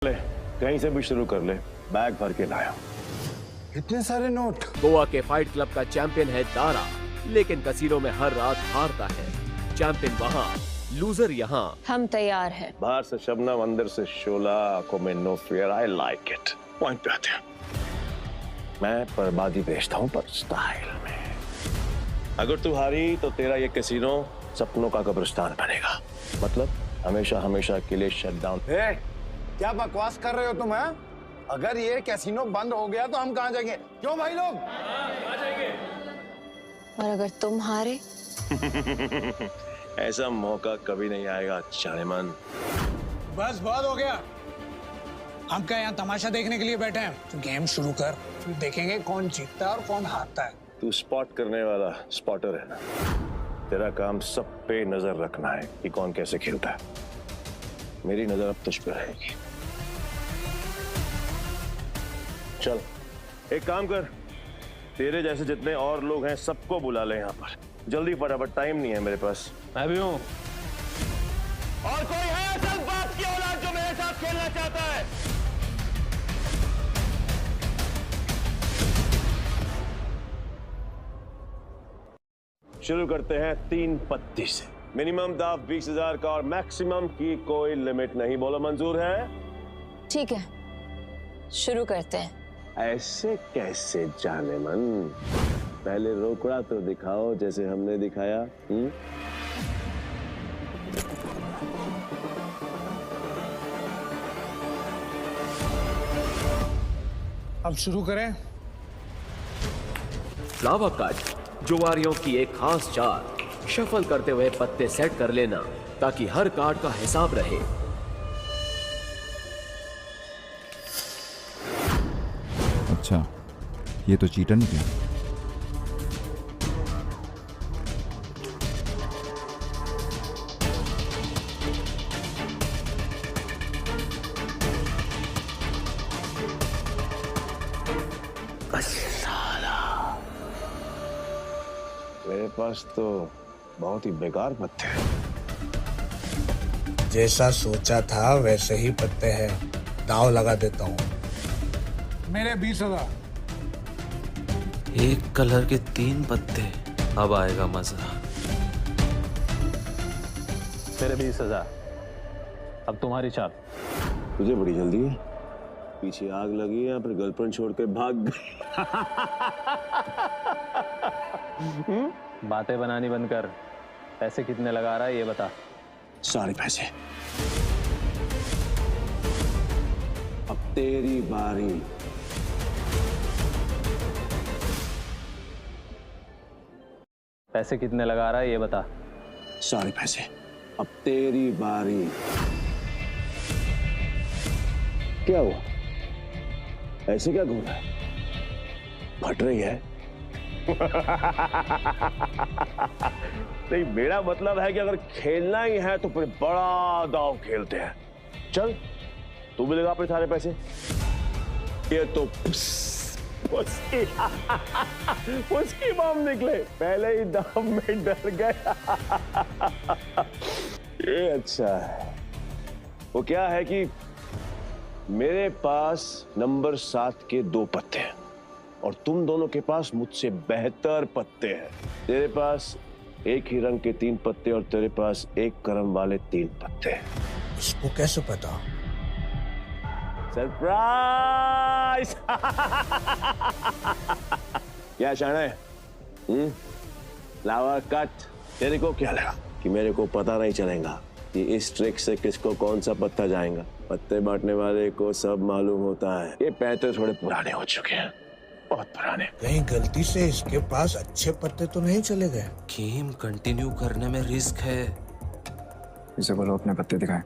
ले, कहीं से भी शुरू कर ले। बैग भर के लाया। इतने सारे नोट। गोवा के फाइट क्लब का चैंपियन है दारा, लेकिन कसीनो में हर रात हारता है। चैंपियन वहाँ, लूजर यहाँ। हम तैयार हैं। बाहर से शबनम, अंदर से शोला, आंखों में no fear. I like it. Point पे आते हैं। मैं बर्बादी बेचता हूँ पर स्टाइल में। अगर तू हारी तो तेरा ये कैसीनो सपनों का कब्रिस्तान बनेगा। मतलब हमेशा हमेशा के लिए शट डाउन। क्या बकवास कर रहे हो तुम? है अगर ये कैसीनो बंद हो गया तो हम कहाँ जाएंगे? क्यों भाई लोग? और अगर तुम हारे? ऐसा मौका कभी नहीं आएगा जानेमन। बस बहुत हो गया। हम क्या यहाँ तमाशा देखने के लिए बैठे हैं? तो गेम शुरू कर, फिर देखेंगे कौन जीतता है और कौन हारता है। तू स्पॉट करने वाला स्पॉटर है ना? तेरा काम सब पे नजर रखना है कि कौन कैसे खेलता है। मेरी नजर अब तुझ पे रहेगी। चल एक काम कर, तेरे जैसे जितने और लोग हैं सबको बुला ले यहाँ पर जल्दी, फटाफट। टाइम नहीं है मेरे पास। मैं भी हूँ। और कोई है असल बाप की औलाद जो मेरे साथ खेलना चाहता है? शुरू करते हैं 3 पत्ती से। मिनिमम दाव 20,000 का और मैक्सिमम की कोई लिमिट नहीं। बोलो मंजूर है? ठीक है, शुरू करते हैं। ऐसे कैसे जानेमन? पहले रोकड़ा तो दिखाओ जैसे हमने दिखाया। अब शुरू करें। फ्लावर कट, जुआरियों की एक खास चाल। शफल करते हुए पत्ते सेट कर लेना ताकि हर कार्ड का हिसाब रहे। अच्छा, ये तो चीटर निकला। मेरे पास तो बहुत ही बेकार पत्ते हैं। जैसा सोचा था वैसे ही पत्ते हैं। दाव लगा देता हूँ। मेरे 20,000। एक कलर के 3 पत्ते, अब आएगा मजा। तेरे 20,000। अब तुम्हारी चाल। तुझे बड़ी जल्दी है? पीछे आग लगी है या फिर गर्लफ्रेंड छोड़ के भाग गई? बातें बनानी बंद कर। पैसे कितने लगा रहा है ये बता। सारे पैसे। अब तेरी बारी। पैसे कितने लगा रहा है ये बता। सारे पैसे। अब तेरी बारी। क्या हुआ? ऐसे क्या घूम रहा है? फट रही है? नहीं, मेरा मतलब है कि अगर खेलना ही है तो फिर बड़ा दांव खेलते हैं। चल तू भी लगा अपने सारे पैसे। ये तो उसकी बम निकले, पहले ही दांव में डर गया। ये अच्छा है। वो क्या है कि मेरे पास नंबर 7 के 2 पत्ते हैं और तुम दोनों के पास मुझसे बेहतर पत्ते हैं। तेरे पास एक ही रंग के 3 पत्ते और तेरे पास एक क्रम वाले 3 पत्ते। इसको कैसे पता? सरप्राइज! क्या शाना है? Flower cut. तेरे को क्या लगा कि मेरे को पता नहीं चलेगा कि इस ट्रिक से किसको कौन सा पत्ता जाएगा? पत्ते बांटने वाले को सब मालूम होता है। ये पैसे थोड़े पुराने हो चुके हैं, बहुत पुराने। कहीं गलती से इसके पास अच्छे पत्ते तो नहीं चले गए? गेम कंटिन्यू करने में रिस्क है। इसे बोलो अपने पत्ते दिखाएं,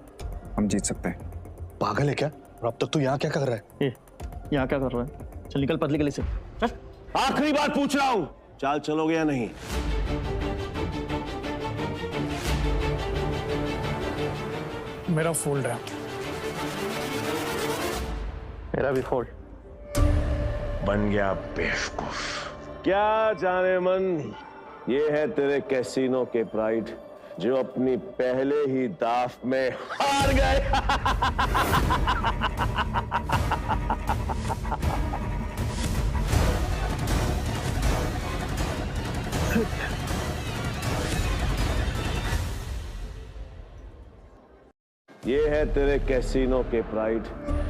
हम जीत सकते हैं। पागल है क्या? और अब तक तू यहाँ क्या कर रहा है? यहाँ क्या कर रहा है? चल निकल पतली गली से। आखिरी बार पूछ रहा हूँ, चाल चलोगे या नहीं? मेरा फोल्ड है। मेरा भी फोल्ड। बन गया बेवकूफ। क्या जाने मन, ये है तेरे कैसीनो के प्राइड। जो अपनी पहले ही दाव में हार गए। ये है तेरे कैसीनो के प्राइड,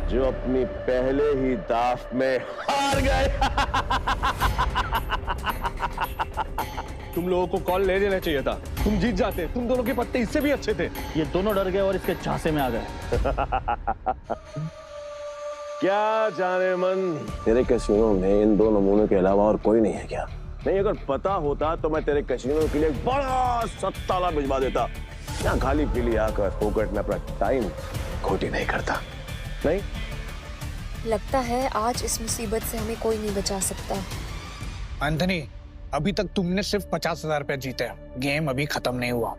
जो अपनी पहले ही दाव में हार गए। तुम लोगों को कॉल ले लेना चाहिए था, तुम जीत जाते। तुम दोनों के पत्ते इससे भी अच्छे थे। ये दोनों डर गए और इसके झांसे में आ गए। क्या जाने मन, तेरे कैसीनो में इन दो नमूनों के अलावा और कोई नहीं है क्या? नहीं, अगर पता होता तो मैं तेरे कैसीनो के लिए एक बड़ा सत्ताला भिजवा देता। यहाँ खाली पीली आकर फोकट में अपना टाइम खोटी नहीं करता। नहीं लगता है आज इस मुसीबत से हमें कोई नहीं बचा सकता। एंथनी, अभी तक तुमने सिर्फ 50,000 रुपए जीते हैं। गेम अभी खत्म नहीं हुआ।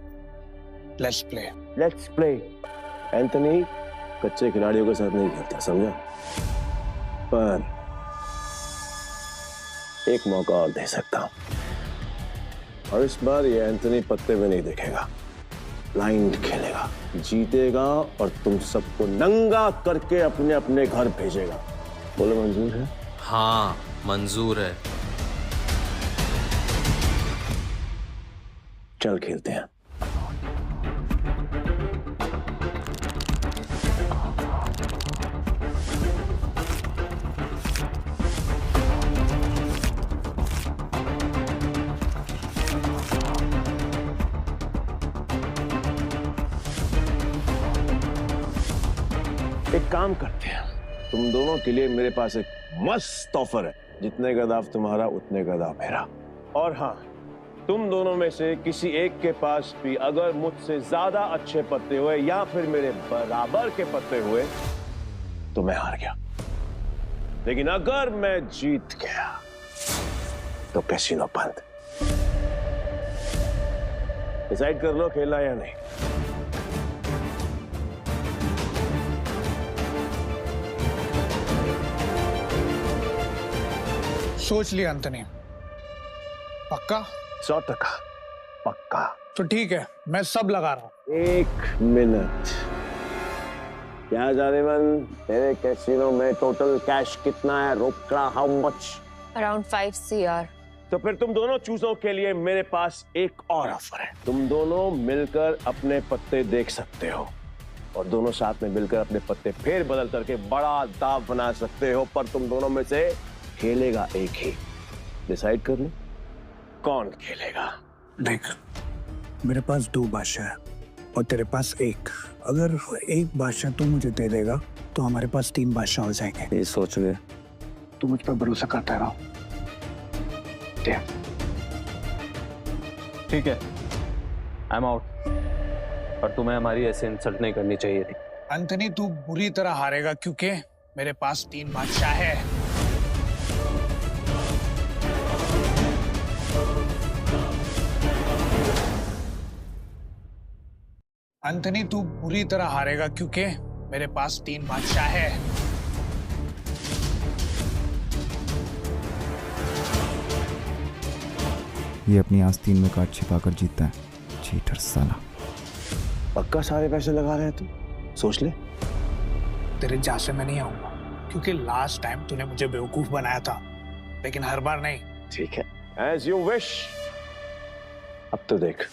Let's play. Let's play. Anthony कच्चे खिलाड़ियों के साथ नहीं खेलता, समझा? पर एक मौका और दे सकता हूं, और इस बार ये एंथनी पत्ते में नहीं देखेगा, ब्लाइंड खेलेगा, जीतेगा और तुम सबको नंगा करके अपने अपने घर भेजेगा। बोलो मंजूर है? हाँ मंजूर है। चल खेलते हैं। एक काम करते हैं, तुम दोनों के लिए मेरे पास एक मस्त ऑफर है। जितने का दाव तुम्हारा उतने का दाव मेरा। और हाँ, तुम दोनों में से किसी एक के पास भी अगर मुझसे ज्यादा अच्छे पत्ते हुए या फिर मेरे बराबर के पत्ते हुए तो मैं हार गया। लेकिन अगर मैं जीत गया तो कैसीनो बंद। डिसाइड कर लो खेलना या नहीं। सोच लिया एंथनी? पक्का? 100% पक्का। तो ठीक है, मैं सब लगा रहा हूं। 1 मिनट। क्या जाने मन, तेरे कैसीनो में टोटल कैश कितना है? रोकड़ा हाउ मच? Around 5 CR। तो फिर तुम दोनों चूजों के लिए मेरे पास एक और ऑफर है। तुम दोनों मिलकर अपने पत्ते देख सकते हो और दोनों साथ में मिलकर अपने पत्ते फेर बदल करके बड़ा दाव बना सकते हो, पर तुम दोनों में से खेलेगा एक ही। डिसाइड कर लो कौन खेलेगा। देख, मेरे पास 2 बादशाह है और तेरे पास 1। अगर एक बादशाह तू मुझे दे देगा तो हमारे पास 3 बादशाह हो जाएंगे। ये सोच ले। तू मुझ पर भरोसा करता रहो। ठीक है, आई एम आउट। और तुम्हें हमारी ऐसे इंसल्ट नहीं करनी चाहिए थी। एंथनी, तू बुरी तरह हारेगा क्योंकि मेरे पास 3 बादशाह है। एंथनी, तू बुरी तरह हारेगा क्योंकि मेरे पास 3 बादशाह है। ये अपनी आस्तीन में कार्ड छिपाकर जीतता है, चीटर साला। पक्का सारे पैसे लगा रहे हैं तुम? सोच ले। तेरे झांसे में नहीं आऊंगा क्योंकि लास्ट टाइम तूने मुझे बेवकूफ बनाया था, लेकिन हर बार नहीं। ठीक है, एज यू विश। अब तो देख।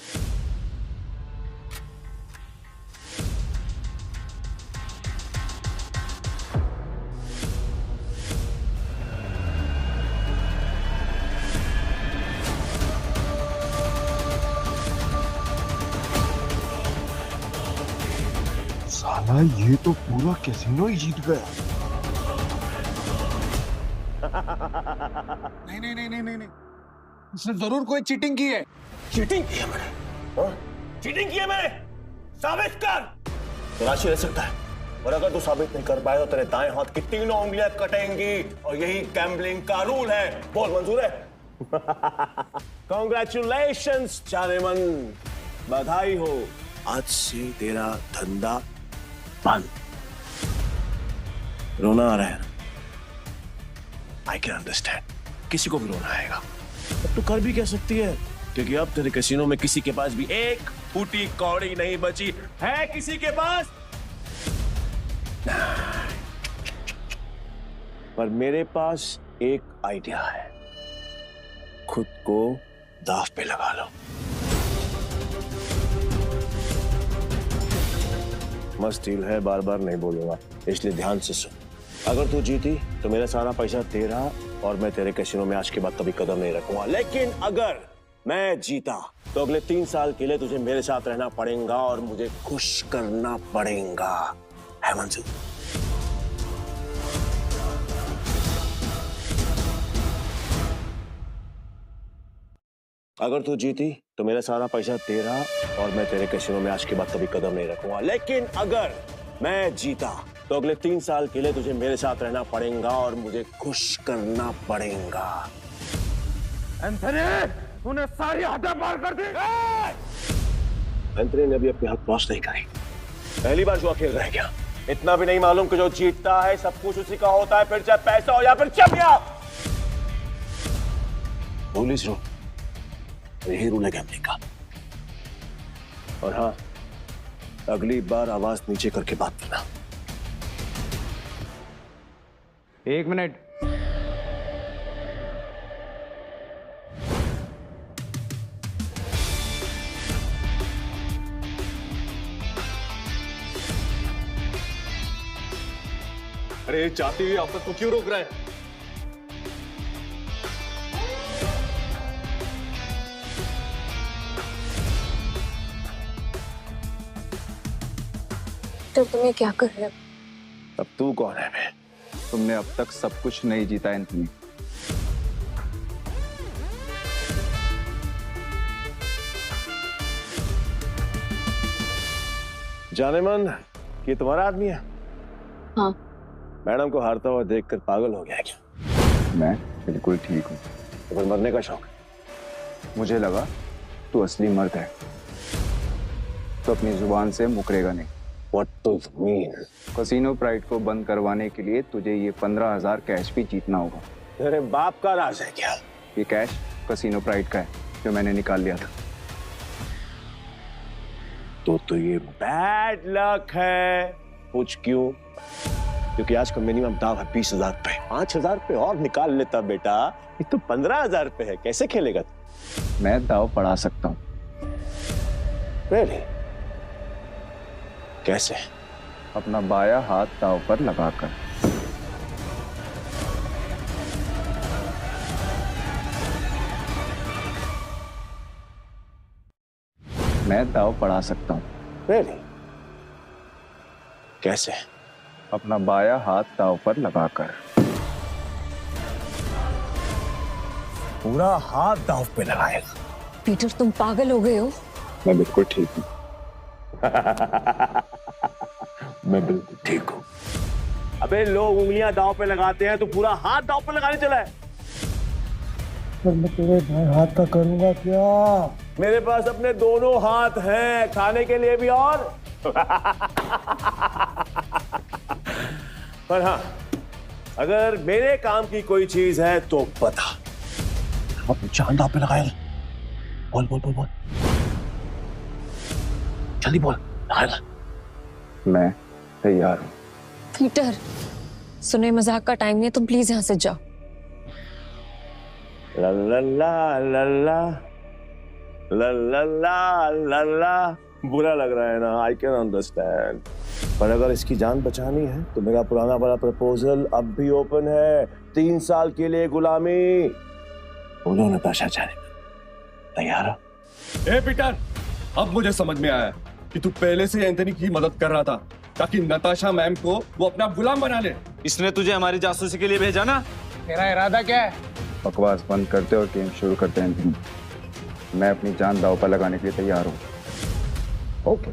साला ये तो पूरा कैसीनो ही जीत गया। नहीं नहीं नहीं नहीं नहीं, इसने जरूर कोई चीटिंग की है। चीटिंग की है मैंने? हाँ? चीटिंग की है मैंने? साबित कर। तलाशी रह सकता है, और अगर तू साबित नहीं कर पाए तो तेरे दाएं हाथ की 3 उंगलियां कटेंगी, और यही गैम्बलिंग का रूल है। बोल, मंजूर है? कॉन्ग्रेचुलेशंस जाने मन, बधाई हो। आज से तेरा धंधा बंद। रोना आ रहा है? आई कैन अंडरस्टैंड, किसी को भी रोना आएगा। अब तू कर भी क्या सकती है, क्योंकि अब तेरे कैसीनो में किसी के पास भी 1 फूटी कौड़ी नहीं बची है किसी के पास? पर मेरे पास एक आइडिया है, खुद को दांव पे लगा लो। मस्त डील है, बार बार नहीं बोलूंगा, इसलिए ध्यान से सुन। अगर तू जीती तो मेरा सारा पैसा तेरा और मैं तेरे कैसीनो में आज के बाद कभी कदम नहीं रखूंगा। लेकिन अगर मैं जीता तो अगले 3 साल के लिए तुझे मेरे साथ रहना पड़ेगा और मुझे खुश करना पड़ेगा, है मंजूर? अगर तू जीती तो मेरा सारा पैसा तेरा और मैं तेरे कैसीनो में आज के बाद कभी कदम नहीं रखूंगा। लेकिन अगर मैं जीता तो अगले 3 साल के लिए तुझे मेरे साथ रहना पड़ेगा और मुझे खुश करना पड़ेगा। एंथनी, तूने सारी हदें पार कर दी। एंथनी ने अभी अपनी हद क्रॉस नहीं करी, पहली बार जुआ खेल रहा है क्या? इतना भी नहीं मालूम कि जो जीतता है सब कुछ उसी का होता है, फिर चाहे पैसा हो या फिर चमिया। पुलिस रो, यही रूल है गैम्बलिंग का। और हाँ, अगली बार आवाज नीचे करके बात करना। 1 मिनट। अरे चाहती हुई आप तक तो क्यों रोक रहा है? तो तुम्हें क्या कर रहे हो? अब तू कौन है बे? तुमने अब तक सब कुछ नहीं जीता एंथनी। जाने मन, ये तुम्हारा आदमी है? हाँ। मैडम को हारता हुआ देखकर पागल हो गया है क्या? मैं बिल्कुल ठीक हूँ। तो फिर मरने का शौक? मुझे लगा तू असली मर्द है तो अपनी जुबान से मुकरेगा नहीं। What does it mean? Casino pride को बंद करवाने के लिए तुझे ये 15,000 कैश भी जीतना होगा। तेरे बाप का राज है क्या? ये कैश कैसीनो प्राइड का है जो मैंने निकाल लिया था। तो ये बैड लक है। पूछ क्यों? क्योंकि आज का मिनिमम दाव है 20,000 रुपए। 5,000 रुपए और निकाल लेता बेटा, ये तो 15,000 रुपए है, कैसे खेलेगा? मैं दाव बढ़ा सकता हूँ। Really? कैसे? अपना बाया हाथ दाव पर लगाकर। मैं दाव बढ़ा सकता हूँ। Really? कैसे? अपना बाया हाथ दाव पर लगाकर। पूरा हाथ दाव पे लगाएगा? पीटर, तुम पागल हो गए हो? मैं बिल्कुल ठीक हूँ। मैं बिल्कुल ठीक हूँ। अबे लोग उंगलियां दाव पे लगाते हैं, तो पूरा हाथ दाव पे लगाने चला है। पर मैं तेरे भाई हाथ का करूंगा क्या? मेरे पास अपने दोनों हाथ हैं, खाने के लिए भी और पर हाँ, अगर मेरे काम की कोई चीज है तो बता। अब जान दाव पे लगाएगा। बोल बोल बोल बोल, जल्दी बोल, लगाएगा। मैं तैयार हूँ। पीटर, सुने मजाक का टाइम नहीं है, तुम प्लीज यहाँ से जाओ। ला ला ला ला ला ला ला ला ला ला। बुरा लग रहा है ना, आई कैन अंडरस्टैंड, पर अगर इसकी जान बचानी है तो मेरा पुराना वाला प्रपोजल अब भी ओपन है। 3 साल के लिए गुलामी। बोलो नताशा, जाने तैयार हो? ए पीटर, अब मुझे समझ में आया कि तू पहले से एंथनी की मदद कर रहा था ताकि नताशा मैम को वो अपना गुलाम बना ले। इसने तुझे हमारी जासूसी के लिए भेजा ना? तेरा इरादा क्या है? बकवास बंद करते और गेम शुरू करते हैं एंथनी। मैं अपनी जान दाव पर लगाने के लिए तैयार हूँ। Okay,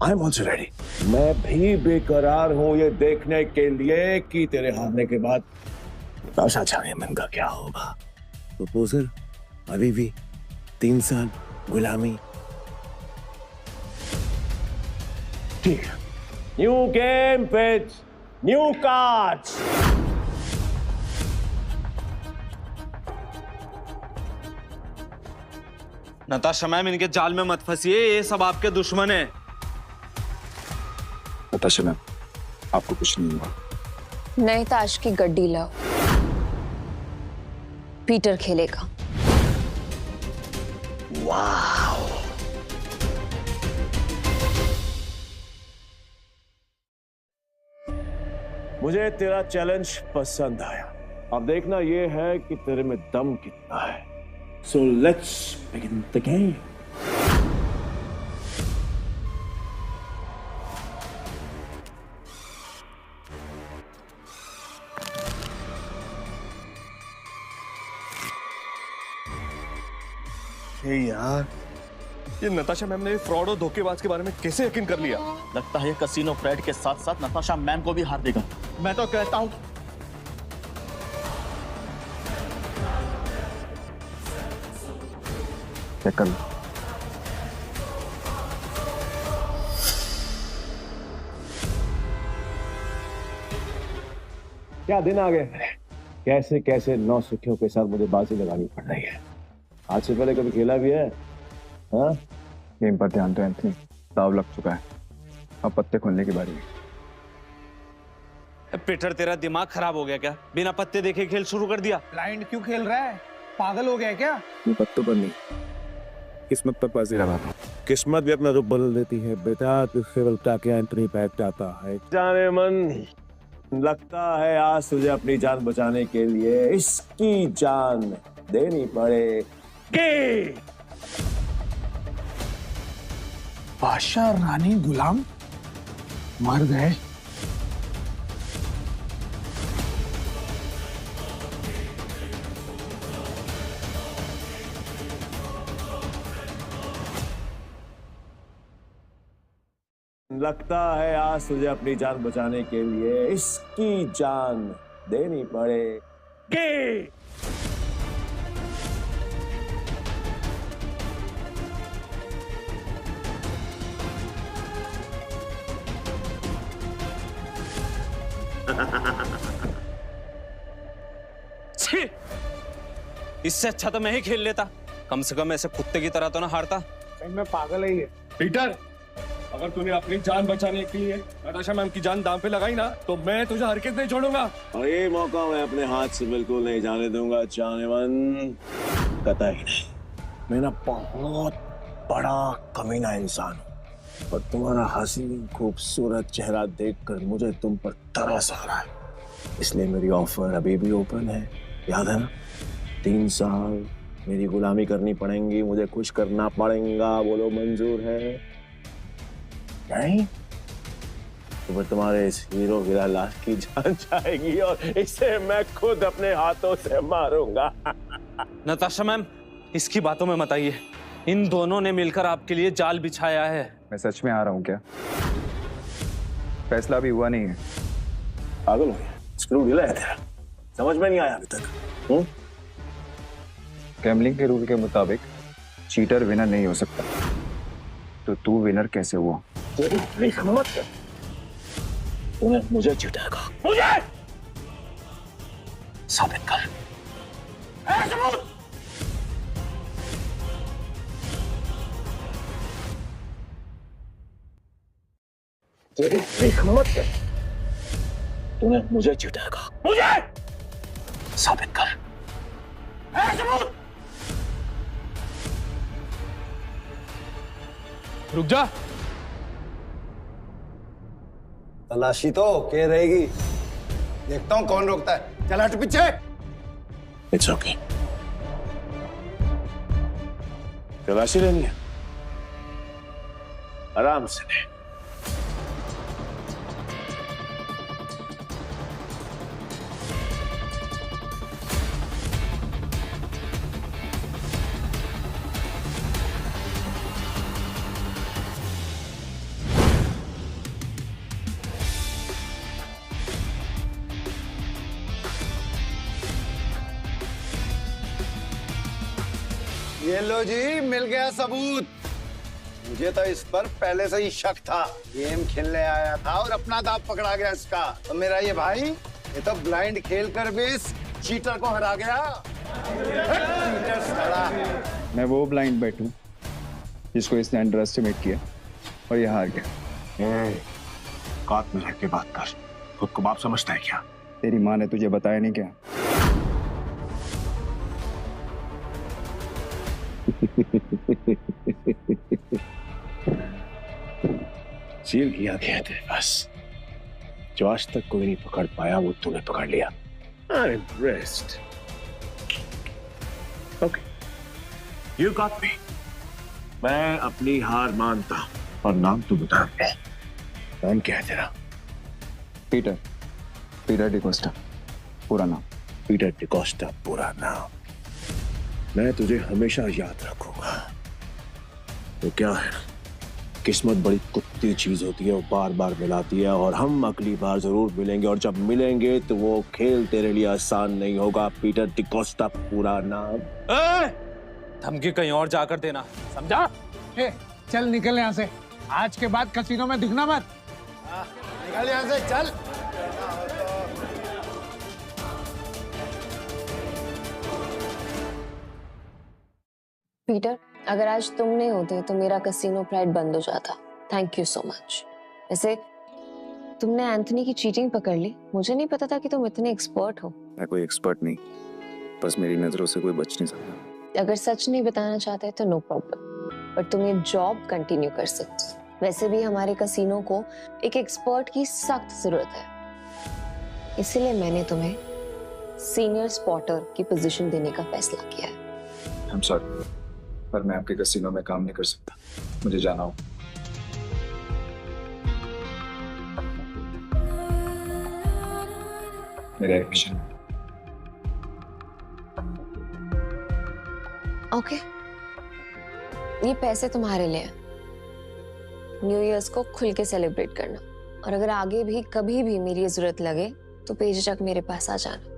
I am also ready. मैं भी बेकरार हूँ ये देखने के लिए कि तेरे हारने के बाद नताशा चायमन का क्या होगा। प्रपोजल अभी भी 3 साल गुलामी। ठीक है, new game with new cards. Natasha ma'am, इनके जाल में मत फंसिए, ये सब आपके दुश्मन है। नताशा मैम, आपको कुछ नहीं हुआ। नए ताश की गड्डी लाओ, पीटर खेलेगा। मुझे तेरा चैलेंज पसंद आया। अब देखना ये है कि तेरे में दम कितना है। So let's begin the game. यार, ये नताशा मैम ने फ्रॉड और धोखेबाज के बारे में कैसे यकीन कर लिया? लगता है कसिनो फ्रेड के साथ साथ नताशा मैम को भी हार देगा। मैं तो कहता हूँ चेक कर लो। क्या दिन आ गए। कैसे कैसे नौ सिक्कियों के साथ मुझे बाजी लगानी पड़ रही है। आज से पहले कभी खेला भी है? हाँ? गेम पर ध्यान दो एंथनी, दाव लग चुका है, अब पत्ते खोलने की बारी है। पीटर, तेरा दिमाग खराब हो गया क्या? बिना पत्ते देखे खेल शुरू कर दिया। ब्लाइंड क्यों खेल रहा है? पागल हो गया क्या? ये पत्तों पर नहीं, किस्मत पर बाजी लगाता हूँ। किस्मत भी अपना रूप बदल देती है बेटा, तुझसे बलता के एंथनी पैक आता है। जाने मन, लगता है आज तुझे अपनी जान बचाने के लिए इसकी जान देनी पड़ेगी। बादशाह, रानी, गुलाम मर गए। लगता है आज तुझे अपनी जान बचाने के लिए इसकी जान देनी पड़ेगी। इससे अच्छा तो मैं ही खेल लेता, कम से कम ऐसे कुत्ते की तरह तो ना हारता। मैं पागल है ये। पीटर, अगर तूने अपनी जान बचाने के लिए नताशा मैम की जान दांव पे लगाई ना, तो मैं तुझे हरकत नहीं छोड़ूंगा। और ये मौका मैं अपने हाथ से बिल्कुल नहीं जाने दूंगा जाने मन, कतई नहीं। मैं ना बहुत बड़ा कमीना इंसान हूँ और तुम्हारा हसीन खूबसूरत चेहरा देखकर मुझे तुम पर तरस आ रहा है, इसलिए मेरी ऑफर अभी भी ओपन है। याद है ना? 3 साल मेरी गुलामी करनी पड़ेगी, मुझे खुश करना पड़ेगा। बोलो मंजूर है? नहीं तो फिर तुम्हारे इस हीरो हीरा लाल की जान जाएगी और इसे मैं खुद अपने हाथों से मारूंगा। नताशा मैम, इसकी बातों में मत आइए। इन दोनों ने मिलकर आपके लिए जाल बिछाया है। मैं सच में आ रहा हूँ क्या? फैसला भी हुआ नहीं है। पागल हो गया? स्क्रू ढीला है तेरा, समझ में नहीं आया अभी तक? गैम्बलिंग के रूल के मुताबिक चीटर विनर नहीं हो सकता, तो तू विनर कैसे हुआ? मत कर, तूने मुझे चिढ़ाएगा, मुझे साबित कर। सबूत मत कर, तूने मुझे चिढ़ाएगा, मुझे साबित कर। सबूत रुक जा। तलाशी तो के रहेगी, देखता हूँ कौन रोकता है। चल हट पीछे। इट्स ओके, तलाशी लेनी है, आराम से ले। ये लो जी, मिल गया सबूत। मुझे तो इस पर पहले से ही शक था। गेम खेलने आया था और अपना दांव पकड़ा गया इसका। तो मेरा ये भाई, ये तो ब्लाइंड खेल कर भी इस चीटर को हरा गया। चीटर साला। मैं वो ब्लाइंड बैठूं जिसको इसने अंडर एस्टिमेट किया और ये हार गया। औकात में रह के बात कर, खुद को बाप समझता है क्या? तेरी माँ ने तुझे बताया नहीं क्या? सील किया गया तेरे पास, जो आज तक कोई नहीं पकड़ पाया वो तूने पकड़ लिया। I'm impressed. Okay, you got me. मैं अपनी हार मानता हूं। और नाम तू बता, नाम क्या है तेरा? पीटर, पीटर डिकोस्टा पूरा नाम। पीटर डिकोस्टा पूरा नाम। मैं तुझे हमेशा याद रखूंगा। तो क्या है, किस्मत बड़ी कुत्ती चीज होती है, वो बार बार मिलाती है, और हम अगली बार जरूर मिलेंगे, और जब मिलेंगे तो वो खेल तेरे लिए आसान नहीं होगा। पीटर डिकोस्टा पूरा नाम। धमकी कहीं और जाकर देना, समझा? चल निकल यहाँ से, आज के बाद कसीनो में दिखना मत। निकल यहाँ से, चल। पीटर, अगर आज तुम नहीं होते तो मेरा कसीनो प्राइड बंद हो जाता। Thank you so much. वैसे तुमने एंथनी की चीटिंग पकड़ ली, मुझे नहीं पता था कि तुम इतने एक्सपर्ट हो। मैं कोई एक्सपर्ट नहीं, बस मेरी नजरों से कोई बच नहीं सकता। अगर सच नहीं बताना चाहते तो नो प्रॉब्लम, पर तुम ये जॉब कंटिन्यू कर सकते हो। वैसे भी हमारे कसीनो को एक एक्सपर्ट की सख्त जरूरत है, इसीलिए मैंने तुम्हें सीनियर स्पॉटर की पोजीशन देने का फैसला किया है। I'm sorry, पर मैं आपके कसीनो में काम नहीं कर सकता, मुझे जाना हो। मेरा एक मिशन। ओके, ये पैसे तुम्हारे लिए हैं। न्यू ईयर्स को खुल के सेलिब्रेट करना, और अगर आगे भी कभी भी मेरी जरूरत लगे तो बेझिझक मेरे पास आ जाना।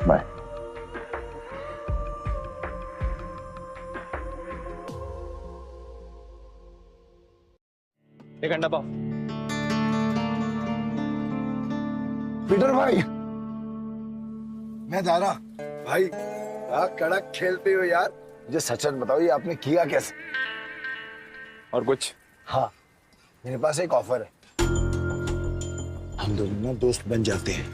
बाय। एक अंडा पाव। पीटर भाई, मैं दारा भाई, कड़क खेलते हो यार। मुझे सच बताओ, ये आपने किया कैसे? और कुछ? हाँ, मेरे पास एक ऑफर है। हम दोनों ना दोस्त बन जाते हैं,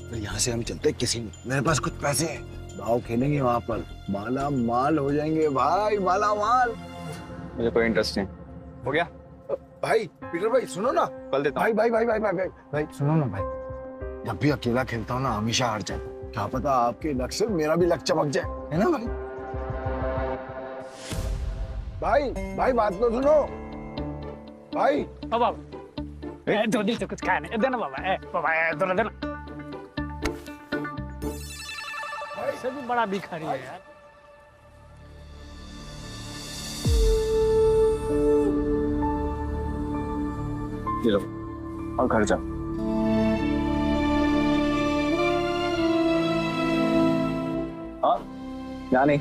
फिर यहाँ से हम चलते किसी में। मेरे पास कुछ पैसे हैं, दाव खेलेंगे वहां पर, माला माल हो जाएंगे भाई, माला माल। मुझे कोई इंटरेस्ट नहीं। हो गया भाई? पीटर भाई सुनो ना, कल देता भाई भाई भाई भाई भाई भाई भाई सुनो ना भाई, जब भी अकेला खेलता हूँ ना हमेशा हार जाता। क्या पता आपके लक से मेरा भी लक चमक जाए, है ना भाई? भाई भाई बात तो सुनो भाई। बाबा धोनी से कुछ खाया नहीं, देना बाबा। बाबा देना देना। से भी बड़ा भिखारी है यार। ये लो, और घर जाओ। हाँ, यहाँ नहीं,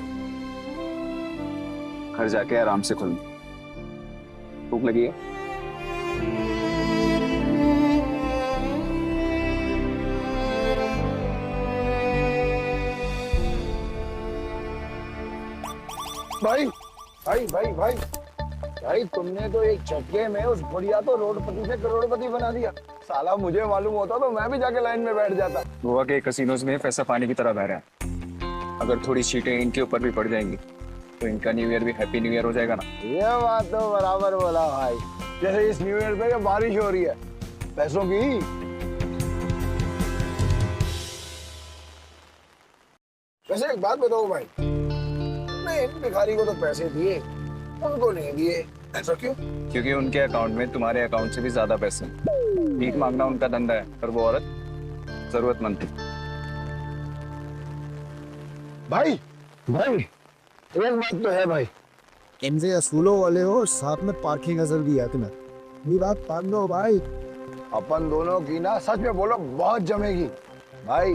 घर जाके आराम से खुल। भूख लगी है? भाई भाई भाई भाई भाई, तुमने तो एक झटके में उस बुढ़िया तो रोडपति से करोड़पति बना दिया। साला मुझे मालूम होता तो मैं भी जाके लाइन में बैठ जाता। गोवा के कसिनोज में पैसा पानी की तरह बह रहा है। अगर थोड़ी सीटें इनके ऊपर भी पड़ जाएंगी तो इनका न्यू ईयर भी हैप्पी न्यू ईयर हो जाएगा ना। ये बात तो बराबर बोला भाई, जैसे इस न्यू ईयर पे ये बारिश हो रही है पैसों की। वैसे एक बात बताओ भाई, मैं इन भिखारी को तो पैसे दिए, उनको नहीं दिए, ऐसा क्यों? क्योंकि उनके अकाउंट में तुम्हारे अकाउंट से भी ज्यादा पैसे हैं। भीख मांगना उनका धंधा है, पर वो औरत जरूरतमंद थी। भाई भाई एक बात तो है भाई, इनसे असूलों वाले हो, साथ में पार्किंग अजल भी है तुम्हें। ये बात मान लो भाई, अपन दोनों की ना सच में बोलो बहुत जमेगी भाई।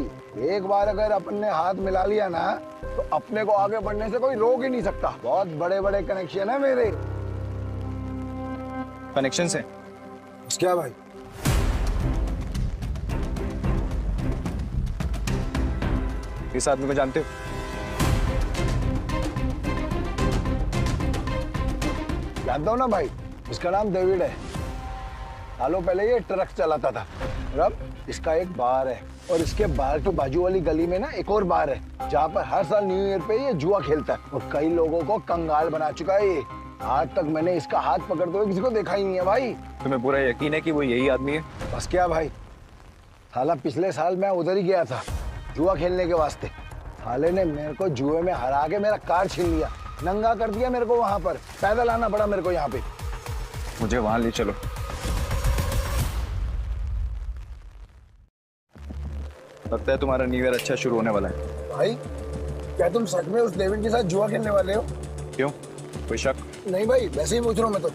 एक बार अगर अपन ने हाथ मिला लिया ना तो अपने को आगे बढ़ने से कोई रोक ही नहीं सकता। बहुत बड़े बड़े कनेक्शन है मेरे। कनेक्शन से क्या भाई? इस आदमी को जानते हो? जानता हूँ ना भाई, इसका नाम डेविड है। सालों पहले ये ट्रक चलाता था और अब इसका एक बार है और इसके बार के बाजू वाली गली में ना एक और बार है जहाँ पर हर साल न्यू ईयर पे ये जुआ खेलता है और कई लोगों को कंगाल बना चुका है ये। आज तक मैंने इसका हाथ पकड़ते हुए किसी को देखा ही नहीं है भाई। तुम्हें पूरा यकीन है कि वो यही आदमी है? बस क्या भाई, साला पिछले साल मैं उधर ही गया था जुआ खेलने के वास्ते। साले ने मेरे को जुए में हरा के मेरा कार छीन लिया, नंगा कर दिया मेरे को। वहां पर पैदल आना पड़ा मेरे को यहाँ पे। मुझे वहां ले चलो। लगता है तुम्हारा न्यू ईयर अच्छा शुरू होने वाला है। भाई क्या तुम सच में उस डेविड के साथ जुआ खेलने वाले हो? क्यों, कोई शक? नहीं भाई, वैसे ही पूछ रहा हूँ मैं तो।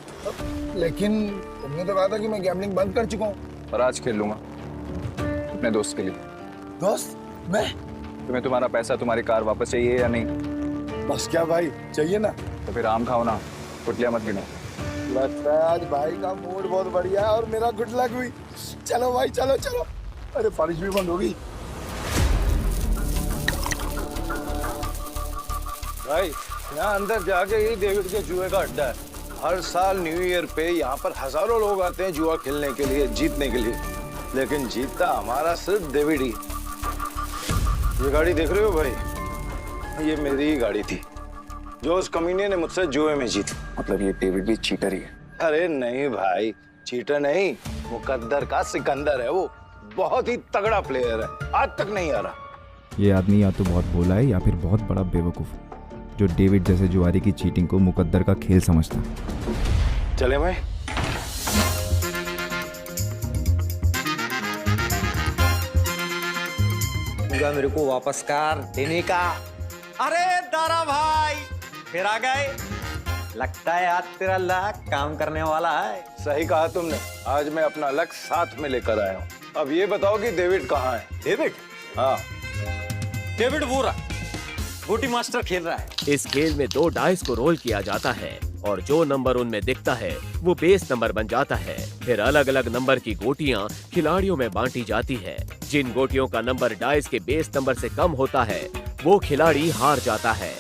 लेकिन तुमने तो कहा था कि मैं गैम्बलिंग बंद कर चुका हूँ। और आज खेल लूंगा अपने दोस्त के लिए। दोस्त? मैं? तुम्हें तुम्हारा पैसा, तुम्हारी कार वापस चाहिए या नहीं? बस क्या भाई, चाहिए ना। तो फिर आम खाओ ना, कुटलियां मत गिनो। लगता है आज भाई का मूड बहुत बढ़िया है और मेरा गुड लक हुई। चलो भाई, चलो चलो। अरे बारिश भी बंद होगी। भाई यहाँ अंदर जाके ही डेविड के जुए का अड्डा है। हर साल न्यू ईयर पे यहाँ पर हजारों लोग आते हैं जुआ खेलने के लिए, जीतने के लिए। लेकिन जीतता हमारा सिर्फ डेविड ही। ये गाड़ी देख रहे हो भाई, ये मेरी ही गाड़ी थी जो उस कमीने ने मुझसे जुए में जीती। मतलब ये डेविड भी चीटर ही है? अरे नहीं भाई, चीटर नहीं, मुकद्दर का सिकंदर है वो। बहुत ही तगड़ा प्लेयर है, आज तक नहीं आ रहा। ये आदमी या तो बहुत भोला है या फिर बहुत बड़ा बेवकूफ, जो डेविड जैसे जुआरी की चीटिंग को मुकद्दर का खेल समझता है। चले भाई। मेरे को वापस कार देने का। अरे दारा भाई, फिर आ गए। लगता है आज तेरा लक काम करने वाला है। सही कहा तुमने, आज मैं अपना लक साथ में लेकर आया हूँ। अब ये बताओ कि डेविड कहाँ है? डेविड? हाँ, डेविड वो रहा, गोटी मास्टर खेल रहा है। इस खेल में 2 डाइस को रोल किया जाता है और जो नंबर उनमें दिखता है वो बेस नंबर बन जाता है। फिर अलग अलग नंबर की गोटियां खिलाड़ियों में बांटी जाती है। जिन गोटियों का नंबर डाइस के बेस नंबर से कम होता है वो खिलाड़ी हार जाता है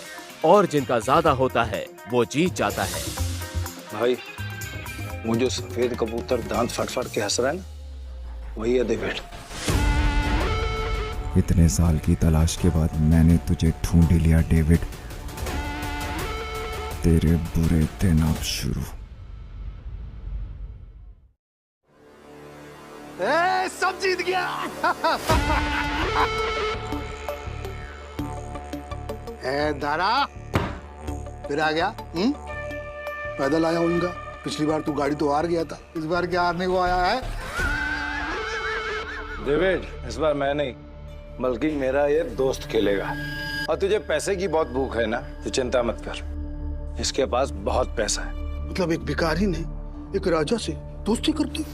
और जिनका ज्यादा होता है वो जीत जाता है। भाई वो जो सफेद कबूतर दांत फट के हंस रहा है ना, वही है डेविड। इतने साल की तलाश के बाद मैंने तुझे ढूंढ ही लिया डेविड। तेरे बुरे दिन अब शुरू। सब जीत गया। दारा फिर आ गया। पैदल आया हूँ उनका। पिछली बार तू गाड़ी तो हार गया था, इस बार क्या हारने को आया है? डेविड, इस बार मैं नहीं बल्कि मेरा ये दोस्त खेलेगा। और तुझे पैसे की बहुत भूख है ना, तो चिंता मत कर, इसके पास बहुत पैसा है। मतलब एक भिखारी ने एक राजा से दोस्ती करती?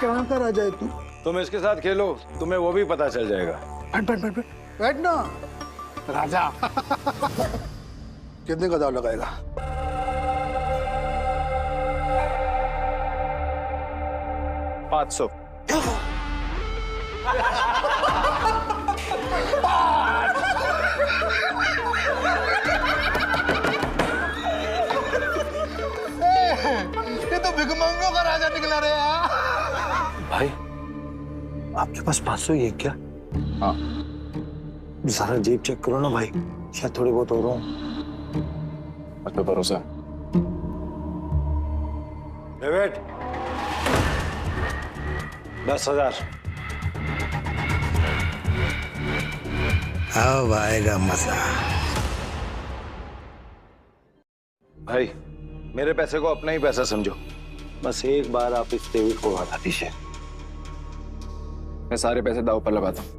कहाँ का राजा है तू? तुम इसके साथ खेलो, तुम्हें वो भी पता चल जाएगा। बैठ ना राजा। कितने का दाव लगाएगा? $500। ये तो भिखमंगों का राजा निकला रे। भाई आपके पास 500 ही है क्या? हाँ। जरा जेब चेक करो ना भाई, शायद थोड़ी बहुत हो रहा हूँ। तो भरोसा। डेविड 10,000। अब आएगा मजा। भाई मेरे पैसे को अपना ही पैसा समझो, बस एक बार आप इस डेविड को हटा दीजिए। मैं सारे पैसे दाव पर लगाता हूँ।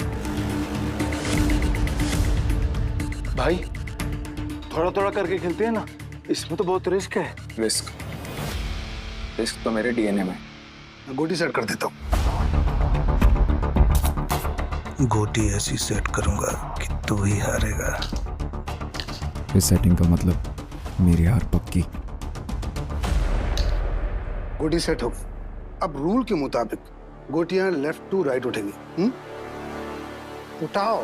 भाई थोड़ा थोड़ा करके खेलते हैं ना, इसमें तो बहुत रिस्क है। रिस्क तो मेरे डीएनए में। मैं गोटी सेट कर देता हूँ। गोटी ऐसी सेट करूंगा कि तू ही हारेगा। इस सेटिंग का मतलब मेरी हार पक्की। गोटी सेट हो। अब रूल के मुताबिक गोटियां लेफ्ट टू राइट उठेंगी। उठाओ।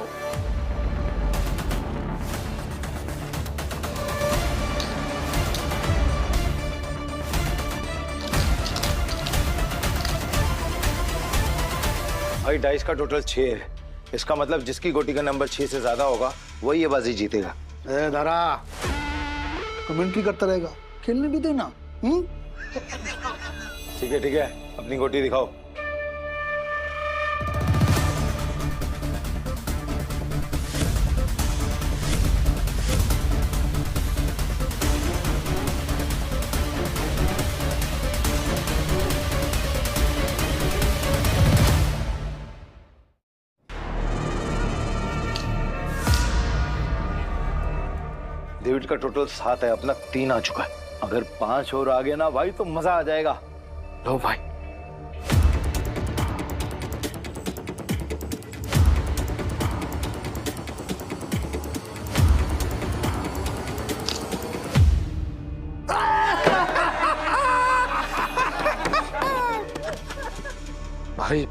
भाई डाइस का टोटल 6 है। इसका मतलब जिसकी गोटी का नंबर 6 से ज्यादा होगा वही ये बाजी जीतेगा। दारा कमेंट्री करता रहेगा, खेलने भी देना। ठीक है, अपनी गोटी दिखाओ। डेविड का टोटल 7 है, अपना 3 आ चुका है। अगर 5 और आ गया ना भाई तो मजा आ जाएगा। लो भाई। भाई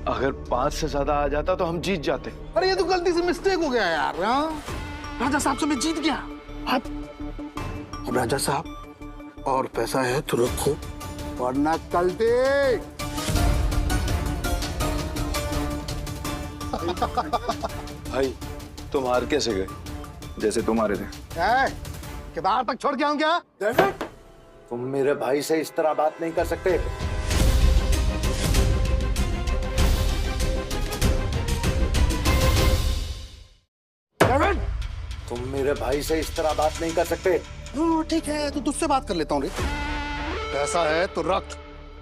अगर 5 से ज्यादा आ जाता तो हम जीत जाते। अरे ये तो गलती से मिस्टेक हो गया यार। राजा साहब से मैं जीत गया। अब राजा साहब और पैसा है तो रखो, वरना कल देख। भाई तुम हार कैसे गए? जैसे तुम्हारे थे। केदार तक छोड़ के आऊं क्या? तुम मेरे भाई से इस तरह बात नहीं कर सकते। तुम मेरे भाई से इस तरह बात नहीं कर सकते। ठीक है तो तुझसे बात कर लेता हूँ रे। पैसा है तो रख,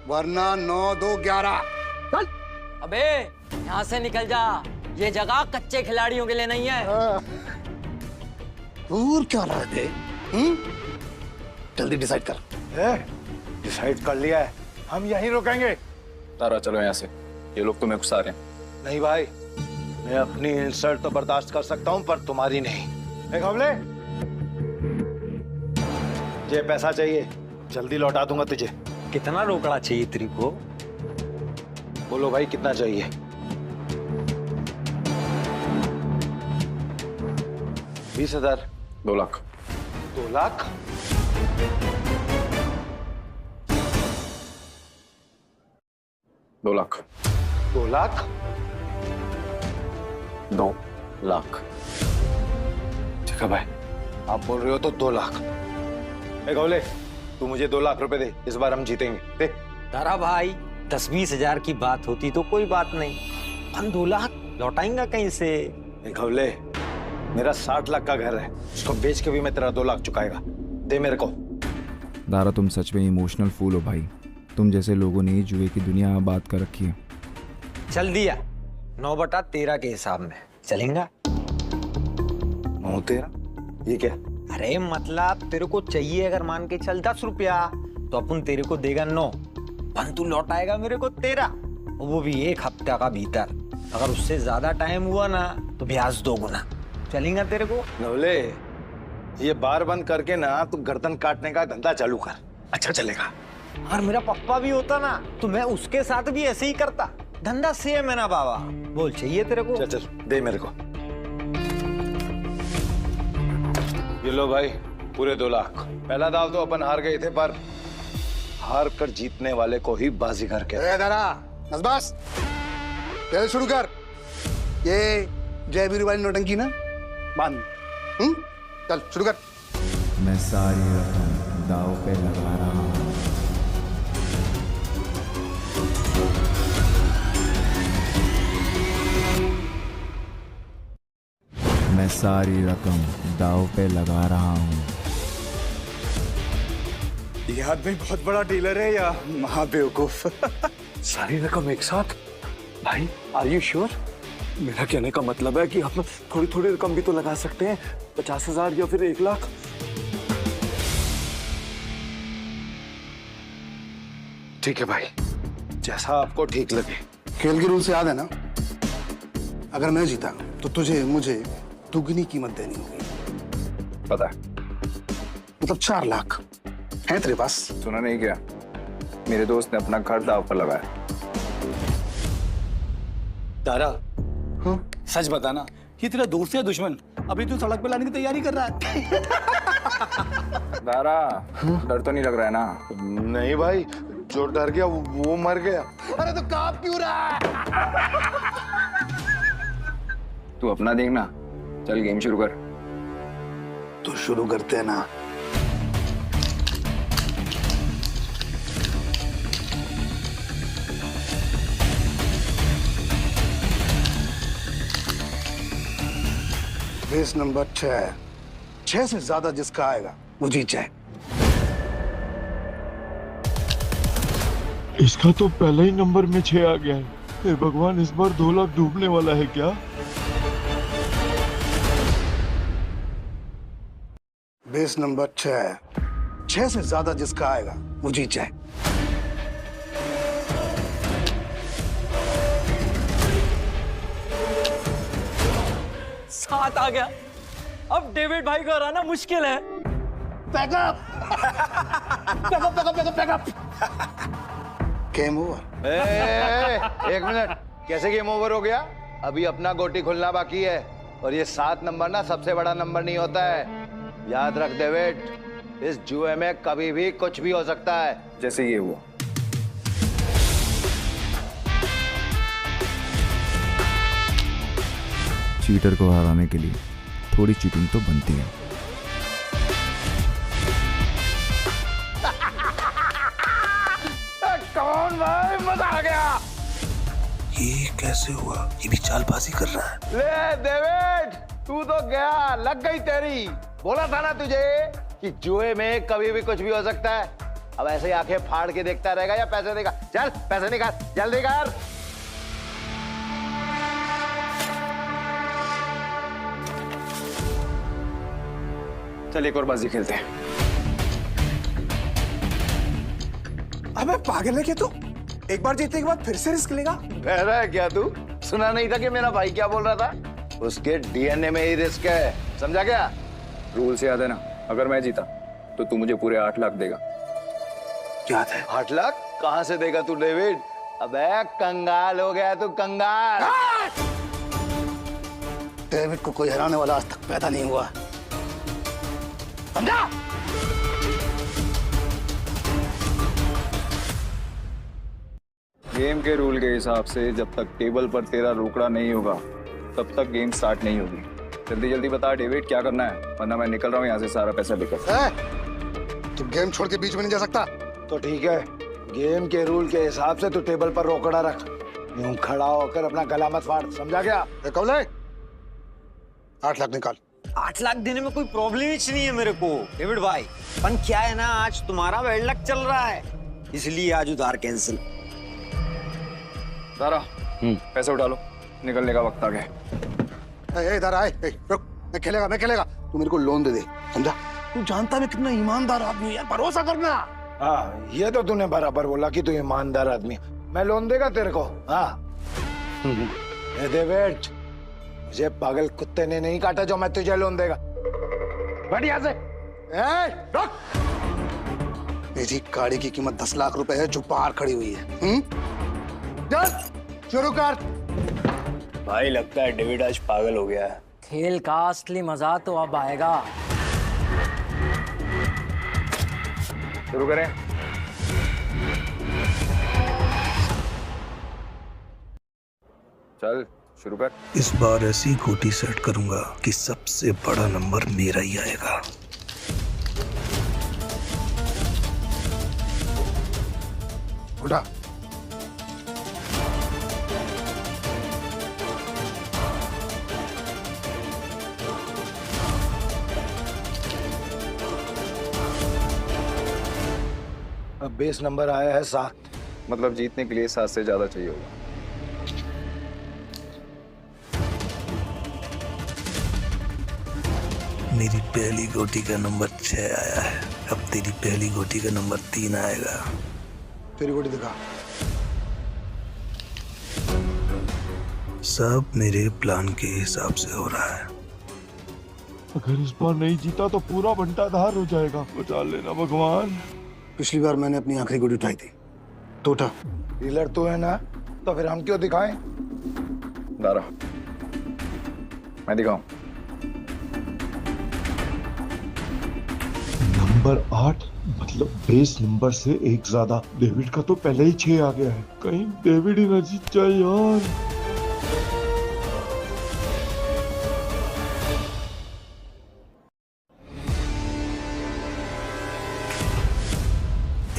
वरना 9, 2, 11। चल। अबे यहाँ से निकल जा, ये जगह कच्चे खिलाड़ियों के लिए नहीं है। दूर क्या रहा है? जल्दी डिसाइड कर। डिसाइड कर लिया है, हम यहीं रुकेंगे। तारा चलो यहाँ से, ये लोग तुम्हें गुस्सा रहे हैं। नहीं भाई, मैं अपनी इंसल्ट तो बर्दाश्त कर सकता हूँ पर तुम्हारी नहीं। हमले ये पैसा चाहिए, जल्दी लौटा दूंगा तुझे। कितना रोकड़ा चाहिए तेरे को? बोलो भाई कितना चाहिए? 20,000। 2 लाख। 2 लाख? 2 लाख। 2 लाख? 2 लाख। ठीक है भाई, आप बोल रहे हो तो 2 लाख। गौले तू मुझे 2 लाख रुपए दे, इस बार हम जीतेंगे। दे। तारा भाई 10-20 हजार की बात होती तो कोई बात नहीं, हम 2 लाख लौटाएंगा कहीं से? गौले मेरा 60 लाख का घर है, उसको बेच के भी मैं तेरा 2 लाख चुकाएगा। दे मेरे को। दारा तुम सच में इमोशनल फूल हो भाई। तुम जैसे लोगों ने जुए की दुनिया में बात कर रखी है। चल दिया 9/13 के हिसाब में चलेगा। 9/13? ये क्या? अरे मतलब तेरे को चाहिए अगर मान के चल 10 रुपया तो अपन तेरे को देगा 9, पर तू लौटाएगा मेरे को 13, वो भी 1 हफ्ते का भीतर। अगर उससे ज्यादा टाइम हुआ ना तो ब्याज 2 गुना। चलेगा तेरे को? नवले ये बार बंद करके ना तू गर्दन काटने का धंधा चालू कर, अच्छा चलेगा। और मेरा पप्पा भी होता ना तो मैं उसके साथ भी ऐसे ही करता। धंधा सेम है ना बाबा। बोल चाहिए तेरे को? चल दे मेरे को। ये लो भाई पूरे 2 लाख। पहला दाव तो अपन हार गए थे, पर हार कर जीतने वाले को ही बाजीगर कहते हैं। दादा नसबास पहले शुरू कर। ये जय वीरू वाली नौटंकी ना बांध। चल शुरू कर। मैं सारी रकम दाव पे लगा रहा हूँ। मैं सारी रकम दाव पे लगा रहा हूँ। ये आदमी बहुत बड़ा डीलर है या महाबेवकूफ? सारी रकम एक साथ? भाई आर यू श्योर? मेरा कहने का मतलब है कि आप थोड़ी थोड़ी रकम भी तो लगा सकते हैं, 50,000 या फिर 1 लाख। ठीक है भाई, जैसा आपको ठीक लगे। खेल के रूल से याद है ना, अगर मैं जीता तो तुझे मुझे दुगनी कीमत देनी होगी। पता है। मतलब 4 लाख है तेरे पास? सुना नहीं क्या? मेरे दोस्त ने अपना घर दाव पर लगाया। तारा सच बताना, ये तेरा दोस्त है दुश्मन? अभी तू सड़क पे लाने की तैयारी कर रहा है। दारा, डर तो नहीं लग रहा है ना? नहीं भाई, जो डर गया वो मर गया। अरे तो कांप क्यों रहा है? तू अपना देखना, चल गेम शुरू कर। तो शुरू करते हैं ना। बेस नंबर 6 से ज्यादा जिसका आएगा वो जीत जाए। इसका तो पहले ही नंबर में 6 आ गया है। हे भगवान, इस बार 2 लाख डूबने वाला है क्या? बेस नंबर 6 से ज्यादा जिसका आएगा वो जीत जाए। सात आ गया। अब डेविड भाई को हराना मुश्किल है। Backup game over. एक मिनट, कैसे गेम ओवर हो गया? अभी अपना गोटी खुलना बाकी है। और ये 7 नंबर ना सबसे बड़ा नंबर नहीं होता है, याद रख डेविड। इस जुए में कभी भी कुछ भी हो सकता है, जैसे ये हुआ। चीटर को हराने के लिए थोड़ी चीटिंग तो बनती है। कौन भाई, मजा आ गया। ये कैसे हुआ? ये भी चालबाजी कर रहा है। ले डेविड, तू तो गया, लग गई तेरी। बोला था ना तुझे कि जुए में कभी भी कुछ भी हो सकता है। अब ऐसे ही आंखें फाड़ के देखता रहेगा या पैसे देगा? चल पैसे निकाल, जल्दी कर। चल एक और बाजी खेलते हैं। अबे पागल है क्या तू? एक बार जीतने के बाद फिर से रिस्क लेगा? बहरा है क्या तू? सुना नहीं था कि मेरा भाई क्या बोल रहा था? उसके डीएनए में ही रिस्क है, समझा क्या? रूल से याद है ना, अगर मैं जीता तो तू मुझे पूरे 8 लाख देगा। याद है। 8 लाख कहां से देगा तू डेविड? अबे कंगाल हो गया तू, कंगाल। डेविड को कोई हराने वाला आज तक पैदा नहीं हुआ, समझा? गेम के रूल के हिसाब से जब तक टेबल पर तेरा रोकड़ा नहीं होगा तब तक गेम स्टार्ट नहीं होगी। जल्दी जल्दी बता डेविड, क्या करना है, वरना मैं निकल रहा हूँ यहाँ से सारा पैसा लेकर। तू गेम छोड़ के बीच में नहीं जा सकता। तो ठीक है, गेम के रूल के हिसाब से तू टेबल पर रोकड़ा रख। यूं खड़ा होकर अपना गला मत फाड़, समझा क्या? कौले 8 लाख निकाल। 8 लाख देने में कोई प्रॉब्लम ही नहीं है मेरे को डेविड भाई। पर क्या है ना, आज तुम्हारा बैड लक चल रहा है, इसलिए आज उधार कैंसिल। दारा, पैसे उठा लो, निकलने का वक्त आ गया। इधर आए, रुक। मैं खेलेगा। तू मेरे को लोन दे दे, समझा? तू जानता मैं कितना ईमानदार आदमी हूँ यार, भरोसा करना। हाँ, ये तो तूने बराबर बोला कि तू ईमानदार आदमी है। मैं लोन देगा तेरे को? हाँ। डेविड, मुझे पागल कुत्ते ने नहीं काटा जो मैं तुझे लोन देगा। बढ़िया से। मेरी गाड़ी की कीमत 10 लाख रुपए है जो बाहर खड़ी हुई है। शुरू कर। भाई लगता है डेविड आज पागल हो गया है। खेल का असली मजा तो अब आएगा। शुरू करें। चल शुरू कर। इस बार ऐसी गोटी सेट करूंगा कि सबसे बड़ा नंबर मेरा ही आएगा। उठा। अब बेस नंबर आया है 7। मतलब जीतने के लिए 7 से ज्यादा चाहिए होगा। मेरी पहली गोटी का नंबर 6 आया है, अब तेरी पहली गोटी का नंबर 3 आएगा। तेरी गोटी दिखा। सब मेरे प्लान के हिसाब से हो रहा है। अगर इस बार नहीं जीता तो पूरा बंटाधार हो जाएगा, बचा लेना भगवान। पिछली बार मैंने अपनी आखिरी गोटी उठाई थी, तो उठा। डीलर तू है ना, तो फिर हम क्यों दिखाएं? दारा, मैं दिखाऊं? नंबर 8 मतलब बेस नंबर से एक ज्यादा। डेविड का तो पहले ही 6 आ गया है। कहीं डेविड ही न जीत जाए यार।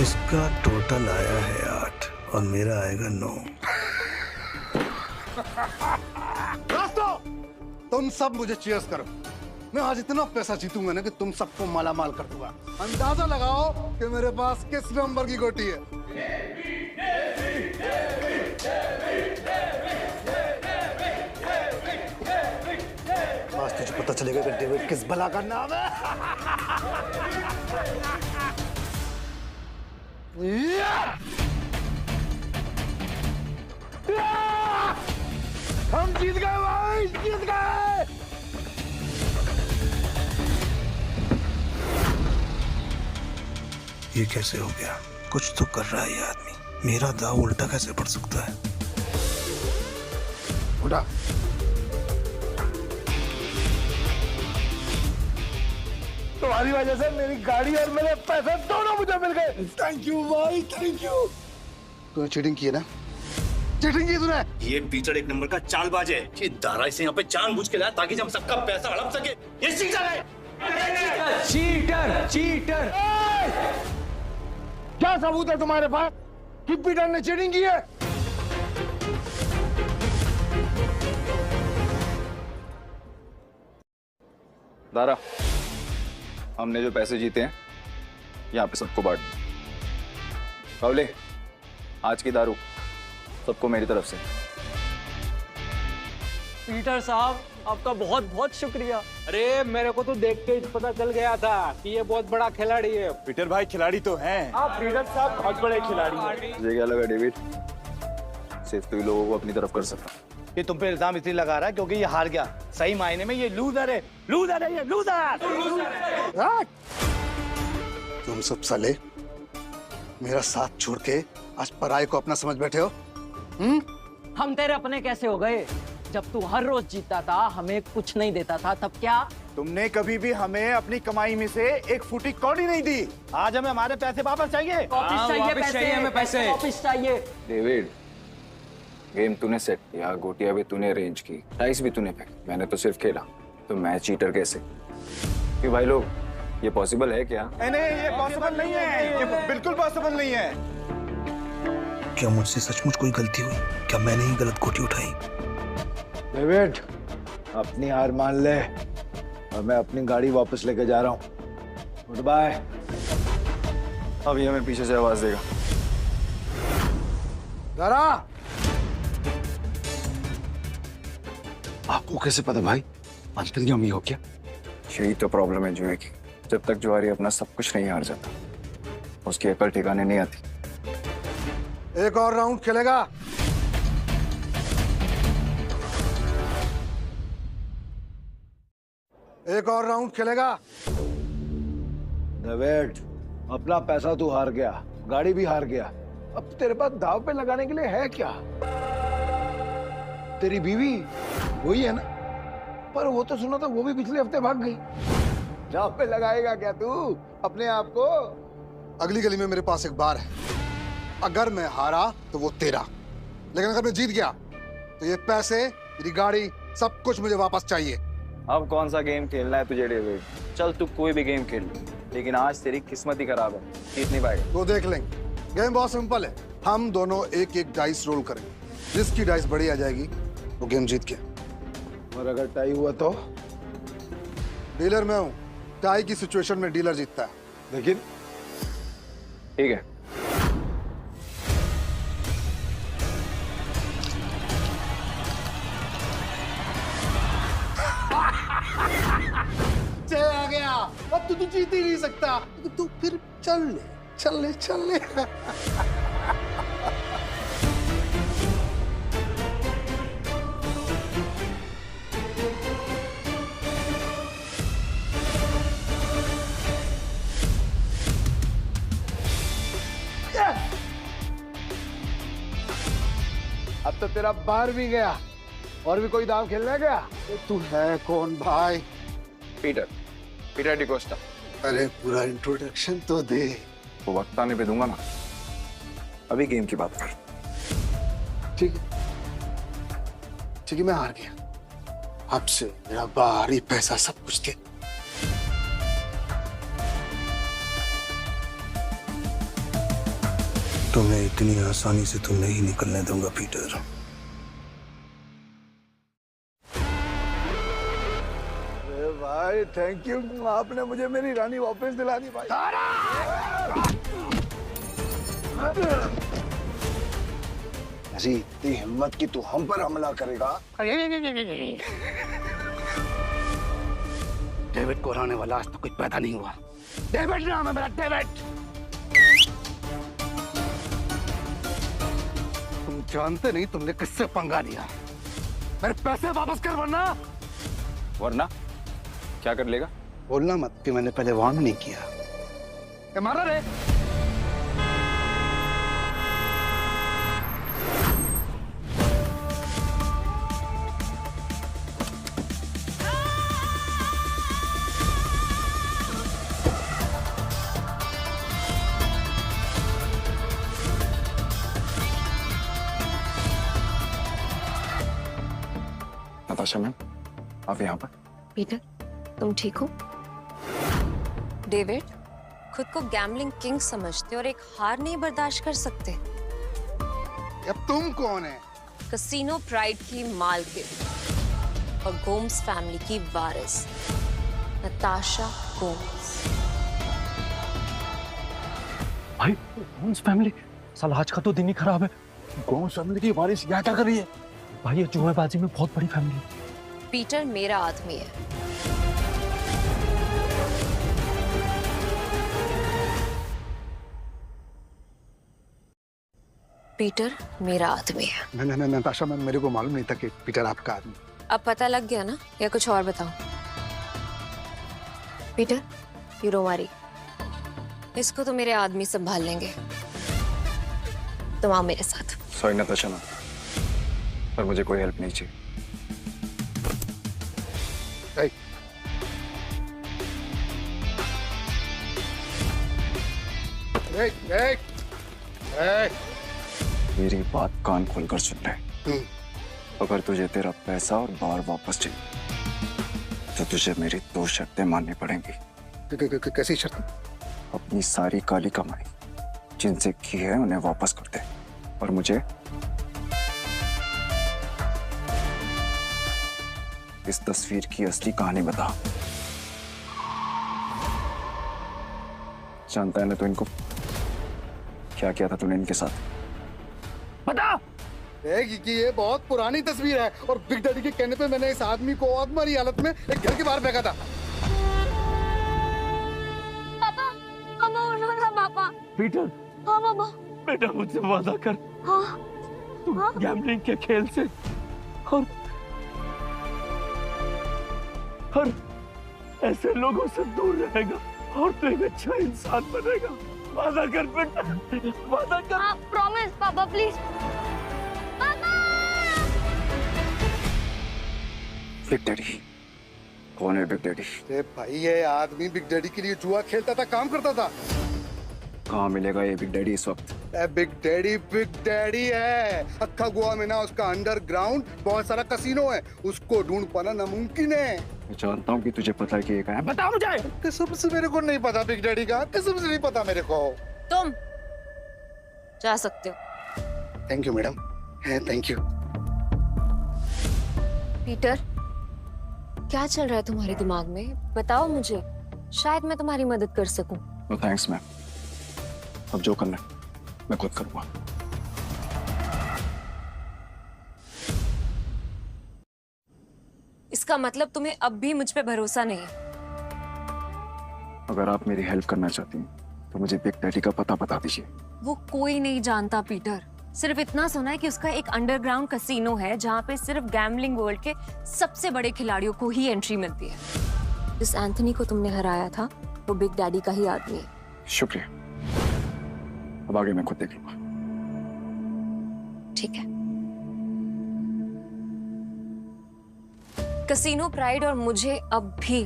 इसका टोटल आया है 8 और मेरा आएगा 9। दोस्तों, तुम सब मुझे चीयर्स करो। मैं आज इतना पैसा जीतूंगा ना कि तुम सबको माला माल कर दूंगा। अंदाजा लगाओ कि मेरे पास किस नंबर की गोटी है। आज तुझे पता चलेगा कि डेविड किस भला का नाम है। हम जीत गए भाई, जीत गए। ये कैसे हो गया? कुछ तो कर रहा है ये आदमी। मेरा दाव उल्टा कैसे पड़ सकता है? उठा। तुम्हारी वजह से मेरी गाड़ी और मेरे पैसे दोनों मुझे मिल गए। थैंक यू भाई, थैंक यू। तूने चीटिंग की है ना? चीटिंग की तूने? ये पीचड़ एक नंबर का चालबाज है। ये दारा इसे यहाँ पे जानबूझ के लाया ताकि हम सबका पैसा हड़प सके। ये चीटर है। Cheater, cheater. क्या सबूत है तुम्हारे पास कि पीटर ने चीटिंग की है? दारा, हमने जो पैसे जीते हैं यहाँ पे सबको बांट दो। बावले, आज की दारू सबको मेरी तरफ से। पीटर साहब, आपका बहुत बहुत शुक्रिया। अरे मेरे को तो देख के ही पता चल गया था कि ये बहुत बड़ा खिलाड़ी है। पीटर भाई खिलाड़ी तो हैं। आप पीटर साहब बहुत बड़े खिलाड़ी हैं। तुझे क्या लगा डेविड, सिर्फ तू ही लोगों को अपनी तरफ कर सकता? ये तुम पे इल्जाम इसलिए लगा रहा है क्योंकि ये हार गया। सही मायने में ये लूजर है। लूजर है ये, लूजर। तुम सब साले मेरा साथ छोड़ के आज पराये को अपना समझ बैठे हो। हम तेरे अपने कैसे हो गए? जब तू हर रोज जीतता था, हमें कुछ नहीं देता था, तब क्या? तुमने कभी भी हमें अपनी कमाई में से एक फूटी कौड़ी नहीं दी। आज हमें हमारे पैसे वापस चाहिए। वापस चाहिए पैसे, हमें पैसे वापस चाहिए। डेविड, गेम तूने सेट किया, गोटियां भी तूने अरेंज की, डाइस भी तूने फेंकी, मैंने तो सिर्फ खेला। तो मैं चीटर कैसे? कि भाई लोग, ये पॉसिबल है क्या? नहीं, ये पॉसिबल नहीं है। ये बिल्कुल पॉसिबल नहीं है। क्या मुझसे सचमुच कोई गलती हुई? क्या मैंने ही गलत गोटी उठाई? डेविड, अपनी हार मान ले और मैं अपनी गाड़ी वापस लेके जा रहा हूँ। Good bye. अभी हमें पीछे से आवाज देगा। दारा, आपको कैसे पता भाई? अंतर्यामी हो क्या? यही तो प्रॉब्लम है जुए की। जब तक जुआरी अपना सब कुछ नहीं हार जाता, उसकी अकल ठिकाने नहीं आती। एक और राउंड खेलेगा। एक और राउंड खेलेगा। डेविड, अपना पैसा तू हार गया, गाड़ी भी हार गया। अब तेरे पास दाव पे लगाने के लिए है क्या? तेरी बीवी वही है ना? पर वो तो सुना था वो भी पिछले हफ्ते भाग गई। दाव पे लगाएगा क्या तू अपने आप को? अगली गली में मेरे पास एक बार है। अगर मैं हारा तो वो तेरा, लेकिन अगर मैं जीत गया तो ये पैसे, मेरी गाड़ी, सब कुछ मुझे वापस चाहिए। अब कौन सा गेम खेलना है तुझे डेविड? चल तू कोई भी गेम खेल, लेकिन आज तेरी किस्मत ही खराब है, जीत नहीं पाएगा। वो देख लेंगे। गेम बहुत सिंपल है। हम दोनों एक एक डाइस रोल करेंगे। जिसकी डाइस बड़ी आ जाएगी वो गेम जीत गया। और अगर टाई हुआ तो? डीलर मैं हूँ, टाई की सिचुएशन में डीलर जीतता है। लेकिन ठीक है। जय आ गया। अब तू जीत ही नहीं सकता। तू फिर चल ले, चल ले, चल ले। अब तो तेरा बार भी गया। और भी कोई दाव खेलने गया? तू है कौन भाई? पीटर डिकोस्टा। अरे पूरा इंट्रोडक्शन तो दे। वो वक्त आने पे दूंगा ना, अभी गेम की बात कर। ठीक है, मैं हार गया। अब से मेरा बाहरी पैसा सब कुछ दे। तुम्हें इतनी आसानी से तो नहीं निकलने दूंगा पीटर। अरे भाई थैंक यू, आपने मुझे मेरी रानी वापस दिला दी भाई। ऐसी इतनी हिम्मत की तू हम पर हमला करेगा? डेविड को हराने वाला आज तक कोई पैदा नहीं हुआ। डेविड नाम है मेरा, डेविड। तुम जानते नहीं तुमने किससे पंगा लिया। मेरे पैसे वापस कर, वरना क्या कर लेगा? बोलना मत कि मैंने पहले वार्न नहीं किया। मारा रे। नताशा मैम, आप यहाँ पर? पीटर, तुम ठीक हो? डेविड, खुद को गैम्बलिंग किंग समझते और एक हार नहीं बर्दाश्त कर सकते। अब तुम कौन है? कसिनो प्राइड की मालकिन और गोम्स फैमिली की वारिस नताशा गोम्स। भाई गोम्स फैमिली, साला आज का तो दिन ही खराब है। गोम्स फैमिली की वारिस यहाँ क्या कर रही है? भाई ये जुएबाजी में बहुत बड़ी फैमिली है। पीटर मेरा आदमी है। पीटर मेरा आदमी है। नहीं नताशा मैम, मेरे को मालूम नहीं था कि पीटर आपका आदमी। अब पता लग गया ना, या कुछ और बताओ? पीटर, यू डोंट वरी, इसको तो मेरे आदमी संभाल लेंगे। तुम आओ मेरे साथ। सॉरी नताशा मैम, पर मुझे कोई हेल्प नहीं चाहिए। मेरी बात कान खोलकर सुन ले। अगर तुझे तेरा पैसा और बार वापस चाहिए तो तुझे मेरी 2 शर्तें माननी पड़ेंगी। कैसी शर्तें? अपनी सारी काली कमाई जिनसे की है उन्हें वापस कर दे, और मुझे इस तस्वीर की असली कहानी बता। जानता है ना तो इनको क्या किया था तूने इनके साथ? बता। कि ये बहुत पुरानी तस्वीर है और बिग डैडी के कहने पे मैंने इस आदमी को अधमरी हालत में एक घर के बाहर फेंका था। पापा। पीटर। हाँ पापा। बेटा मुझसे वादा कर। हाँ। तू गैम्बलिंग के खेल से और ऐसे लोगों से दूर रहेगा और तू एक अच्छा इंसान बनेगा। वादा कर बेटा, वादा कर। हाँ, प्रॉमिस पापा प्लीज। पापा! बिग डैडी कौन है? Big daddy? अरे भाई ये आदमी बिग डैडी के लिए जुआ खेलता था, काम करता था। कहाँ मिलेगा ये बिग डैडी इस वक्त? बिग डैडी है। अक्खा गोवा में ना उसका अंडरग्राउंड बहुत सारा कसिनो है, उसको ढूंढ पाना नामुमकिन है। मैं जानता हूँ कि तुझे पता है कि ये कहाँ है। बता मुझे। कसम से मेरे को नहीं पता बिग डैडी का, कसम से नहीं पता मेरे को। तुम जा सकते हो। Thank you madam, thank you. Peter, क्या चल रहा है तुम्हारे दिमाग में? बताओ मुझे, शायद मैं तुम्हारी मदद कर सकूं। नो थैंक्स मैम, अब जो करना है मैं खुद करूंगा। इसका मतलब तुम्हें अब भी मुझ पे भरोसा नहीं है? अगर आप मेरी हेल्प करना चाहती हैं तो मुझे बिग डैडी का पता बता दीजिए। वो कोई नहीं जानता पीटर, सिर्फ इतना सुना है कि उसका एक अंडरग्राउंड कसिनो है जहाँ पे सिर्फ गैम्बलिंग वर्ल्ड के सबसे बड़े खिलाड़ियों को ही एंट्री मिलती है। जिस एंथनी को तुमने हराया था वो बिग डैडी का ही आदमी है। शुक्रिया, अब आगे मैं खुद देख लूंगा। ठीक है। कसीनो प्राइड और मुझे अब भी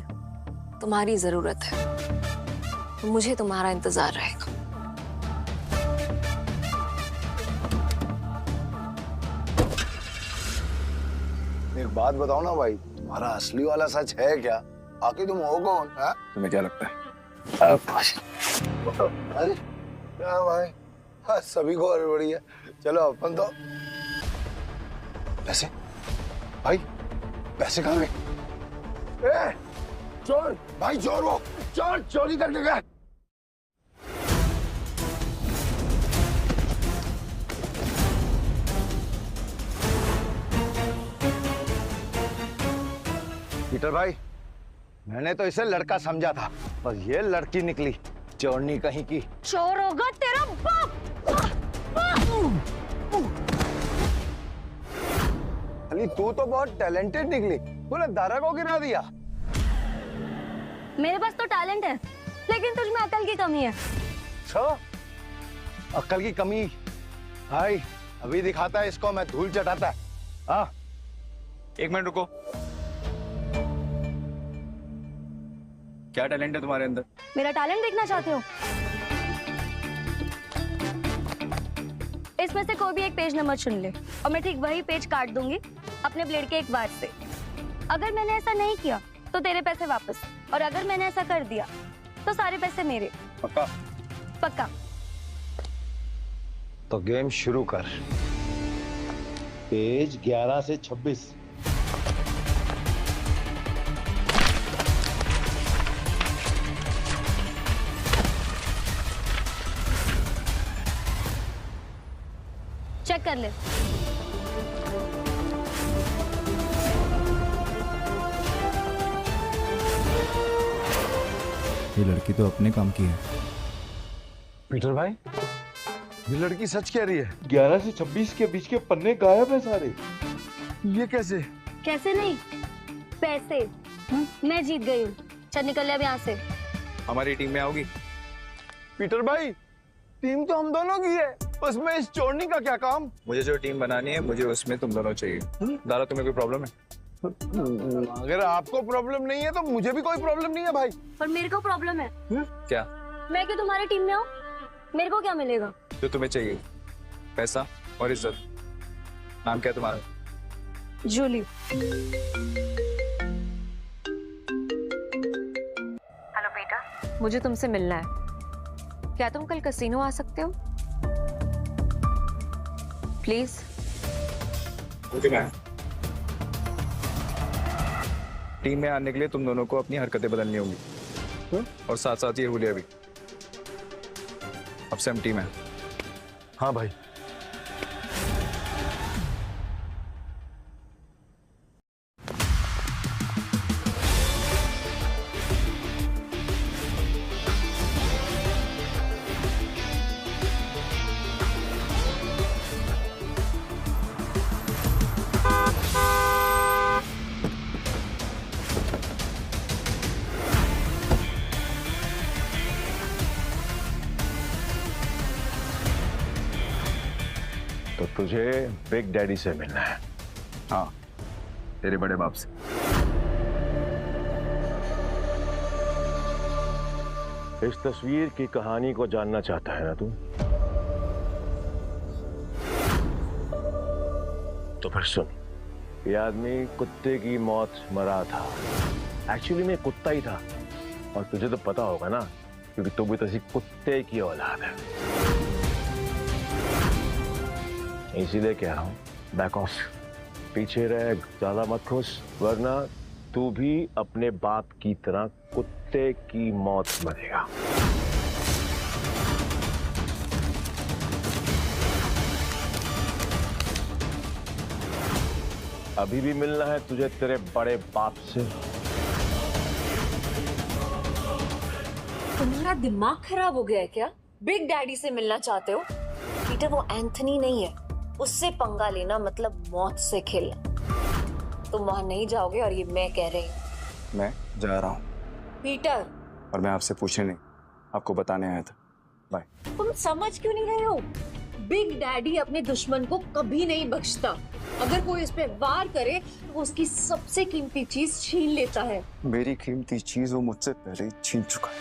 तुम्हारी जरूरत है। तो मुझे तुम्हारा इंतजार रहेगा। एक बात बताओ ना भाई, तुम्हारा असली वाला सच है क्या? आखिर तुम हो कौन? तुम्हें क्या लगता है? अरे क्या भाई, हाँ, सभी को हड़बड़ी है। चलो अपन तो पैसे, भाई पैसे कहाँ गए? चोर भाई, चोर वो चोर चोरी करके गए। पीटर भाई, मैंने तो इसे लड़का समझा था, पर ये लड़की निकली चोरनी कहीं की। चोर होगा तेरा बाप। अली तू तो बहुत टैलेंटेड निकली, तूने दारा को गिरा दिया। मेरे पास तो टैलेंट है, लेकिन तुझ में अकल की कमी है। अकल की कमी? भाई अभी दिखाता है इसको, मैं धूल चटाता है। हाँ, एक मिनट रुको। क्या टैलेंट है तुम्हारे अंदर? मेरा टैलेंट देखना चाहते हो? इसमें से कोई भी एक पेज नंबर चुन ले और मैं ठीक वही पेज काट दूंगी अपने ब्लेड के एक वार से। अगर मैंने ऐसा नहीं किया तो तेरे पैसे वापस, और अगर मैंने ऐसा कर दिया तो सारे पैसे मेरे। पक्का? पक्का। तो गेम शुरू कर। पेज 11 से 26। चेक कर ले। ये लड़की तो अपने काम की है। पीटर भाई, ये लड़की सच कह रही है। 11 से 26 के बीच के पन्ने गायब है सारे। ये कैसे? कैसे नहीं, पैसे। मैं जीत गई हूँ। चल निकल ले अब यहाँ से। हमारी टीम में आओगी? पीटर भाई, टीम तो हम दोनों की है, उसमें इस चोरनी का क्या काम? मुझे जो टीम बनानी है, मुझे उसमें तुम दोनों चाहिए। दारा, तुम्हें कोई प्रॉब्लम है? अगर आपको प्रॉब्लम नहीं है तो मुझे भी कोई प्रॉब्लम नहीं है भाई। पर मेरे को प्रॉब्लम है। क्या? मैं क्यों तुम्हारी टीम में हूँ? मेरे को क्या मिलेगा? जो तुम्हें चाहिए, पैसा और इज्जत। नाम क्या है तुम्हारा? जूली। हेलो पीटर, मुझे तुमसे मिलना है। क्या तुम कल कैसीनो आ सकते हो? प्लीज। Okay ma'am. टीम में आने के लिए तुम दोनों को अपनी हरकतें बदलनी होंगी, और साथ साथ ये हुलिया भी। अब से हम टीम है। हाँ भाई। तो तुझे बिग डैडी से मिलना है? हाँ, तेरे बड़े बाप से। इस तस्वीर की कहानी को जानना चाहता है ना तू? तो फिर सुन, ये आदमी कुत्ते की मौत मरा था। एक्चुअली मैं कुत्ता ही था, और तुझे तो पता होगा ना, क्योंकि तू भी तो कुत्ते की औलाद है। इसीलिए कह रहा हूं, बैक ऑफ, पीछे रह, ज्यादा मत खुश, वरना तू भी अपने बाप की तरह कुत्ते की मौत मरेगा। अभी भी मिलना है तुझे तेरे बड़े बाप से? तुम्हारा दिमाग खराब हो गया है क्या? बिग डैडी से मिलना चाहते हो? पीटर, वो एंथनी नहीं है, उससे पंगा लेना मतलब मौत से खेलना। तुम वहां नहीं जाओगे, और ये मैं कह रही हूँ। मैं जा रहा हूँ। पीटर, और मैं आपसे पूछने नहीं, आपको बताने आया था। बाय। तुम समझ क्यों नहीं रहे हो? बिग डैडी अपने दुश्मन को कभी नहीं बख्शता। अगर कोई इस पे वार करे तो उसकी सबसे कीमती चीज छीन लेता है। मेरी कीमती चीज वो मुझसे पहले ही छीन चुका है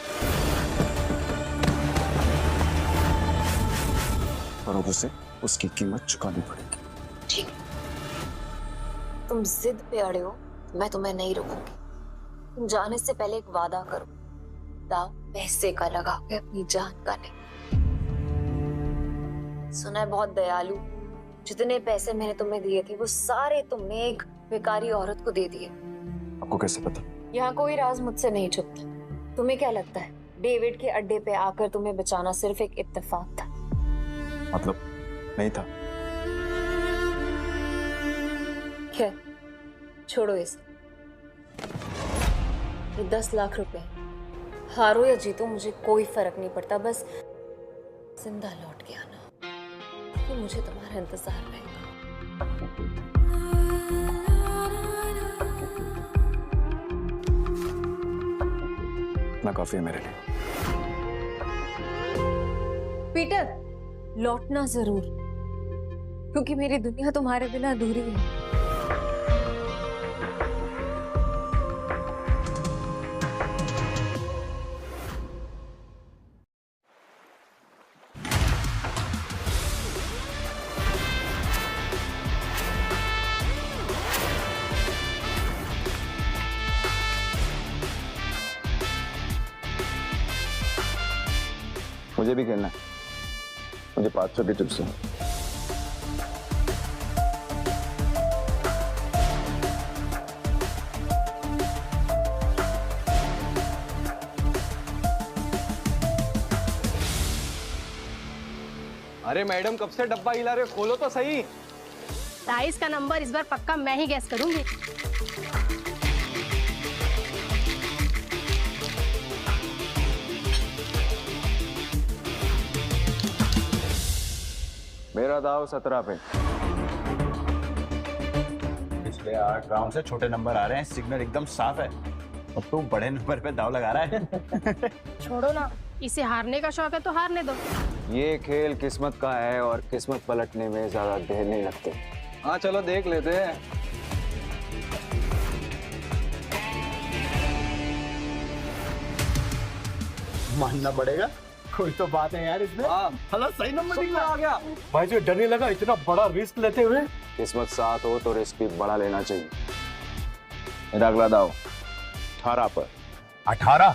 और अब उसे उसकी कीमत चुकानी पड़ेगी। ठीक, तुम जिद पे अड़े हो, मैं तुम्हें नहीं रोकूंगी। तुम जाने से पहले एक वादा करो, दाव पैसे का लगा के अपनी जान का नहीं। सुना है बहुत दयालु, जितने पैसे मैंने तुम्हें दिए थे वो सारे तुमने एक बेकारी औरत को दे दिए। आपको कैसे पता? यहाँ कोई राज मुझसे नहीं छुपता। तुम्हें क्या लगता है डेविड के अड्डे पे आकर तुम्हें बचाना सिर्फ एक इत्तेफाक था? मतलब नहीं था। खैर छोड़ो इसे। ये 10 लाख रुपए, हारो या जीतो मुझे कोई फर्क नहीं पड़ता, बस जिंदा लौट के आना, कि मुझे तुम्हारा इंतजार रहेगा। ना काफी है मेरे लिए। पीटर, लौटना जरूर, क्योंकि मेरी दुनिया तुम्हारे बिना अधूरी है। मुझे भी खेलना है। मुझे 500 की चिप्स है। अरे मैडम, कब से डब्बा हिला रहे हो? खोलो तो सही। राइस का नंबर इस बार पक्का मैं ही गैस करूंगी। मेरा दाव 17 पे। पिछले 8 राउंड से छोटे नंबर आ रहे हैं, सिग्नल एकदम साफ है। अब तू बड़े नंबर पे दाव लगा रहा है। छोड़ो ना, इसे हारने का शौक है तो हारने दो। ये खेल किस्मत का है और किस्मत पलटने में ज्यादा देर नहीं लगती। हाँ चलो देख लेते हैं। मानना पड़ेगा, कोई तो बात है यार इसमें। हला सही नंबर निकला आ गया। भाई जो डर नहीं लगा इतना बड़ा रिस्क लेते हुए? किस्मत साथ हो तो रिस्क भी बड़ा लेना चाहिए। मेरा अगला दाव 18 पर। 18?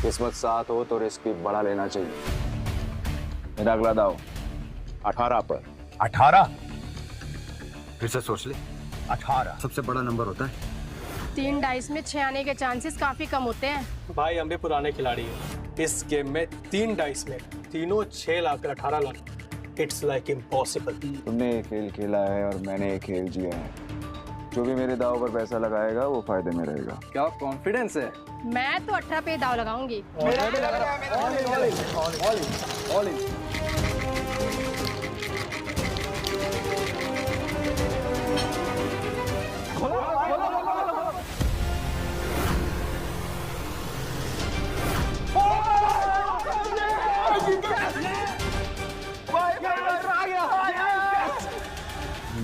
किस्मत साथ हो तो रिस्क भी बड़ा लेना चाहिए। मेरा अगला दाव 18 पर। 18? फिर से सोच ले। 18 सबसे बड़ा नंबर होता है। 3 डाइस में 6 आने के चांसेस काफी कम होते हैं। भाई हम भी पुराने खिलाड़ी हैं। इस गेम में 3 डाइस में तीनों 6 lakh 18 lakh, it's like impossible. तुमने ये खेल खेला है और मैंने ये खेल जिया है। जो भी मेरे दाव पर पैसा लगाएगा वो फायदे में रहेगा। क्या कॉन्फिडेंस है? मैं तो 18 पे दाव लगाऊंगी।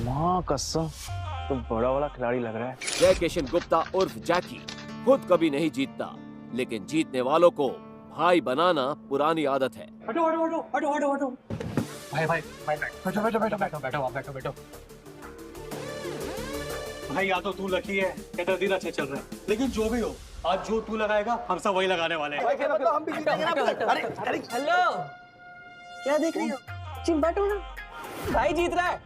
माँ कसम, तुम बड़ा बड़ा खिलाड़ी लग रहा है। जय किशन गुप्ता उर्फ जैकी खुद कभी नहीं जीतता, लेकिन जीतने वालों को भाई बनाना पुरानी आदत है। हटो हटो हटो हटो हटो हटो। भाई भाई भाई बैठो बैठो बैठो बैठो बैठो बैठो बैठो। भाई या तो तू लकी है या तेरा दिन अच्छे चल रहा है, लेकिन जो भी हो आज जो तू लगाएगा हम सब वही लगाने वाले हैं। हेलो, क्या देख रही हो? चिंबटू ना, भाई जीत रहा है।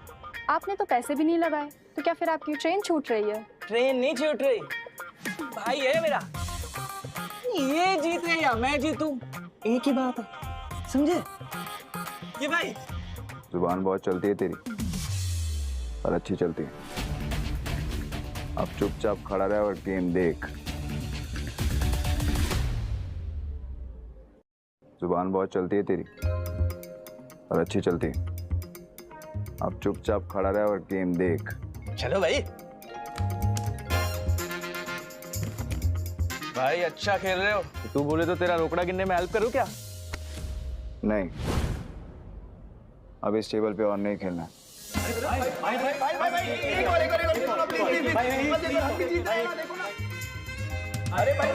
आपने तो पैसे भी नहीं लगाए, तो क्या फिर आपकी ट्रेन छूट रही है? ट्रेन नहीं छूट रही, भाई है मेरा। ये जीत रहे या मैं जीतूं, एक ही बात है, समझे? ये भाई जुबान बहुत चलती है तेरी, पर अच्छी चलती है। अब चुपचाप खड़ा रहे और गेम देख। जुबान बहुत चलती है तेरी, पर अच्छी चलती है। अब चुपचाप खड़ा रहे और गेम देख। चलो भाई। भाई अच्छा खेल रहे हो। तू बोले तो तेरा रोकड़ा गिनने में हेल्प करूं क्या? नहीं, अब इस टेबल पे और नहीं खेलना। अरे भाई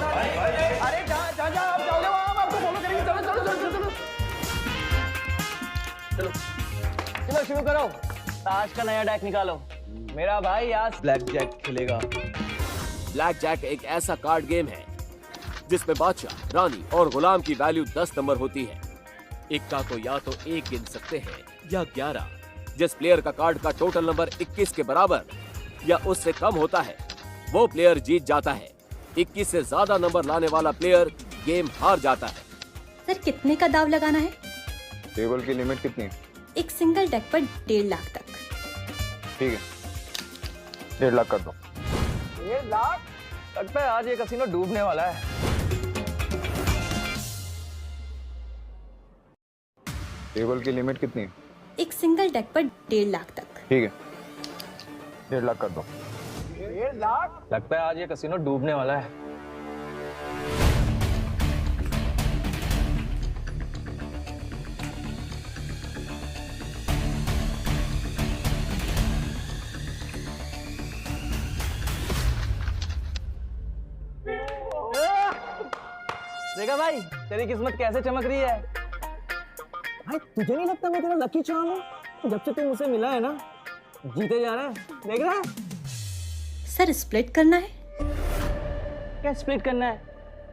अरे जा आप जाओगे वहां, हम आपको फॉलो करेंगे। चलो शुरू करो। ताश का नया डेक निकालो। मेरा भाई आज ब्लैक जैक खेलेगा। ब्लैक जैक एक ऐसा कार्ड गेम है जिसमें बादशाह, रानी और गुलाम की वैल्यू 10 नंबर होती है। इक्का को या तो 1 गिन सकते हैं या 11। जिस प्लेयर का कार्ड का टोटल नंबर 21 के बराबर या उससे कम होता है वो प्लेयर जीत जाता है। 21 से ज्यादा नंबर लाने वाला प्लेयर गेम हार जाता है। सर कितने का दाव लगाना है? टेबल की लिमिट कितनी है? एक सिंगल डेक पर 1.5 लाख तक। ठीक है, 1.5 लाख कर दो। 1.5 लाख? लगता है आज ये कसीनो डूबने वाला है। टेबल की लिमिट कितनी है? एक सिंगल डेक पर 1.5 लाख तक। ठीक है, 1.5 लाख कर दो। 1.5 लाख? लगता है आज ये कसीनो डूबने वाला है। देखा भाई तेरी किस्मत कैसे चमक रही है। भाई तुझे नहीं लगता मैं तेरा लकी चार्म हूँ? जब से तू मुझसे मिला है ना जीते जा रहा है, देख रहा है। सर स्प्लिट करना है? क्या स्प्लिट करना है?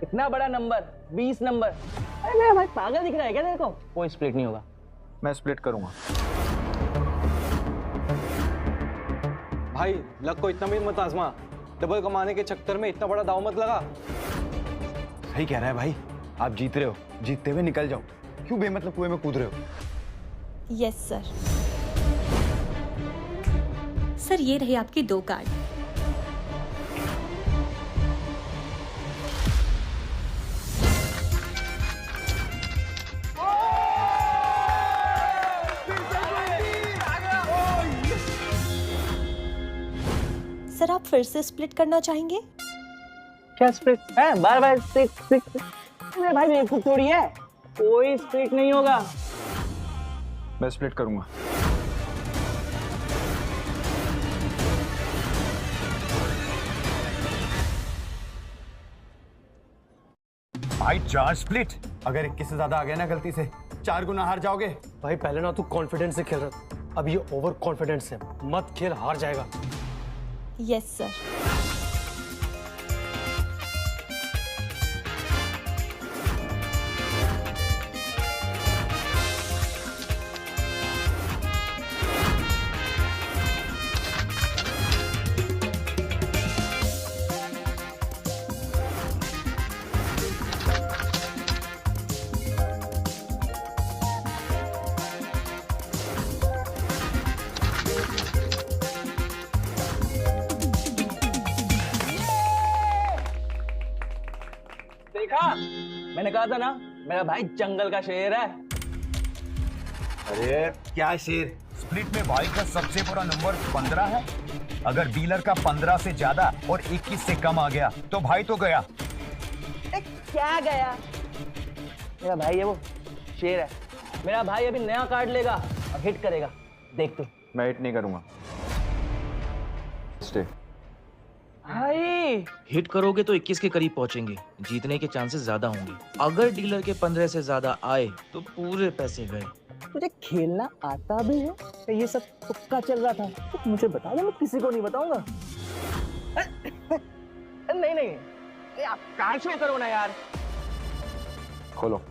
इतना बड़ा नंबर 20 नंबर। अरे मेरा भाई पागल दिख रहा है क्या तेरे को? कोई स्प्लिट नहीं होगा। मैं स्प्लिट करूंगा। भाई लक को इतना भी मत आजमा। डबल कमाने के चक्कर में इतना बड़ा दाव मत लगा। सही कह रहा है भाई, आप जीत रहे हो, जीतते हुए निकल जाओ। क्यों बेमतलब कुएं में कूद रहे हो? Yes sir. सर ये रहे आपके 2 कार्ड। सर आप फिर से स्प्लिट करना चाहेंगे? क्या स्प्लिट है? बार स्प्लिट। मेरा भाई बेवकूफ थोड़ी है, कोई स्प्लिट नहीं होगा। मैं स्प्लिट करूंगा। भाई 4 स्प्लिट। अगर 21 से ज्यादा आ गया ना गलती से 4 गुना हार जाओगे। भाई पहले ना तू कॉन्फिडेंस से खेल रहा था, अब ये ओवर कॉन्फिडेंस है। मत खेल, हार जाएगा। Yes sir. देखा, मैंने कहा था ना मेरा भाई जंगल का शेर है। अरे क्या शेर? स्प्लिट में भाई का सबसे बड़ा नंबर 15 है। अगर डीलर का 15 से ज्यादा और 21 से कम आ गया तो भाई तो गया। क्या गया? मेरा भाई है वो, शेर है। मेरा भाई अभी नया कार्ड लेगा और हिट करेगा, देख तू। मैं हिट नहीं करूंगा। स्टे। भाई हिट करोगे तो 21 के करीब पहुंचेंगे, जीतने के चांसेस ज्यादा होंगे। अगर डीलर के 15 से ज्यादा आए तो पूरे पैसे गए। तुझे खेलना आता भी है? ये सब तुक्का चल रहा था तो मुझे बता दे, मैं किसी को नहीं बताऊंगा। नहीं आप कार शो करो ना यार। खोलो।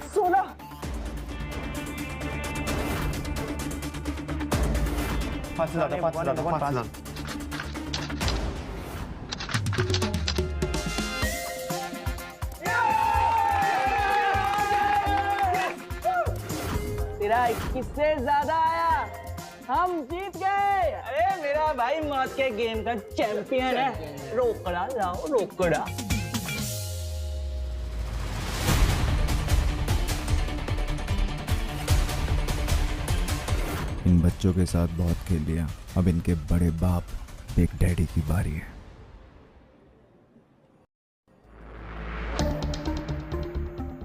सोना तेरा 21 से ज्यादा आया, हम जीत गए। अरे मेरा भाई मौत के गेम का चैंपियन है। रोकड़ा लाओ, रोकड़ा। इन बच्चों के साथ बहुत खेल लिया, अब इनके बड़े बाप बिग डैडी की बारी है।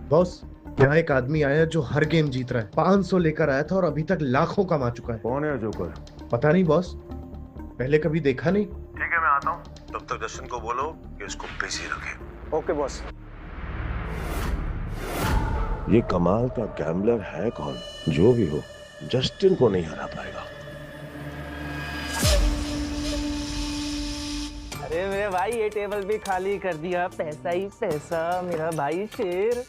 बॉस, यहाँ एक आदमी आया जो हर गेम जीत रहा है। 500 लेकर आया था और अभी तक लाखों कमा चुका है। कौन है जोकर? पता नहीं बॉस, पहले कभी देखा नहीं। ठीक है, मैं आता हूँ। तब तक जस्टिन को बोलो कि इसको बिजी रखे। Okay boss. ये कमाल का गैम्बलर है कौन? जो भी हो, जस्टिन को नहीं हरा पाएगा। अरे मेरे भाई, ये टेबल भी खाली कर दिया। पैसा ही पैसा, मेरा भाई शेर।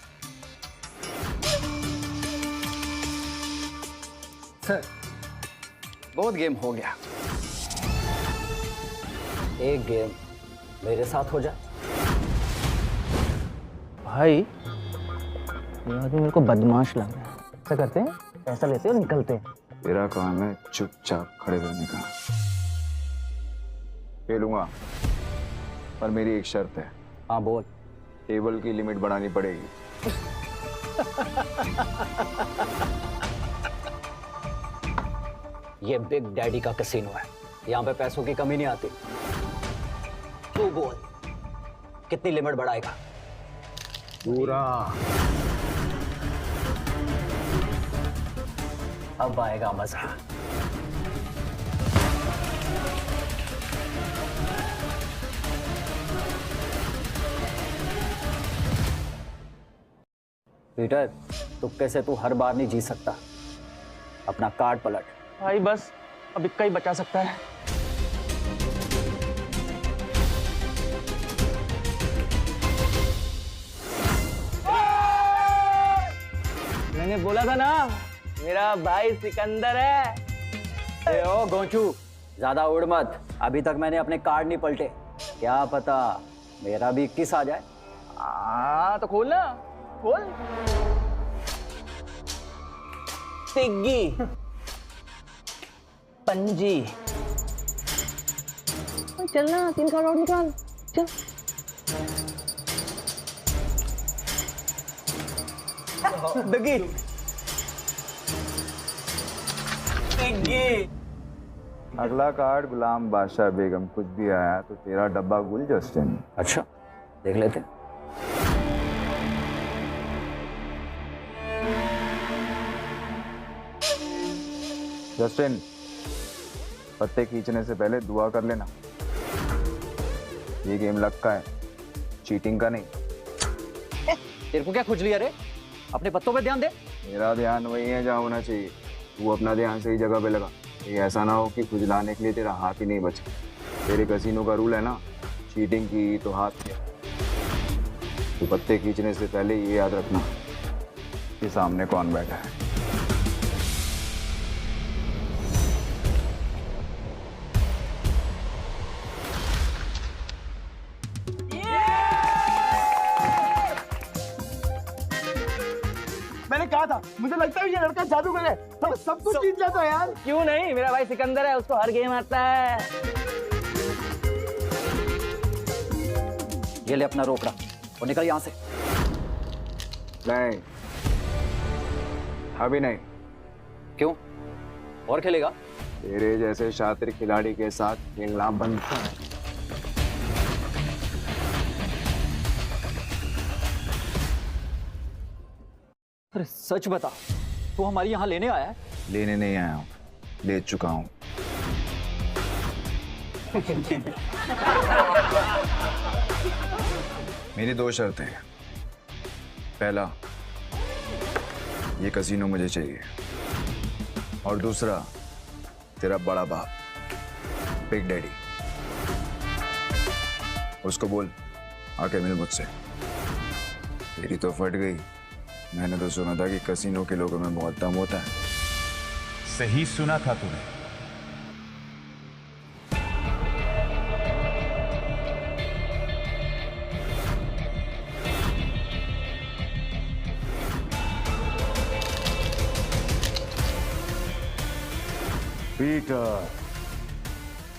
सर, बहुत गेम हो गया। एक गेम मेरे साथ हो जाए। भाई, ये आदमी मेरे को बदमाश लग रहा है। ऐसा करते हैं, पैसा लेते हैं और निकलते हैं। तेरा काम है चुपचाप खड़े रहने का। खेलूंगा, पर मेरी एक शर्त है। हाँ बोल। टेबल की लिमिट बढ़ानी पड़ेगी। ये बिग डैडी का कैसीनो है, यहाँ पे पैसों की कमी नहीं आती। तू बोल, कितनी लिमिट बढ़ाएगा? पूरा। अब आएगा मजा। पीटर, तुक्के से तू हर बार नहीं जीत सकता। अपना कार्ड पलट। भाई बस, अब इक्का ही बचा सकता है। मैंने बोला था ना, मेरा भाई सिकंदर है। ए ओ गोंचू, ज्यादा उड़ मत। अभी तक मैंने अपने कार्ड नहीं पलटे। क्या पता मेरा भी 21 आ जाए। तो खोल ना, खोल। तिग्गी, पंजी। चल ना, 3 कार्ड और निकाल। चल। तिग्गी, तिग्गी। अगला कार्ड गुलाम बादशाह बेगम। कुछ भी आया तो तेरा डब्बा गुल जस्टिन। अच्छा, देख लेते। जस्टिन, पत्ते खींचने से पहले दुआ कर लेना। ये गेम लक का है, चीटिंग का नहीं। तेरे को क्या खुजली है रे? अपने पत्तों पे ध्यान दे। मेरा ध्यान वही है जहाँ होना चाहिए। तू अपना ध्यान सही जगह पे लगा। ये ऐसा ना हो कि खुजलाने के लिए तेरा हाथ ही नहीं बचे। तेरे कसीनो का रूल है ना, चीटिंग की तो हाथ में। तो पत्ते खींचने से पहले ये याद रखना कि सामने कौन बैठा है। मैंने कहा था, मुझे लगता है ये लड़का जादूगर है। हम सब कुछ जीत जाता है यार। क्यों नहीं, मेरा भाई सिकंदर है, उसको हर गेम आता है। ये ले अपना रोकड़ा और निकल यहाँ से। नहीं, अभी नहीं। क्यों? और खेलेगा? तेरे जैसे शातिर खिलाड़ी के साथ खेलना बंद कर। अरे सच बता, तू हमारी यहाँ लेने आया है? लेने नहीं आया हूँ, ले चुका हूँ। मेरी 2 शर्तें हैं। पहला, ये कसीनो मुझे चाहिए, और दूसरा, तेरा बड़ा बाप बिग डैडी, उसको बोल आके मिल मुझसे। तेरी तो फट गई। मैंने तो सुना था कि कसीनो के लोगों में बहुत दम होता है। सही सुना था तूने।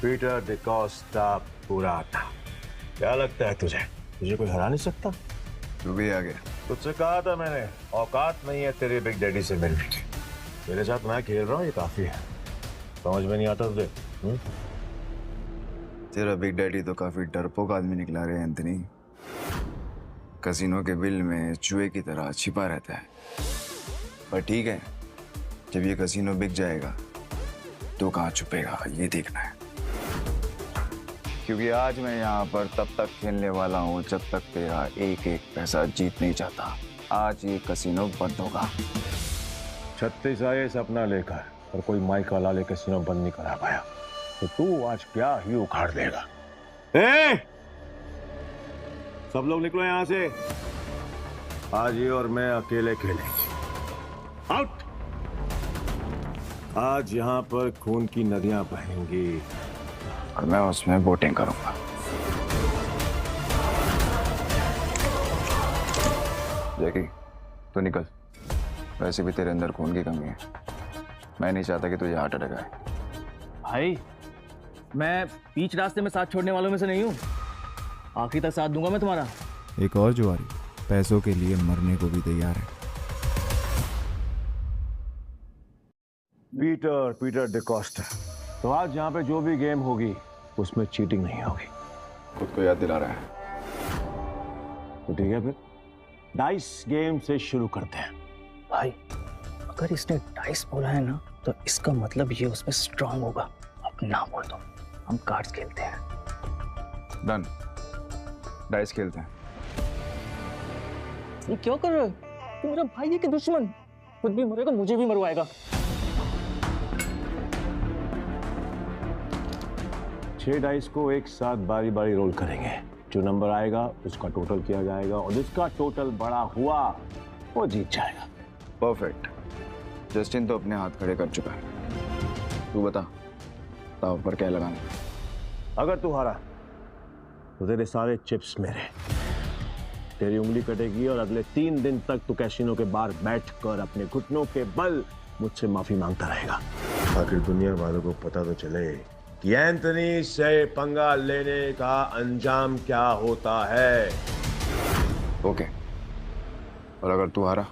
पीटर डिकोस्टा पुराटा। क्या लगता है तुझे कोई हरा नहीं सकता? तू भी आ गया। तुझसे कहा था मैंने, औकात नहीं है तेरे बिग डैडी से मिलने की। मेरे साथ मैं खेल रहा हूँ, ये काफी है। समझ में नहीं आता तुझे? तेरा बिग डैडी तो काफी डरपोक आदमी निकला रे एंथनी। कसिनो के बिल में चूहे की तरह छिपा रहता है। पर ठीक है, जब ये कसिनो बिक जाएगा तो कहाँ छुपेगा ये देखना है। क्योंकि आज मैं यहाँ पर तब तक खेलने वाला हूँ जब तक तेरा एक एक पैसा जीत नहीं जाता। आज ये कसिनो बंद होगा। 36 आए सपना लेकर और कोई माइक वाला ले कसिनो बंद नहीं करा पाया, तो तू आज क्या ही उखाड़ देगा। सब लोग निकलो यहां से। आज ये और मैं अकेले खेलेंगे। आउट। आज यहाँ पर खून की नदियां बहेंगी और मैं उसमें बोटिंग करूंगा। जैकी, तू निकल। वैसे भी तेरे अंदर खून की कमी है। मैं नहीं चाहता कि तुझे हार्ट अटैक आए। भाई, मैं बीच रास्ते में साथ छोड़ने वालों में से नहीं हूँ। आखिरी तक साथ दूंगा मैं तुम्हारा। एक और जुआरी पैसों के लिए मरने को भी तैयार है। पीटर डिकोस्टा। तो आज यहाँ पे जो भी गेम होगी उसमें चीटिंग नहीं होगी। खुद को याद दिला रहा है। तो ठीक है, फिर डाइस गेम से शुरू करते हैं। भाई, अगर इसने डाइस बोला है ना तो इसका मतलब ये उसमें स्ट्रांग होगा। अब ना बोल दो, हम कार्ड्स खेलते हैं। डन, डाइस खेलते हैं। ये क्या कर रहे हो? तू मेरा भाई है कि दुश्मन? खुद भी मरेगा, मुझे भी मरवाएगा। 6 डाइस को एक साथ बारी बारी रोल करेंगे। जो नंबर आएगा उसका टोटल किया जाएगा और जिसका टोटल बड़ा हुआ वो जीत जाएगा। परफेक्ट। जस्टिन तो अपने हाथ खड़े कर चुका है। तू बता, दांव पर क्या लगाना? अगर तू हारा तो तेरे सारे चिप्स मेरे। तेरी उंगली कटेगी और अगले 3 दिन तक तू कैसीनो के बाहर बैठकर अपने घुटनों के बल मुझसे माफी मांगता रहेगा। आखिर दुनिया वालों को पता तो चले कि एंथनी से पंगा लेने का अंजाम क्या होता है। ओके। और अगर तू हारा?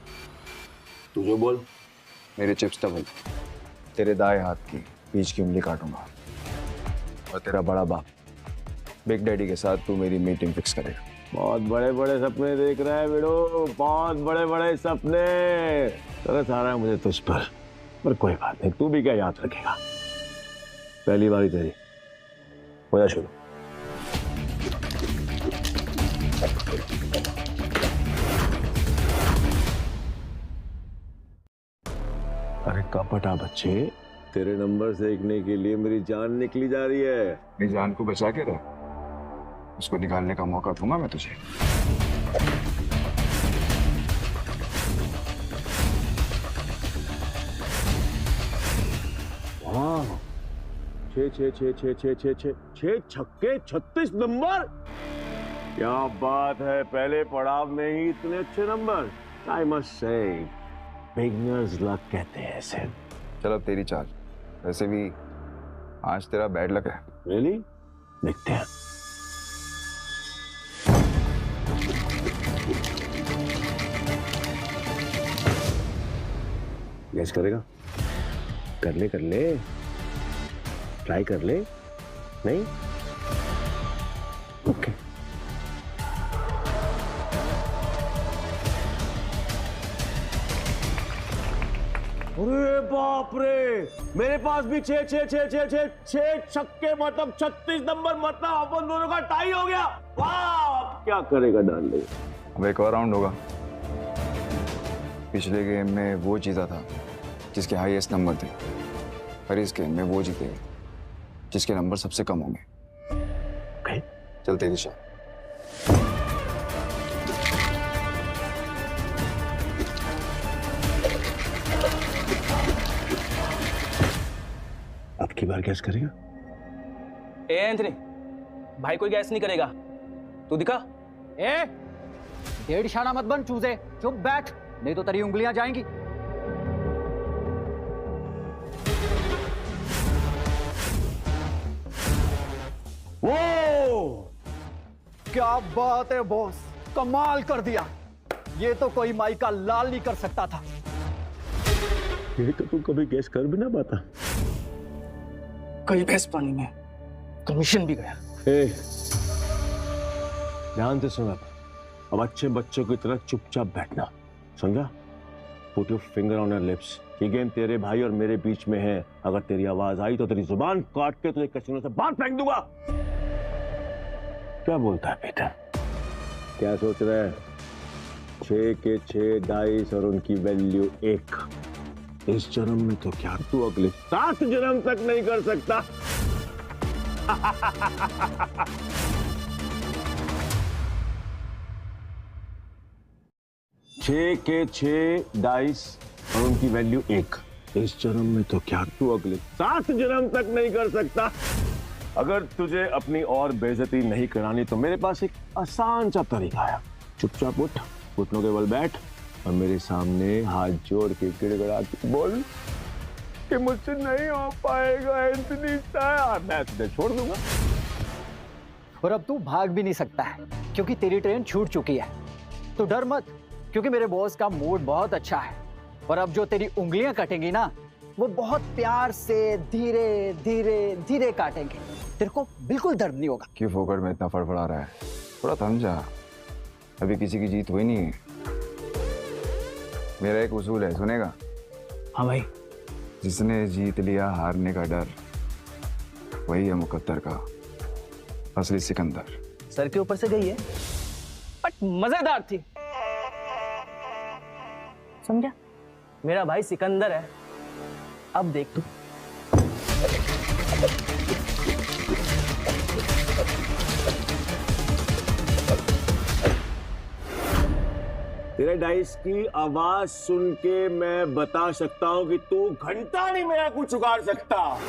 तू जो बोल। मेरे चिप्स डबल। तेरे दाएं हाथ की बीच की उंगली काटूंगा और तेरा बड़ा बाप बिग डैडी के साथ तू मेरी मीटिंग फिक्स करेगा। बहुत बड़े बड़े सपने देख रहा है बेड़ो, बहुत बड़े बड़े सपने। तरस आ रहा है मुझे तुझ पर कोई बात नहीं। तू भी क्या याद रखेगा। पहली बारी तेरी, हो जा शुरू। अरे कपटा बच्चे, तेरे नंबर देखने के लिए मेरी जान निकली जा रही है। मेरी जान को बचा के रख, उसको निकालने का मौका दूंगा मैं तुझे। वाह, 6 छक्के 36 नंबर। क्या बात है, पहले पड़ाव में ही इतने अच्छे number. I must say beginners luck कहते हैं इसे। चल अब तेरी चाल। वैसे भी आज तेरा बैड लक है। रियली? देखते हैं। गैस करेगा? कर ले ट्राई कर ले। नहीं? ओके। अरे बाप रे, मेरे पास भी 6 छक्के मतलब 36 नंबर, मतलब अपन दोनों का टाई हो गया। वाह, अब क्या करेगा डार्लिंग? अब एक और राउंड होगा। पिछले गेम में वो जीता था जिसके हाईएस्ट नंबर थे, और इस गेम में वो जीतेगा जिसके नंबर सबसे कम होंगे। okay. चल तेरी शॉट। अब की बार गैस करेगा? ए एंथनी, भाई कोई गैस नहीं करेगा। तू दिखा। ए, डेढ़ इशारा मत बन चूजे, चुप बैठ, नहीं तो तेरी उंगलियां जाएंगी। वो क्या बात है बॉस, कमाल कर दिया। ये तो कोई माई का लाल नहीं कर सकता था। ये तो तू कभी गैस कर भी ना पाता। गई भैंस पानी में, कमीशन भी गया। ध्यान से सुन, अब अच्छे बच्चों की तरह चुपचाप बैठना, समझा? Put your finger on your lips. ये गेम तेरे भाई और मेरे बीच में है। अगर तेरी आवाज आई तो तेरी जुबान काट के तुझे कसीनों से बाहर फेंक दूंगा। क्या बोलता है बेटा? क्या सोच रहा है? 6 के 6 डाइस और उनकी वैल्यू 1। इस जन्म में तो क्या तू अगले 7 जन्म तक नहीं कर सकता। 6 के 6 डाइस और उनकी वैल्यू 1। इस जन्म में तो क्या तू अगले 7 जन्म तक नहीं कर सकता। अगर तुझे अपनी और बेइज्जती नहीं करानी तो मेरे पास एक आसान सा तरीका है। चुपचाप उठ, घुटनों के बल बैठ और मेरे सामने हाथ जोड़ के गिड़गिड़ा के बोल कि मुझसे नहीं हो पाएगा एंथनी सर, मैं तुझे छोड़ दूंगा। और अब तू भाग भी नहीं सकता है क्योंकि तेरी ट्रेन छूट चुकी है। तो डर मत, क्योंकि मेरे बॉस का मूड बहुत अच्छा है। और अब जो तेरी उंगलियां कटेंगी ना, वो बहुत प्यार से धीरे धीरे धीरे काटेंगे। तेरे को बिल्कुल दर्द नहीं होगा। क्यों फोकट में इतना फड़फड़ा रहा है? थोड़ा थम जा, अभी किसी की जीत हुई नहीं है। मेरा एक उसूल है, सुनेगा? हाँ भाई। जिसने जीत लिया हारने का डर, वही है मुकद्दर का असली सिकंदर। सर के ऊपर से गई है, बट मजेदार थी, समझा? मेरा भाई सिकंदर है, अब देख तू। तेरे डाइस की आवाज सुन के मैं बता सकता हूं कि तू घंटा नहीं मेरा कुछ उगाड़ सकता।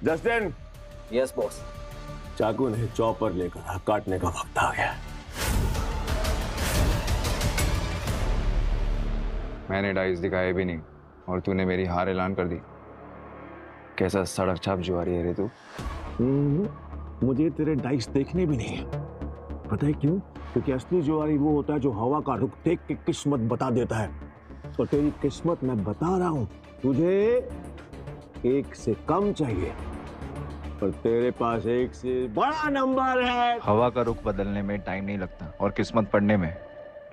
जस्टिन। Yes boss. चाकू नहीं, चॉपर लेकर काटने का वक्त आ गया। मैंने डाइस दिखाए भी नहीं और तूने मेरी हार ऐलान कर दी। कैसा सड़क छाप जुआरी है रे तू। मुझे तेरे डाइस देखने भी नहीं है। पता है क्यों? क्योंकि असली जुआरी वो होता है जो हवा का रुख देख के किस्मत बता देता है। और तेरी किस्मत मैं बता रहा हूं, तुझे 1 से कम चाहिए पर तेरे पास 1 से बड़ा नंबर है। हवा का रुख बदलने में टाइम नहीं लगता और किस्मत पढ़ने में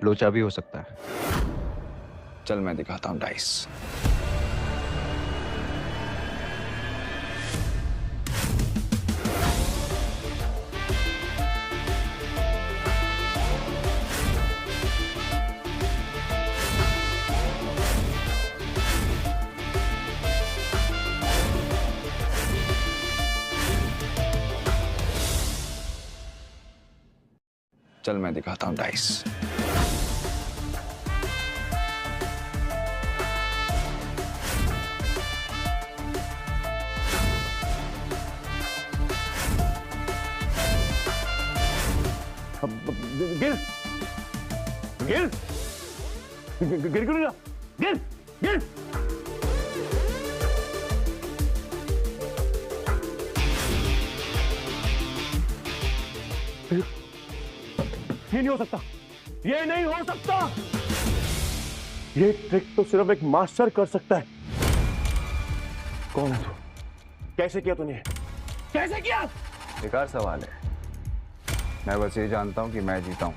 लोचा भी हो सकता है। चल मैं दिखाता हूं डाइस। चल मैं दिखाता हूं डाइस। गिर गिर गिर गिर गिर गिर गिर। ये नहीं हो सकता, ये नहीं हो सकता। ये ट्रिक तो सिर्फ एक मास्टर कर सकता है। कौन है तू? कैसे किया तूने? कैसे किया? बेकार सवाल है। मैं बस ये जानता हूं कि मैं जीता हूं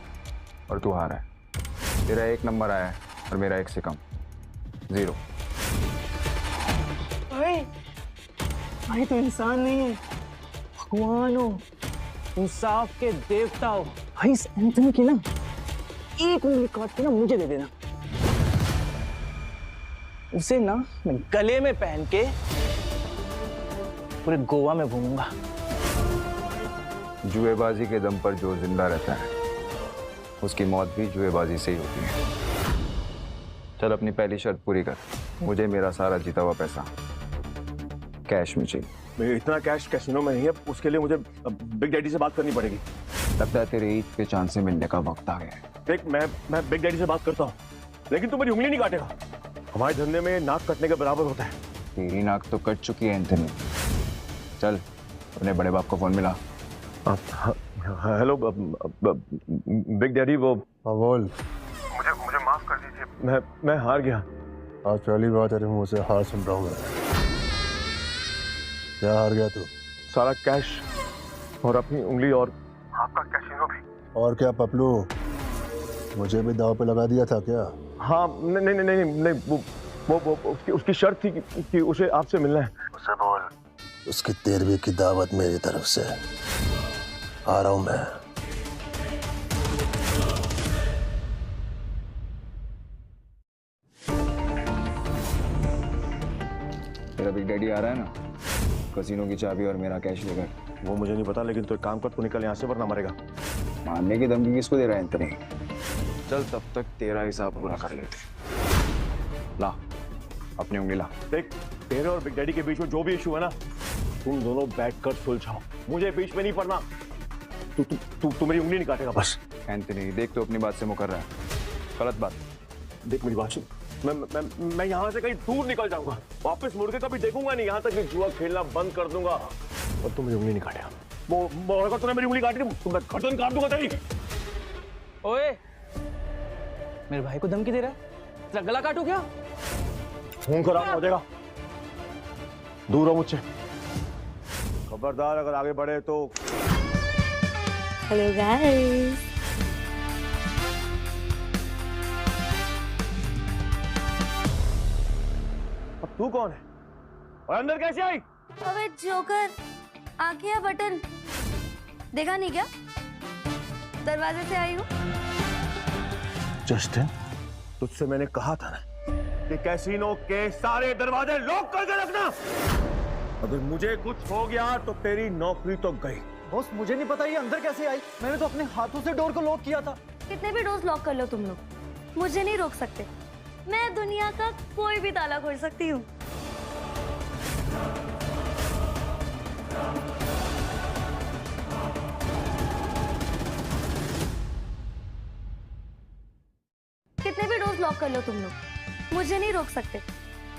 और तू हारा है। तेरा 1 नंबर आया है और मेरा 1 से कम 0। भाई तो इंसान नहीं है, भगवान हो, इंसाफ के देवता हो। भाई इस एंथनी की ना 1 उंगली काट के ना मुझे दे देना। उसे ना मैं गले में पहन के पूरे गोवा में घूमूंगा। जुएबाजी के दम पर जो जिंदा रहता है उसकी मौत भी जुएबाजी से ही होती है। चल अपनी पहली शर्त पूरी कर। मुझे मेरा सारा जीता हुआ पैसा कैश में चाहिए। मैं इतना कैश कैसीनो में नहीं है, उसके लिए मुझे बिग डैडी से बात करनी पड़ेगी। लगता है तेरे ईद के चांद से मिलने का वक्त आ गया है। देख मैं बिग डैडी से बात करता हूँ, लेकिन तू मेरी उंगली नहीं काटेगा। हमारे धंधे में नाक कटने के बराबर होता है। तेरी नाक तो कट चुकी है एंथनी। चल अपने बड़े बाप को फोन मिला। Hello big daddy. वो बोल। मुझे माफ कर दीजिए, मैं हार गया। आज पहली बार तेरे मुंह से हार सुन रहा हूँ। क्या हार गया तू? सारा कैश और अपनी उंगली और आपका कैसीनो भी। और क्या पपलू, मुझे भी दाव पे लगा दिया था क्या? हाँ नहीं नहीं नहीं नहीं, नहीं वो उसकी शर्त थी कि उसे आपसे मिलना है। उसे बोल उसकी 13वीं की दावत मेरी तरफ से। आ रहा हूं मैं। तेरा बिग डैडी आ रहा है ना, कसिनो की चाबी और मेरा कैश लेकर। वो मुझे नहीं पता, लेकिन तो एक काम कर, तू निकल यहाँ से वरना मरेगा। मारने की धमकी किसको दे रहा है इतनी? चल तब तक तेरा हिसाब पूरा कर लेते। ला अपनी उंगली ला। देख, तेरे और बिग डैडी के बीच में जो भी इशू है ना, तुम दोनों बैठकर सुलझाओ, मुझे बीच में नहीं पड़ना। तू मेरी उंगली नहीं काटेगा बस। एंथनी देख, तो अपनी बात से मुकर रहा है, गलत बात। देख मेरी बात सुन, मैं यहाँ से कहीं दूर निकल जाऊंगा, वापस मुड़ के कभी देखूंगा नहीं, यहाँ तक कि जुआ खेलना बंद कर दूंगा और तुम मेरी उंगली नहीं काटेगा। वो अगर तूने मेरी उंगली काटी तो मैं गर्दन काट दूंगा तेरी। ओए, मेरे भाई को धमकी दे रहा है? तेरा गला काटू क्या? खून खराब हो जाएगा, दूर हो मुझसे। खबरदार अगर आगे बढ़े तो। Hello guys. अब तू कौन है और अंदर कैसे आई? अबे जोकर, आंखें या बटन देखा नहीं क्या? दरवाजे से आई हूँ। जस्टिन, तुझसे मैंने कहा था ना कि कैसीनो के सारे दरवाजे लॉक करके रखना। अगर मुझे कुछ हो गया तो तेरी नौकरी तो गई। बॉस मुझे नहीं पता ये अंदर कैसे आई, मैंने तो अपने हाथों से डोर को लॉक किया था। कितने भी डोर्स लॉक कर लो तुम लोग, मुझे नहीं रोक सकते। मैं दुनिया का कोई भी ताला खोल सकती हूँ। कितने भी डोर्स लॉक कर लो तुम लोग, मुझे नहीं रोक सकते।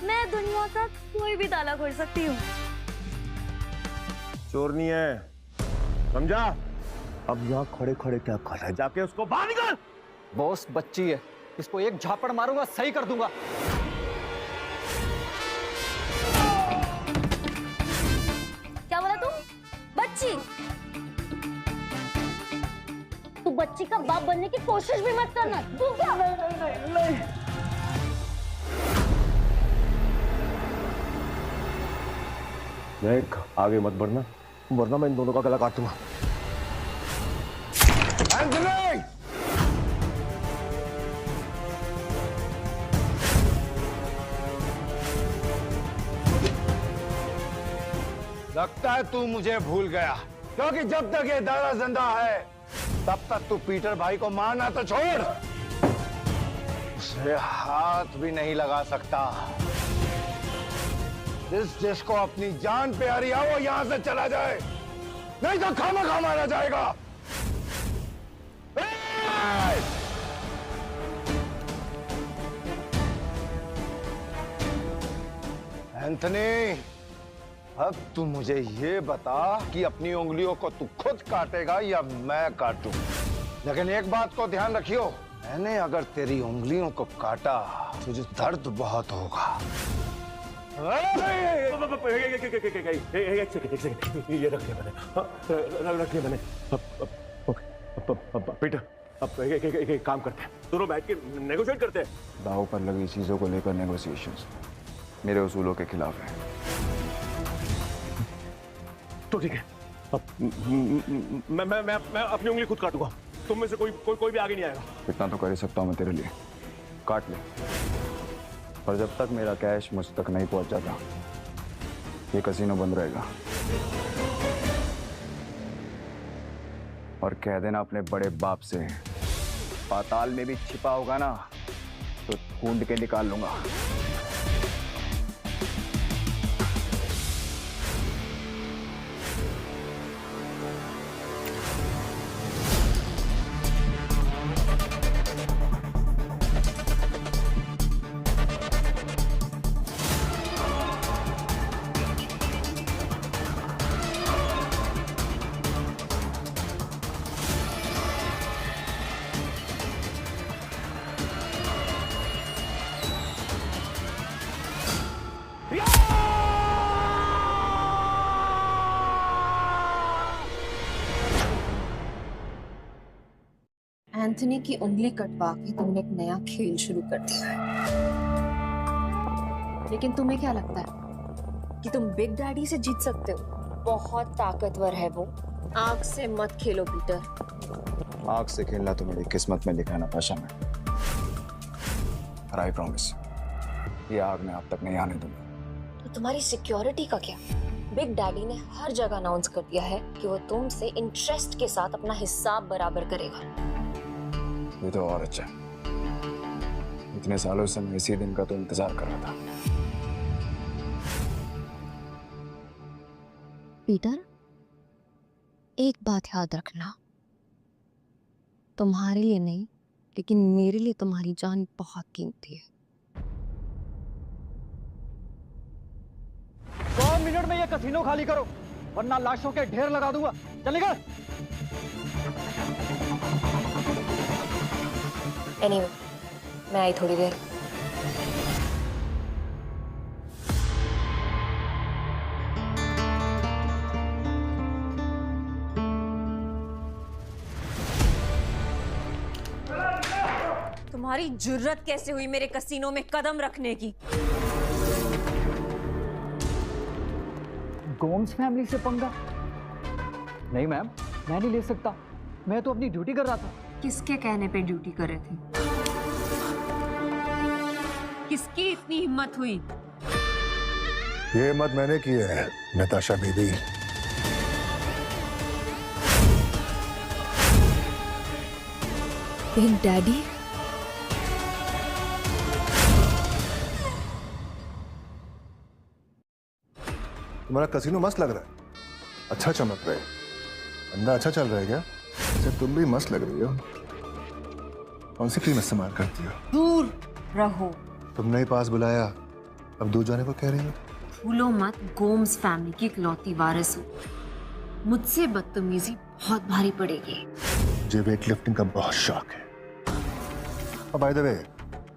मैं दुनिया का कोई भी ताला खोल सकती हूँ। चोरनी है, समझा? अब यहाँ खड़े खड़े क्या कर रहा है, जाके उसको बाहर निकाल। बॉस बच्ची है, इसको एक झापड़ मारूंगा सही कर दूंगा। क्या बोला तू? बच्ची? तू बच्ची का बाप बनने की कोशिश भी मत करना। तू क्या? नहीं। देख, आगे मत बढ़ना वरना मैं इन दोनों का गला काट दूंगा। लगता है तू मुझे भूल गया, क्योंकि जब तक ये दादा जिंदा है तब तक तू पीटर भाई को मारना तो छोड़, उसे हाथ भी नहीं लगा सकता। जिसको अपनी जान प्यारी है वो यहां से चला जाए, नहीं तो खामखा मारा जाएगा। एंथनी, अब तू मुझे ये बता कि अपनी उंगलियों को तू खुद काटेगा या मैं काटूं? लेकिन एक बात को ध्यान रखियो, मैंने अगर तेरी उंगलियों को काटा तुझे दर्द बहुत होगा। ये रख लिया मैंने। पीटर, अब एक काम करते हैं, दोनों बैठ के नेगोशिएट करते हैं। दाव पर लगी चीजों को लेकर नेगोशिएशंस मेरे उसूलों के खिलाफ है। तो ठीक है, अब मैं अपनी उंगली खुद काटूंगा, तुम में से कोई भी आगे नहीं आएगा। इतना तो कर ही सकता हूं मैं तेरे लिए, काट ले। पर जब तक मेरा कैश मुझ तक नहीं पहुंच जाता ये कसीनो बंद रहेगा। और कह देना अपने बड़े बाप से, पाताल में भी छिपा होगा ना तो ढूंढ के निकाल लूंगा। एंथनी की उंगली कटवा के तुमने एक नया खेल शुरू कर दिया है। लेकिन तुम्हें क्या लगता है कि तुम बिग डैडी से जीत सकते हो? बहुत ताकतवर है वो। आग से मत खेलो पीटर। आग से खेलना तो मेरी किस्मत में लिखा है नताशा में। आई प्रॉमिस, ये आग मैं आप तक नहीं आने दूंगा। तो तुम्हारी सिक्योरिटी का क्या? बिग डैडी ने हर जगह अनाउंस कर दिया है कि वो तुमसे इंटरेस्ट के साथ अपना हिसाब बराबर करेगा। ये तो और अच्छा है। इतने सालों से मैं इसी दिन का तो इंतजार कर रहा था। पीटर, एक बात याद रखना, तुम्हारे लिए नहीं लेकिन मेरे लिए तुम्हारी जान बहुत कीमती है। 2 मिनट में ये कसीनो खाली करो वरना लाशों के ढेर लगा दूंगा। चल निकल। एनीवे, मैं आई थोड़ी देर। तुम्हारी जुर्रत कैसे हुई मेरे कसीनो में कदम रखने की? गोम्स फैमिली से पंगा? नहीं मैम, मैं नहीं ले सकता। मैं तो अपनी ड्यूटी कर रहा था। किसके कहने पे ड्यूटी कर रहे थे? किसकी इतनी हिम्मत हुई? ये हिम्मत मैंने की है नताशा बेबी। Big daddy? तुम्हारा कसीनो मस्त लग रहा है, अच्छा चमक रहा है, अंदर अच्छा चल रहा है क्या? अच्छा, तुम भी मस्त लग रही हो। कौन सी क्रीम इस्तेमाल करती हो? दूर रहो। तुमने ही पास बुलाया, अब दूर जाने को कह रही हो? भूलो मत, गोम्स फैमिली की इकलौती वारिस हो। मुझसे बदतमीजी बहुत भारी पड़ेगी। मुझे वेट लिफ्टिंग का बहुत शौक है। और बाय द वे,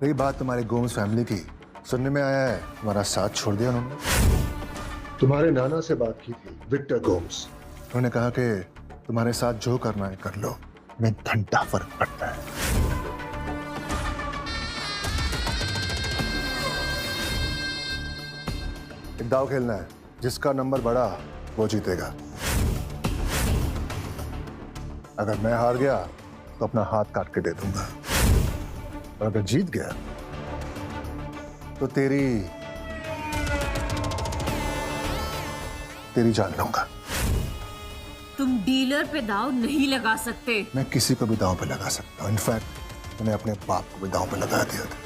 रही बात तुम्हारी गोम्स फैमिली की, सुनने में आया है तुम्हारा साथ छोड़ दिया उन्होंने। तुम्हारे नाना से बात की थी, विक्टर गोम्स। उन्होंने कहा कि तुम्हारे साथ जो करना है कर लो, में घंटा फर्क पड़ता है। एक दाव खेलना है, जिसका नंबर बढ़ा वो जीतेगा। अगर मैं हार गया तो अपना हाथ काट के दे दूंगा, और अगर जीत गया तो तेरी जान लूंगा। तुम डीलर पे दाव नहीं लगा सकते। मैं किसी को भी दांव पे लगा सकता हूँ। इनफैक्ट मैंने अपने बाप को भी दांव पे लगा दिया था।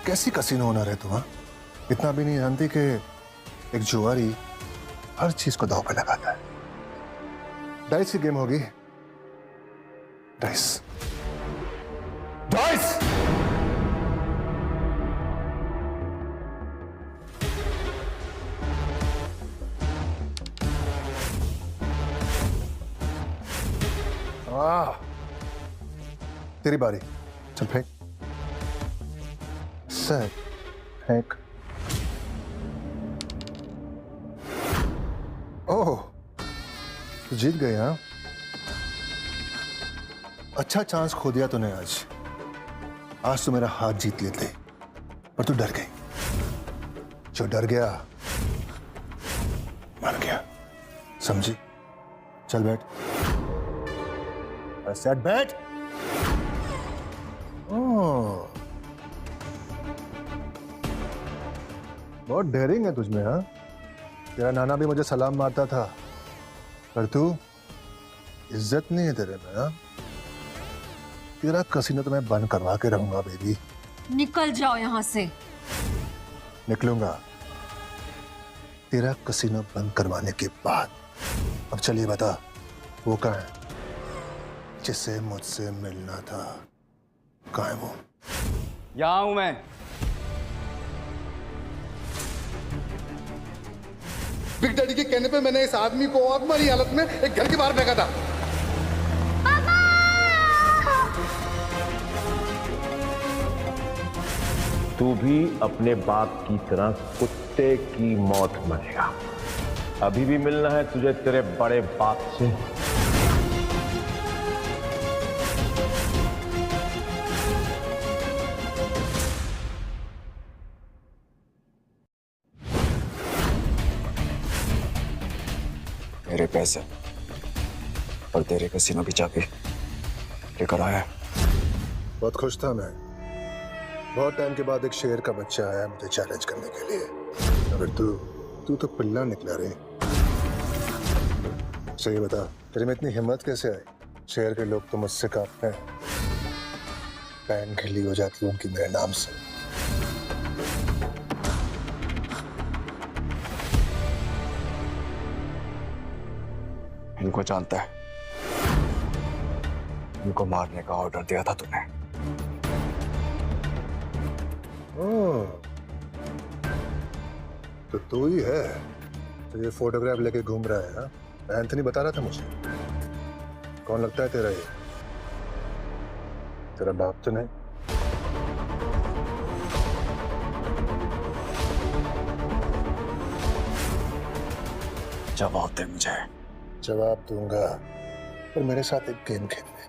कैसी कसीनो ओनर है तुम? इतना भी नहीं जानती कि एक जुआरी हर चीज को दांव पे लगाता है। डाइस की गेम होगी। Dice dice. तेरी बारी, चल फेंक। सेट, फेंक। ओह, तू जीत गई हाँ? अच्छा चांस खो दिया तूने आज। आज तो मेरा हाथ जीत लेते, पर तू डर गई। जो डर गया मर गया, समझी? चल बैठ। सेट बैठ। बहुत डेयरिंग है तुझमें हाँ? तेरा नाना भी मुझे सलाम मारता था, पर तू इज्जत नहीं है तेरे में हाँ? तेरा कसीनो तो मैं बंद करवा के रहूंगा बेबी। निकल जाओ यहाँ से। निकलूंगा तेरा कसीनो बंद करवाने के बाद। अब चलिए बता, वो कहाँ है जिसे मुझसे मिलना था? कहाँ है वो? यहाँ हूं मैं। बिग डैडी के कहने पे मैंने इस आदमी को अधमरी हालत में एक घर के बाहर फेंका था। तू भी अपने बाप की तरह कुत्ते की मौत मरेगा। अभी भी मिलना है तुझे तेरे बड़े बाप से? पैसे और तेरे कसीनो की चाबी लेकर आया। बहुत खुश था मैं। बहुत टाइम के बाद एक शेर का बच्चा आया मुझे चैलेंज करने के लिए। अगर तू तो पिल्ला निकला रे। सही बता, तेरे में इतनी हिम्मत कैसे आई? शहर के लोग तो मुझसे कांपते हैं। पैन खिली हो जाती है उनकी मेरे नाम से। इनको जानता है, इनको मारने का ऑर्डर दिया था तूने। तो तू ही है तो ये फोटोग्राफ लेके घूम रहा है? हाँ, एंथनी बता रहा था मुझे। कौन लगता है तेरा ये? तेरा बाप तो नहीं? जवाब दे मुझे। जवाब दूंगा, पर मेरे साथ एक गेम खेल ले।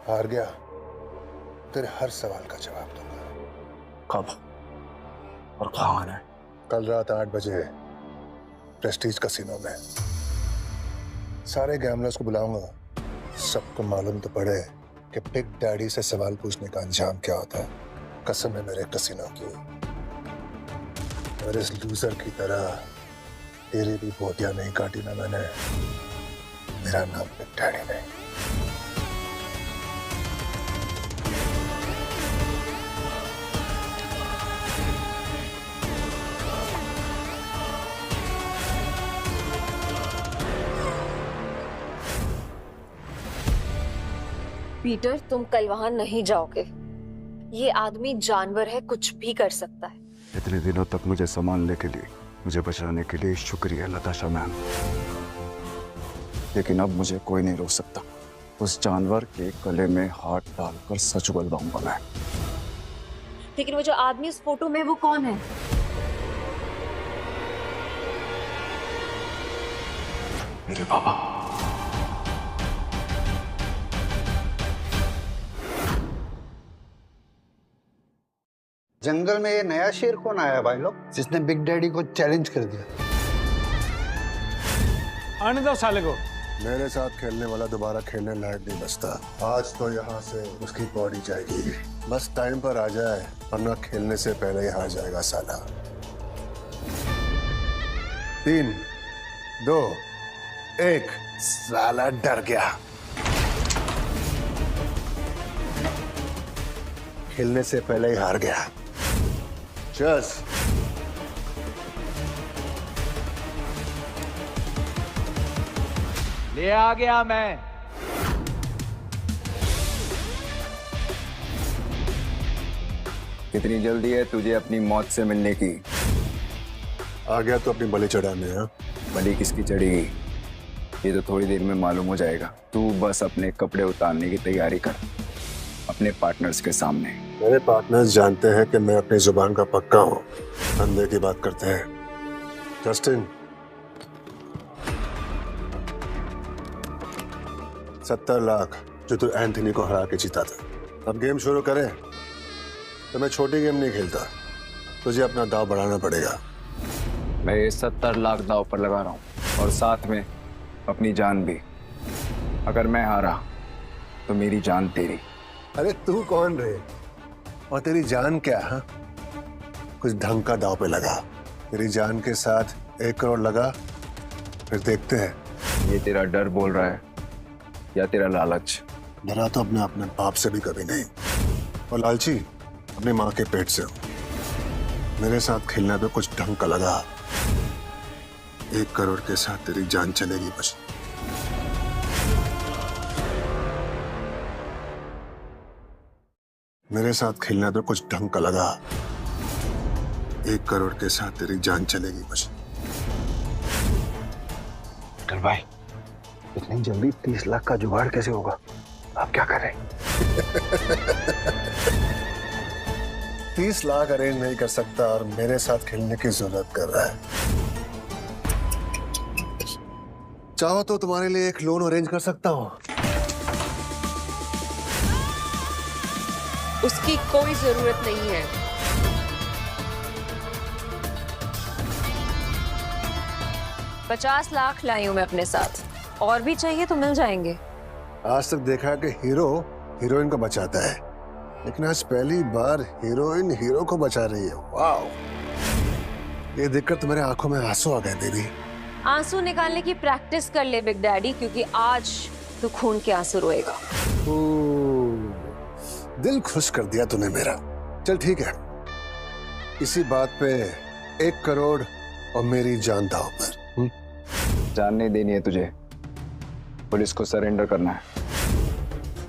हार गया तेरे हर सवाल का जवाब दूंगा। कब और कहाँ है? कल रात 8 बजे प्रेस्टीज कसिनो में। सारे गैमलर्स को बुलाऊंगा। सबको मालूम तो पड़े कि बिग डैडी से सवाल पूछने का अंजाम क्या होता है। कसम है मेरे कसिनो की। और इस लूजर की तरह तेरी भी बोटियां नहीं काटी ना मैंने। मेरा नाम बिग डैडी नहीं। पीटर, तुम कल वहां नहीं जाओगे। ये आदमी जानवर है, कुछ भी कर सकता है। इतने दिनों तक मुझे संभालने के लिए, मुझे बचाने के लिए शुक्रिया लताशा मैम। लेकिन अब मुझे कोई नहीं रोक सकता। उस जानवर के गले में हाथ डालकर सच बोलवाऊंगा मैं। लेकिन वो जो आदमी इस फोटो में, वो कौन है? मेरे बाबा। जंगल में ये नया शेर कौन आया भाई लोग, जिसने बिग डैडी को चैलेंज कर दिया? आने दो साले को। मेरे साथ खेलने वाला दोबारा खेलने लायक नहीं बचता। आज तो यहाँ से उसकी बॉडी जाएगी। बस टाइम पर आ जाए, वरना खेलने से पहले ही हार जाएगा साला। 3, 2, 1। साला डर गया। खेलने से पहले ही हार गया। Cheers. ले आ गया मैं। कितनी जल्दी है तुझे अपनी मौत से मिलने की? आ गया तो अपनी बलि चढ़ाने। हैं? बलि किसकी चढ़ेगी ये तो थोड़ी देर में मालूम हो जाएगा। तू बस अपने कपड़े उतारने की तैयारी कर अपने पार्टनर्स के सामने। मेरे पार्टनर्स जानते हैं कि मैं अपनी जुबान का पक्का हूँ। धंधे की बात करते हैं। जस्टिन, 70 लाख जो तू एंथनी को हरा के जीता था। अब गेम शुरू करें तो मैं छोटी गेम नहीं खेलता। तुझे अपना दाव बढ़ाना पड़ेगा। मैं ये 70 लाख दाव पर लगा रहा हूँ और साथ में अपनी जान भी। अगर मैं हारा तो मेरी जान तेरी। अरे तू कौन रे और तेरी जान क्या? हा? कुछ ढंग का दाव पे लगा। तेरी जान के साथ 1 करोड़ लगा, फिर देखते हैं। ये तेरा डर बोल रहा है या तेरा लालच? डरा तो अपने बाप से भी कभी नहीं, और लालची अपनी माँ के पेट से हूँ। मेरे साथ खेलने पे कुछ ढंग का लगा। 1 करोड़ के साथ तेरी जान चलेगी बस। मेरे साथ खेलने पे कुछ ढंग का लगा। 1 करोड़ के साथ तेरी जान चलेगी बस। विठल भाई, इतनी जल्दी 30 लाख का जुगाड़ कैसे होगा? आप क्या कर रहे हैं? 30 लाख अरेंज नहीं कर सकता और मेरे साथ खेलने की जरूरत कर रहा है। चाहो तो तुम्हारे लिए एक लोन अरेंज कर सकता हूँ। उसकी कोई जरूरत नहीं है। $50 लाख लाई हूं मैं अपने साथ, और भी चाहिए तो मिल जाएंगे। आज तक देखा है कि हीरो हीरोइन को बचाता है, लेकिन आज पहली बार हीरोइन हीरो को बचा रही है। वाह, ये देखकर तो मेरे आंखों में आंसू आ गए बेबी। आंसू निकालने की प्रैक्टिस कर ले बिग डैडी, क्योंकि आज तो खून के आंसू रोएगा। दिल खुश कर दिया तूने मेरा। चल ठीक है, इसी बात पे 1 करोड़ और मेरी जान दांव पर। जान नहीं देनी है तुझे, पुलिस को सरेंडर करना है।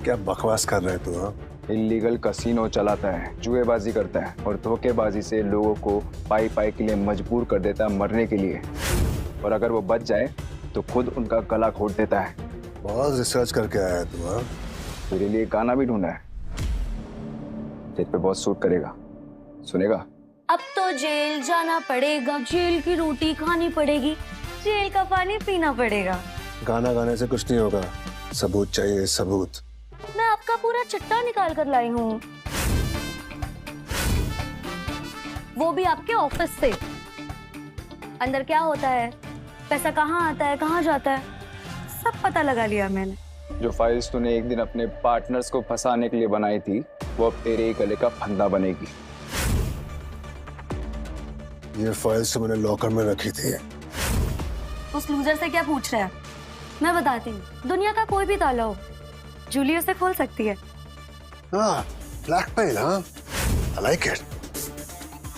क्या बकवास कर रहे तू? इलीगल कसीनो चलाता है, जुएबाजी करता है और धोखेबाजी से लोगों को पाई पाई के लिए मजबूर कर देता है मरने के लिए, और अगर वो बच जाए तो खुद उनका गला घोट देता है। बहुत रिसर्च करके आया है तू। तेरे लिए गाना भी ढूंढा है, तेरे पे बहुत सूट करेगा, सुनेगा? अब तो जेल जाना पड़ेगा, जेल की रोटी खानी पड़ेगी, जेल का पानी पीना पड़ेगा। गाना गाने से कुछ नहीं होगा, सबूत चाहिए, सबूत। मैं आपका पूरा चिट्ठा निकाल कर लाई हूँ, वो भी आपके ऑफिस से। अंदर क्या होता है, पैसा कहाँ आता है, कहाँ जाता है, सब पता लगा लिया मैंने। जो फाइल्स तूने एक दिन अपने पार्टनर्स को फंसाने के लिए बनाई थी, वो अब तेरे ही गले का फंदा बनेगी। ये फाइल्स तो मैंने लॉकर में रखी थी। उस लूजर से क्या पूछ रहे हैं? मैं बताती हूँ, दुनिया का कोई भी ताला हो, जूली उसे खोल सकती है। हाँ, ब्लैकमेल, हाँ, I like it।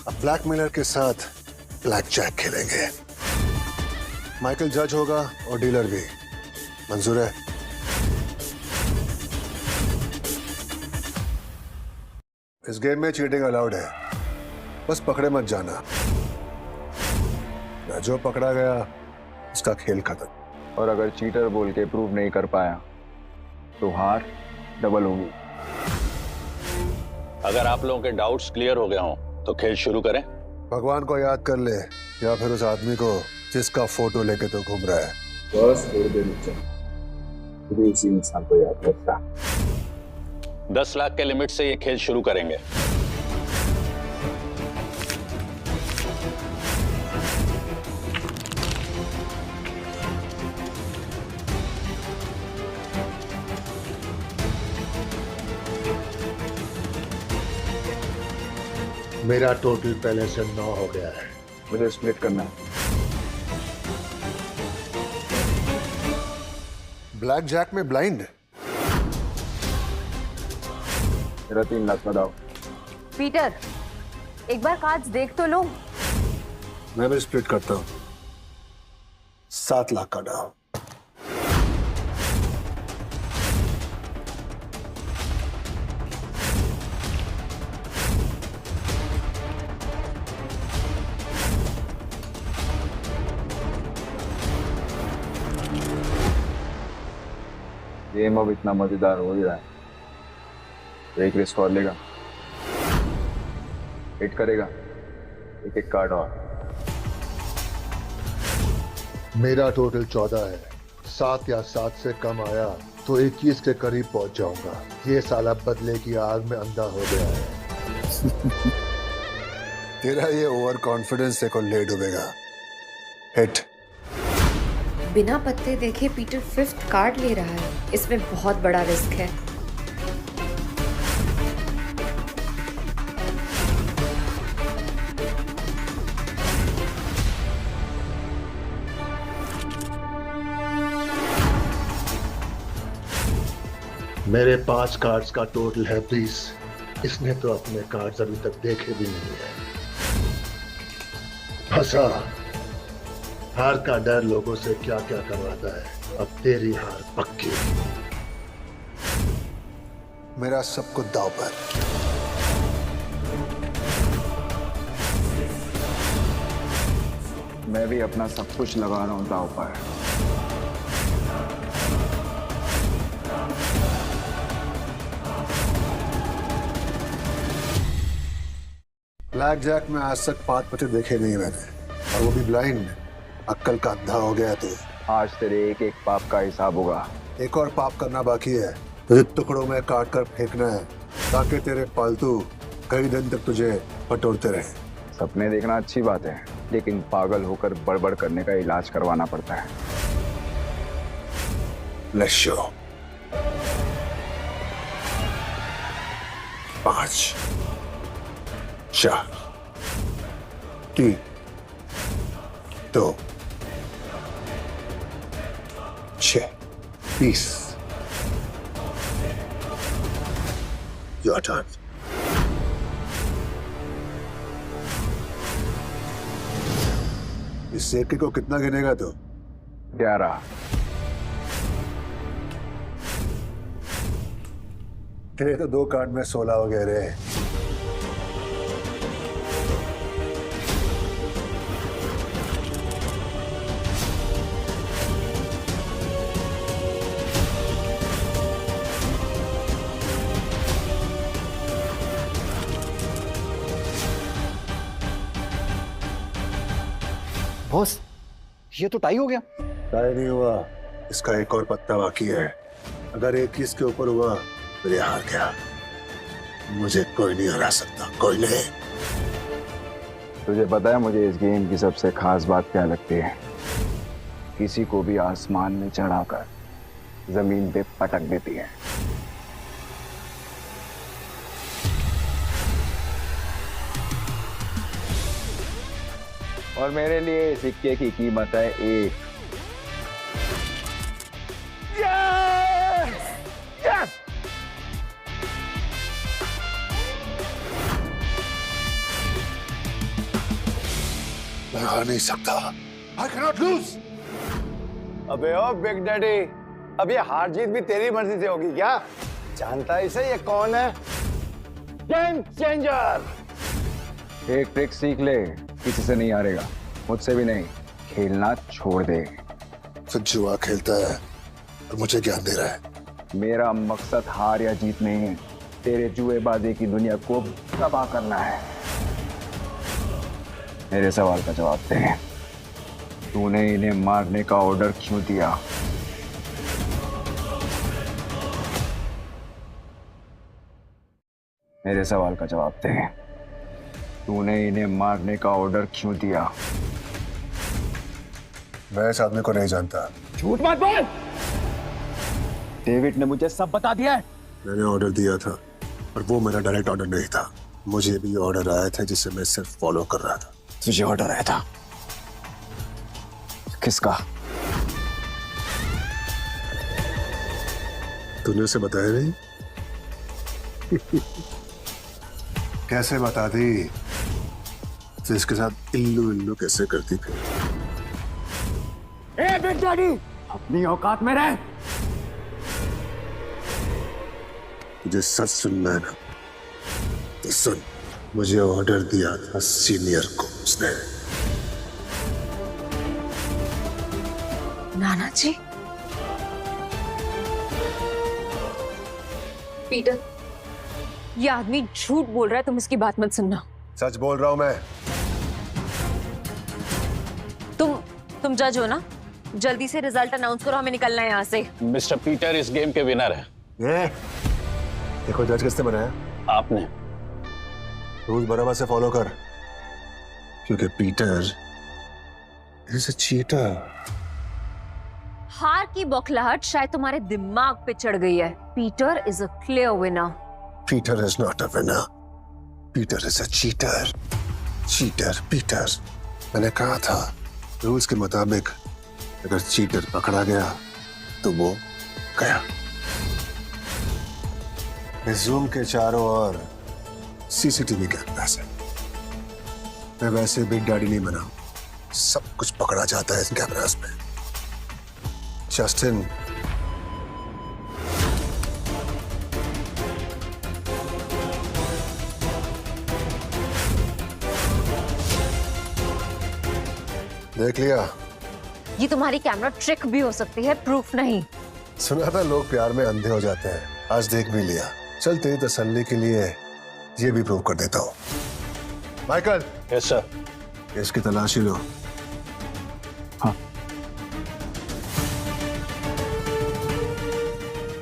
अब ब्लैकमेलर के साथ ब्लैक जैक खेलेंगे। माइकल जज होगा और डीलर भी। मंजूर है? इस गेम में चीटिंग अलाउड है, बस पकड़े मत जाना। जो पकड़ा गया उसका खेल खत्म। और अगर चीटर बोल के प्रूव नहीं कर पाया तो हार डबल होगी। अगर आप लोगों के डाउट्स क्लियर हो गए हों तो खेल शुरू करें। भगवान को याद कर ले या फिर उस आदमी को जिसका फोटो लेके तो घूम रहा है। बस थोड़ी देर रुक, इसी इंसान को याद रखता। 10 लाख के लिमिट से ये खेल शुरू करेंगे। मेरा टोटल पहले से 9 हो गया है। मुझे स्प्लिट करना है। ब्लैक जैक में ब्लाइंड। मेरा 3 लाख का दाव। पीटर, एक बार कार्ड्स देख तो लो। मैं भी स्प्लिट करता हूँ। 7 लाख का दाव। गेम अब इतना मजेदार हो ही रहा है, तो एक रिस्क और लेगा, हिट करेगा, एक कार्ड और। मेरा टोटल 14 है। 7 या 7 से कम आया तो 21 के करीब पहुंच जाऊंगा। ये साला बदले की आग में अंधा हो गया है। तेरा ये ओवर कॉन्फिडेंस से को ले डूबेगा। हिट। बिना पत्ते देखे पीटर 5th कार्ड ले रहा है, इसमें बहुत बड़ा रिस्क है। मेरे 5 कार्ड्स का टोटल है 20। इसने तो अपने कार्ड्स अभी तक देखे भी नहीं है। फंसा। हार का डर लोगों से क्या क्या करवाता है। अब तेरी हार पक्की। मेरा सब कुछ दांव पर। मैं भी अपना सब कुछ लगा रहा हूं दांव पर। ब्लैक जैक में आज तक 5 पत्ते देखे नहीं मैंने, और वो भी ब्लाइंड। अक्कल का अंधा हो गया तू। आज तेरे एक एक पाप का हिसाब होगा। एक और पाप करना बाकी है, तुझे टुकड़ों में काट कर फेंकना है, ताकि तेरे पालतू कई दिन तक तुझे बटोरते रहे। सपने देखना अच्छी बात है, लेकिन पागल होकर बड़बड़ करने का इलाज करवाना पड़ता है। Let's show. 5 4 3 2 6 20 Your turn. इस सिक्के को कितना गिनेगा तो? 11। तेरे तो 2 कार्ड में 16 हो गए रे। बॉस, ये तो टाई हो गया। टाई नहीं हुआ, इसका एक और पत्ता बाकी है। अगर 21 के ऊपर हुआ तो ये हार गया। मुझे कोई नहीं हरा सकता, कोई नहीं। तुझे पता है मुझे इस गेम की सबसे खास बात क्या लगती है? किसी को भी आसमान में चढ़ाकर जमीन पे पटक देती है। और मेरे लिए सिक्के की कीमत है 1। यस! यस! मैं हार नहीं सकता। I cannot lose. अबे ओ बिग डैडी, अब ये हार जीत भी तेरी मर्जी से होगी क्या? जानता है इसे ये कौन है? Game changer. एक ट्रिक सीख ले, किसी से नहीं हारेगा, मुझसे भी नहीं। खेलना छोड़ दे। फिर जुआ खेलता है और मुझे ज्ञान दे रहा है। मेरा मकसद हार या जीत नहीं है, तेरे जुएबाजी की दुनिया को तबाह करना है। मेरे सवाल का जवाब दे, तूने इन्हें मारने का ऑर्डर क्यों दिया? मेरे सवाल का जवाब दे, तूने इन्हें मारने का ऑर्डर क्यों दिया? मैं इस आदमी को नहीं जानता। झूठ मत बोल। डेविड ने मुझे सब बता दिया है। मैंने ऑर्डर दिया था और वो मेरा डायरेक्ट ऑर्डर नहीं था। मुझे भी ऑर्डर आया था जिसे मैं सिर्फ फॉलो कर रहा था। तुझे ऑर्डर आया था? किसका? तूने उसे बताया नहीं? कैसे बता दी? तो इसके साथ इल्लू इल्लू कैसे करती फिर? ए बिग डैडी, अपनी औकात में रह। तुझे सच सुनना है ना तो सुन। मुझे ऑर्डर दिया था सीनियर को उसने। नाना जी। पीटर, ये आदमी झूठ बोल रहा है, तुम इसकी बात मत सुनना। सच बोल रहा हूं मैं। तुम जज हो ना? जल्दी से रिजल्ट अनाउंस करो, हमें निकलना है यहाँ से। मिस्टर पीटर इस गेम के विनर है। ये देखो, जज किसने बनाया? आपने। रूल बराबर से फॉलो कर, क्योंकि पीटर इज अ चीटर। हार की बौखलाहट शायद तुम्हारे दिमाग पे चढ़ गई है। Peter is a clear winner. Peter is not a winner. Peter is a cheater. Cheater Peter. मैंने कहा था रूल्स के मुताबिक अगर चीटर पकड़ा गया तो वो गया। इस जूम के चारों ओर सीसीटीवी कैमरास है। मैं वैसे बिग डैडी नहीं बना, सब कुछ पकड़ा जाता है इस कैमरास में। जस्टिन, देख लिया? ये तुम्हारी कैमरा ट्रिक भी हो सकती है, प्रूफ नहीं। सुना था लोग प्यार में अंधे हो जाते हैं, आज देख भी लिया। चल तेरी तसल्ली के लिए ये भी प्रूव कर देता हूँ। माइकल। Yes sir. इसकी तलाशी लो। हाँ।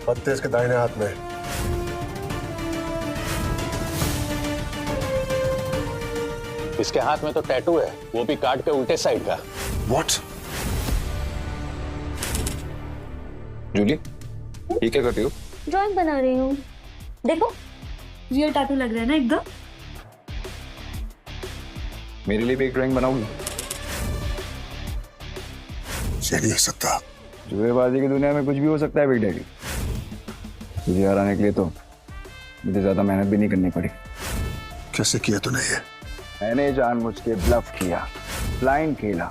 पत्ते इसके दाहिने हाथ में। इसके हाथ में तो टैटू है, वो भी कार्ड के उल्टे साइड का। What? जूली, ये क्या कर रही हो? ड्राइंग बना रही हूँ। देखो रियल टैटू लग रहा है ना एकदम। मेरे लिए भी एक ड्राइंग बनाओगी? नहीं हो सकता। जुएबाजी की दुनिया में कुछ भी हो सकता है बिग डैडी। तुझे हराने के लिए तो मुझे ज्यादा मेहनत भी नहीं करनी पड़ी। कैसे किया तूने ये? मैंने जानबूझ के ब्लफ किया, ब्लाइंड खेला,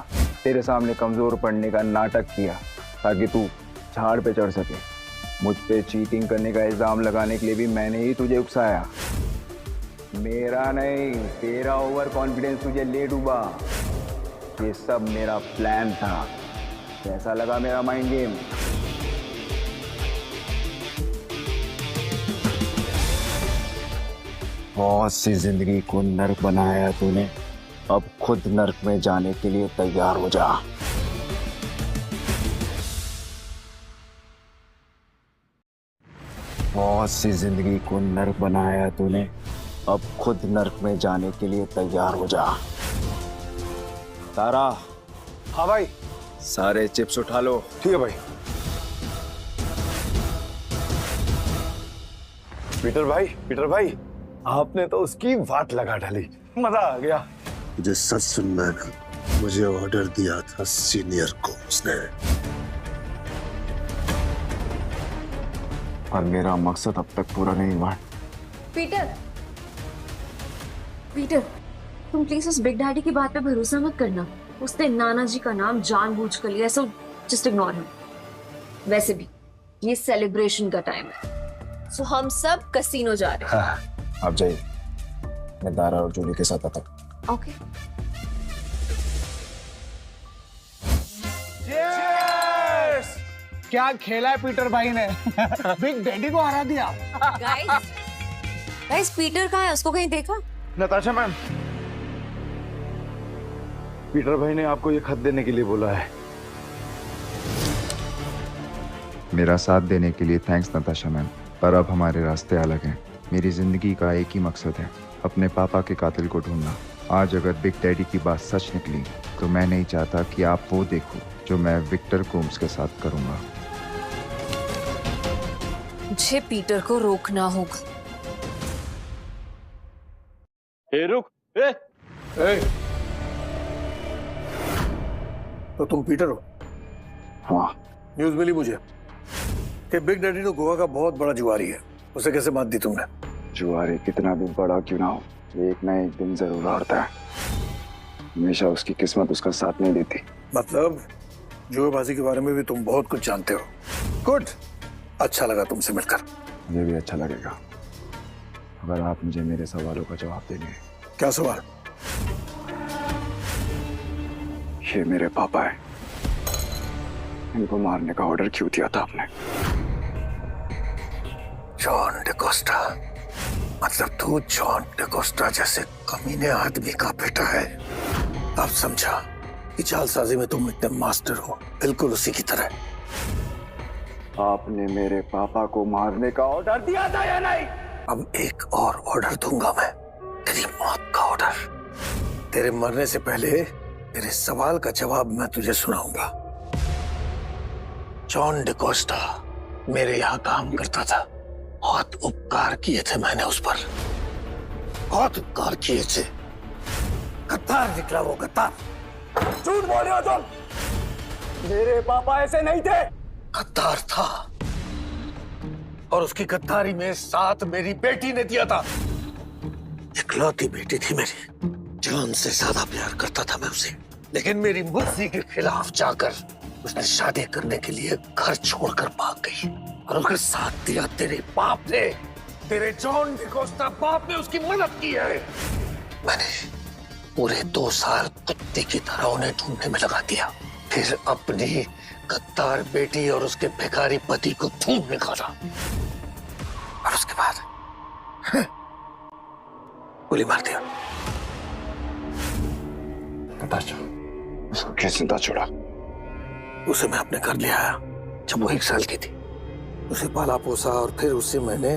तेरे सामने कमजोर पड़ने का नाटक किया ताकि तू झाड़ पे चढ़ सके। मुझ पे चीटिंग करने का इल्जाम लगाने के लिए भी मैंने ही तुझे उकसाया। मेरा नहीं, तेरा ओवर कॉन्फिडेंस तुझे ले डूबा। ये सब मेरा प्लान था। कैसा लगा मेरा माइंड गेम? बहुत सी जिंदगी को नर्क बनाया तूने, अब खुद नर्क में जाने के लिए तैयार हो जा। बहुत सी जिंदगी को नर्क बनाया तूने, अब खुद नर्क में जाने के लिए तैयार हो जा। तारा। हाँ भाई। सारे चिप्स उठा लो। ठीक है भाई। पीटर भाई आपने तो उसकी वाट लगा डाली, मजा आ गया। मुझे सच सुनना है ना, मुझे ऑर्डर दिया था सीनियर को उसने, और मेरा मकसद अब तक पूरा नहीं हुआ। पीटर, तुम प्लीज उस बिग डैडी की बात पे भरोसा मत करना। उसने नाना जी का नाम जानबूझ कर लिया, सो जस्ट इग्नोर हिम। वैसे भी ये सेलिब्रेशन का टाइम है, सो हम सब कसीनो जा रहे हैं। हाँ, आप जाइए, मैं दारा और जूली के साथ आता हूँ। ओके। क्या खेला है पीटर भाई ने। बिग डैडी को हरा दिया। गाइस पीटर कहाँ है? उसको कहीं देखा? नताशा मैम, पीटर भाई ने आपको ये खत देने के लिए बोला है। मेरा साथ देने के लिए थैंक्स नताशा मैम, पर अब हमारे रास्ते अलग हैं। मेरी जिंदगी का एक ही मकसद है, अपने पापा के कातिल को ढूंढना। आज अगर बिग डैडी की बात सच निकली तो मैं नहीं चाहता कि आप वो देखो जो मैं विक्टर कोम्स के साथ करूंगा। मुझे पीटर को रोकना होगा। रुक। तो तुम पीटर हो? हाँ। न्यूज़ मिली मुझे कि बिग डैडी तो गोवा का बहुत बड़ा जुआरी है, उसे कैसे मात दी तुमने? जुआरी कितना भी बड़ा क्यों ना हो, एक ना एक दिन जरूर हारता है। हमेशा उसकी किस्मत उसका साथ नहीं देती। मतलब जुएबाजी के बारे में भी तुम बहुत कुछ जानते हो। गुड, अच्छा लगा तुमसे मिलकर। मुझे भी अच्छा लगेगा अगर आप मुझे मेरे सवालों का जवाब देंगे। क्या सवाल? ये मेरे पापा है, इनको मारने का ऑर्डर क्यों दिया था आपने? जॉन डिकोस्टा, मतलब तू जॉन डिकोस्टा जैसे कमीने आदमी का बेटा है। अब समझा कि जालसाजी में तुम इतने मास्टर हो, बिल्कुल उसी की तरह। आपने मेरे पापा को मारने का ऑर्डर दिया था या नहीं? अब एक और ऑर्डर दूंगा मैं, तेरी मौत का ऑर्डर। तेरे मरने से पहले तेरे सवाल का जवाब मैं तुझे सुनाऊंगा। जॉन डिकोस्टा मेरे यहाँ काम करता था, बहुत उपकार किए थे मैंने उस पर, बहुत उपकार किए थे। गद्दार निकला वो, गद्दार। झूठ बोल रहे हो तुम, मेरे पापा ऐसे नहीं थे। गद्दार था, और उसकी गद्दारी में साथ मेरी बेटी ने दिया था। इकलौती बेटी थी मेरी, जान से ज्यादा प्यार करता था मैं उसे, लेकिन मेरी मर्जी के खिलाफ जाकर उसने शादी करने के लिए घर छोड़कर भाग गई, और उसके साथ दिया तेरे बाप ने, तेरे जॉन डिकोस्टा बाप ने उसकी मदद की है। मैंने पूरे 2 साल कुत्ते की तरह उन्हें ढूंढने में लगा दिया, फिर अपनी गद्दार बेटी और उसके भिखारी पति को ढूंढ निकाला, और उसके बाद गोली मार दिया। नताशा, उसको कैसे जिंदा छोड़ा? उसे मैं अपने घर ले आया जब वो 1 साल की थी। उसे पाला पोसा और फिर उसे मैंने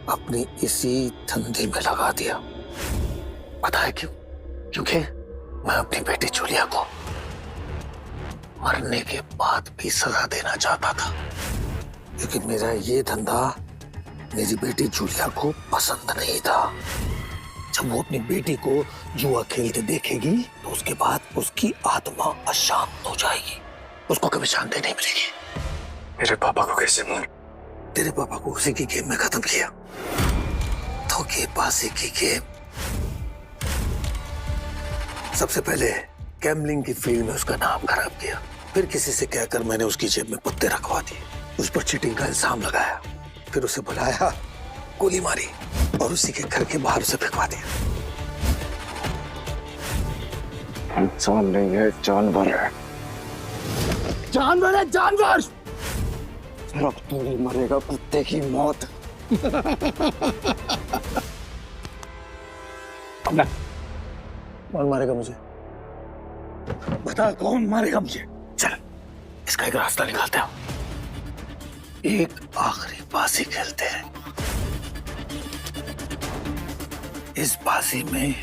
अपनी इसी धंधे में लगा दिया। पता है क्यों? क्योंकि मैं अपनी बेटी जूलिया को मरने के बाद भी सजा देना चाहता था। क्योंकि मेरा ये धंधा मेरी बेटी जूलिया को पसंद नहीं था। जब वो अपनी बेटी को जुआ खेलते देखेगी तो उसके बाद उसकी आत्मा अशांत हो जाएगी, उसको कभी शांति नहीं मिलेगी। मेरे पापा को कैसे मार? तेरे पापा को उसी की गेम में खत्म किया। धोखेबाजी की गेम। सबसे पहले गैम्बलिंग की फील्ड में उसका नाम खराब किया, फिर किसी से कहकर मैंने उसकी जेब में पत्ते रखवा दिए, उस पर चीटिंग का इल्जाम लगाया, फिर उसे बुलाया, गोली मारी और उसी के घर के बाहर उसे फेंकवा दिया। इंसान नहीं है, जानवर है। जानवर है, जानवर। अब तू नहीं मरेगा कुत्ते की मौत। कौन मारेगा मुझे? बता कौन मारेगा मुझे? चल इसका एक रास्ता निकालते हैं। एक आखिरी बाजी खेलते हैं। इस बाजी में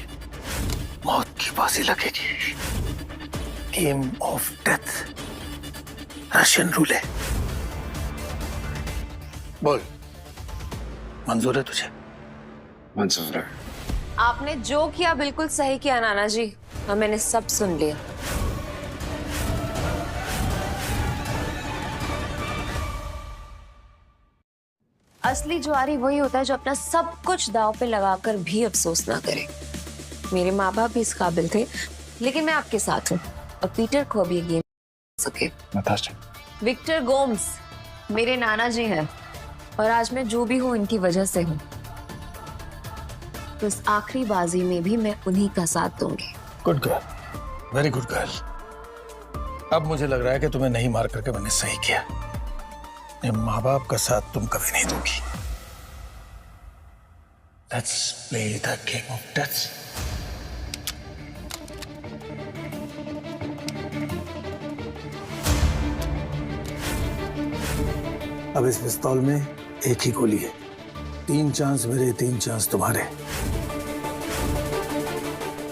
मौत की बाजी लगेगी। Game of death, Russian roulette. बोल, मंजूर है तुझे? मंजूर है। आपने जो किया बिल्कुल सही किया नाना जी, हाँ मैंने सब सुन लिया। असली जुआरी वही होता है जो अपना सब कुछ दांव पे लगाकर भी अफसोस ना करे। मेरे माँ बाप भी इस काबिल थे, लेकिन मैं आपके साथ हूँ और पीटर को अभी ये गेम सके। नताशा। विक्टर गोम्स मेरे नाना जी हैं और आज मैं जो भी हूँ इनकी वजह से हूँ। तो इस आखिरी बाजी में भी मैं उन्हीं का साथ दूंगी। Good girl, very good girl. अब मुझे लग रहा है कि तुम्हें नहीं मार करके मैंने सही किया। अपने माँ बाप का साथ तुम कभी नहीं दोगी। Let's play the game of death. अब इस पिस्तौल में एक ही गोली है। 3 चांस मेरे, 3 चांस तुम्हारे।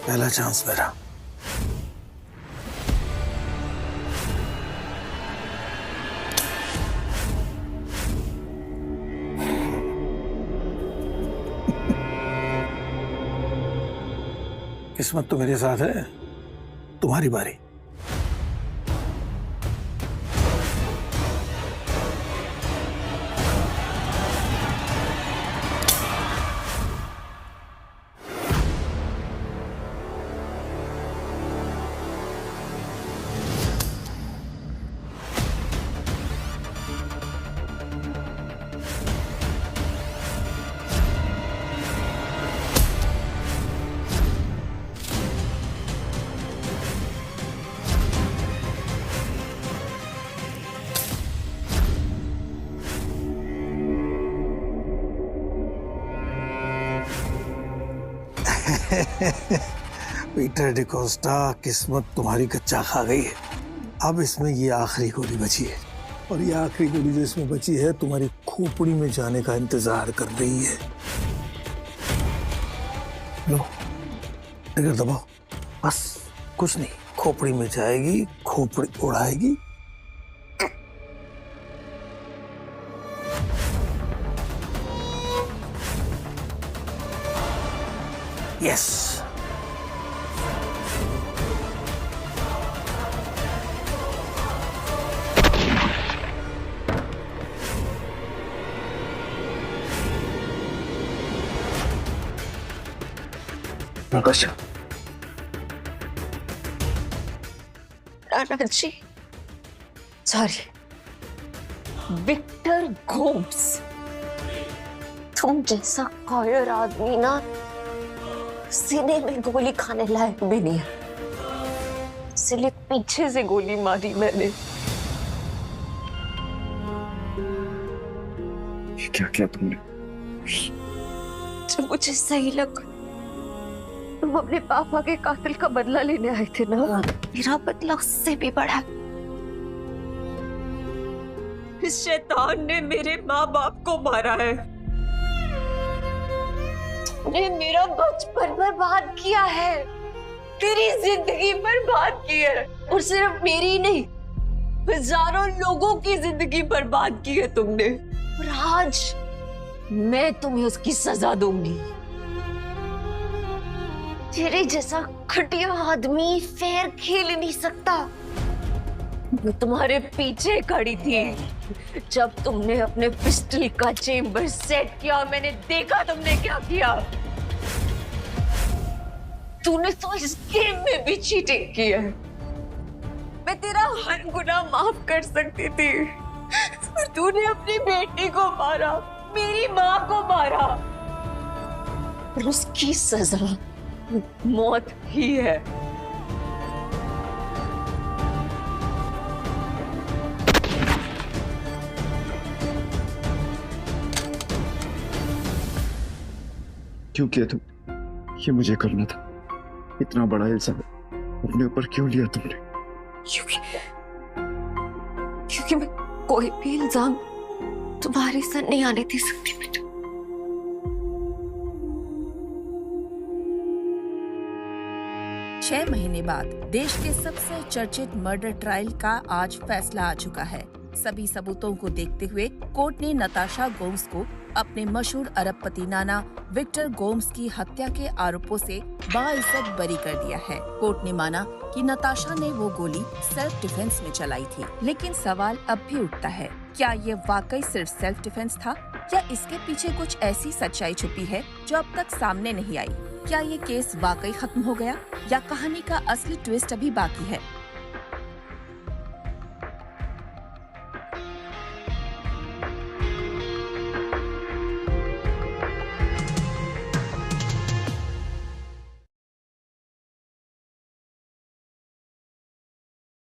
पहला चांस मेरा। किस्मत तो मेरे साथ है, तुम्हारी बारी। पीटर डिकोस्टा, किस्मत तुम्हारी कच्चा खा गई है। अब इसमें ये आखिरी गोली बची है और ये आखिरी गोली जो इसमें बची है तुम्हारी खोपड़ी में जाने का इंतजार कर रही है। लो, ट्रिगर दबाओ, बस कुछ नहीं, खोपड़ी में जाएगी, खोपड़ी उड़ाएगी। यस, जी सॉरी, विक्टर गोम्स, तुम जैसा कायर आदमी ना सीने में गोली खाने लायक भी नहीं है, इसलिए पीछे से गोली मारी मैंने। क्या किया तुमने? जब मुझे सही लगा तुम अपने पापा के कातिल का बदला लेने आए थे ना, मेरा बदला उससे भी बड़ा। इस शैतान ने मेरे माँ बाप को मारा है, ने मेरा बचपन बर्बाद किया है, तेरी जिंदगी बर्बाद की है, और सिर्फ मेरी नहीं हजारों लोगों की जिंदगी बर्बाद की है तुमने, और आज मैं तुम्हें उसकी सजा दूंगी। तेरे जैसा घटिया आदमी फेयर खेल नहीं सकता। मैं तुम्हारे पीछे खड़ी थी जब तुमने अपने पिस्टल का चेम्बर सेट किया, और मैंने देखा तुमने क्या किया। तूने तो इस गेम में भी चीटिंग की है। मैं तेरा हर गुनाह माफ कर सकती थी, पर तूने अपनी बेटी को मारा, मेरी माँ को मारा, और उसकी सजा मौत ही है। क्यों किया तुम? ये मुझे करना था। इतना बड़ा इल्जाम अपने ऊपर क्यों लिया तुमने? क्योंकि मैं कोई भी इल्जाम तुम्हारे सर नहीं आने दे सकती बेटा। छह महीने बाद देश के सबसे चर्चित मर्डर ट्रायल का आज फैसला आ चुका है। सभी सबूतों को देखते हुए कोर्ट ने नताशा गोम्स को अपने मशहूर अरबपति नाना विक्टर गोम्स की हत्या के आरोपों से बाइज्जत बरी कर दिया है। कोर्ट ने माना कि नताशा ने वो गोली सेल्फ डिफेंस में चलाई थी, लेकिन सवाल अब भी उठता है, क्या ये वाकई सिर्फ सेल्फ डिफेंस था या इसके पीछे कुछ ऐसी सच्चाई छुपी है जो अब तक सामने नहीं आई? क्या ये केस वाकई खत्म हो गया या कहानी का असली ट्विस्ट अभी बाकी है?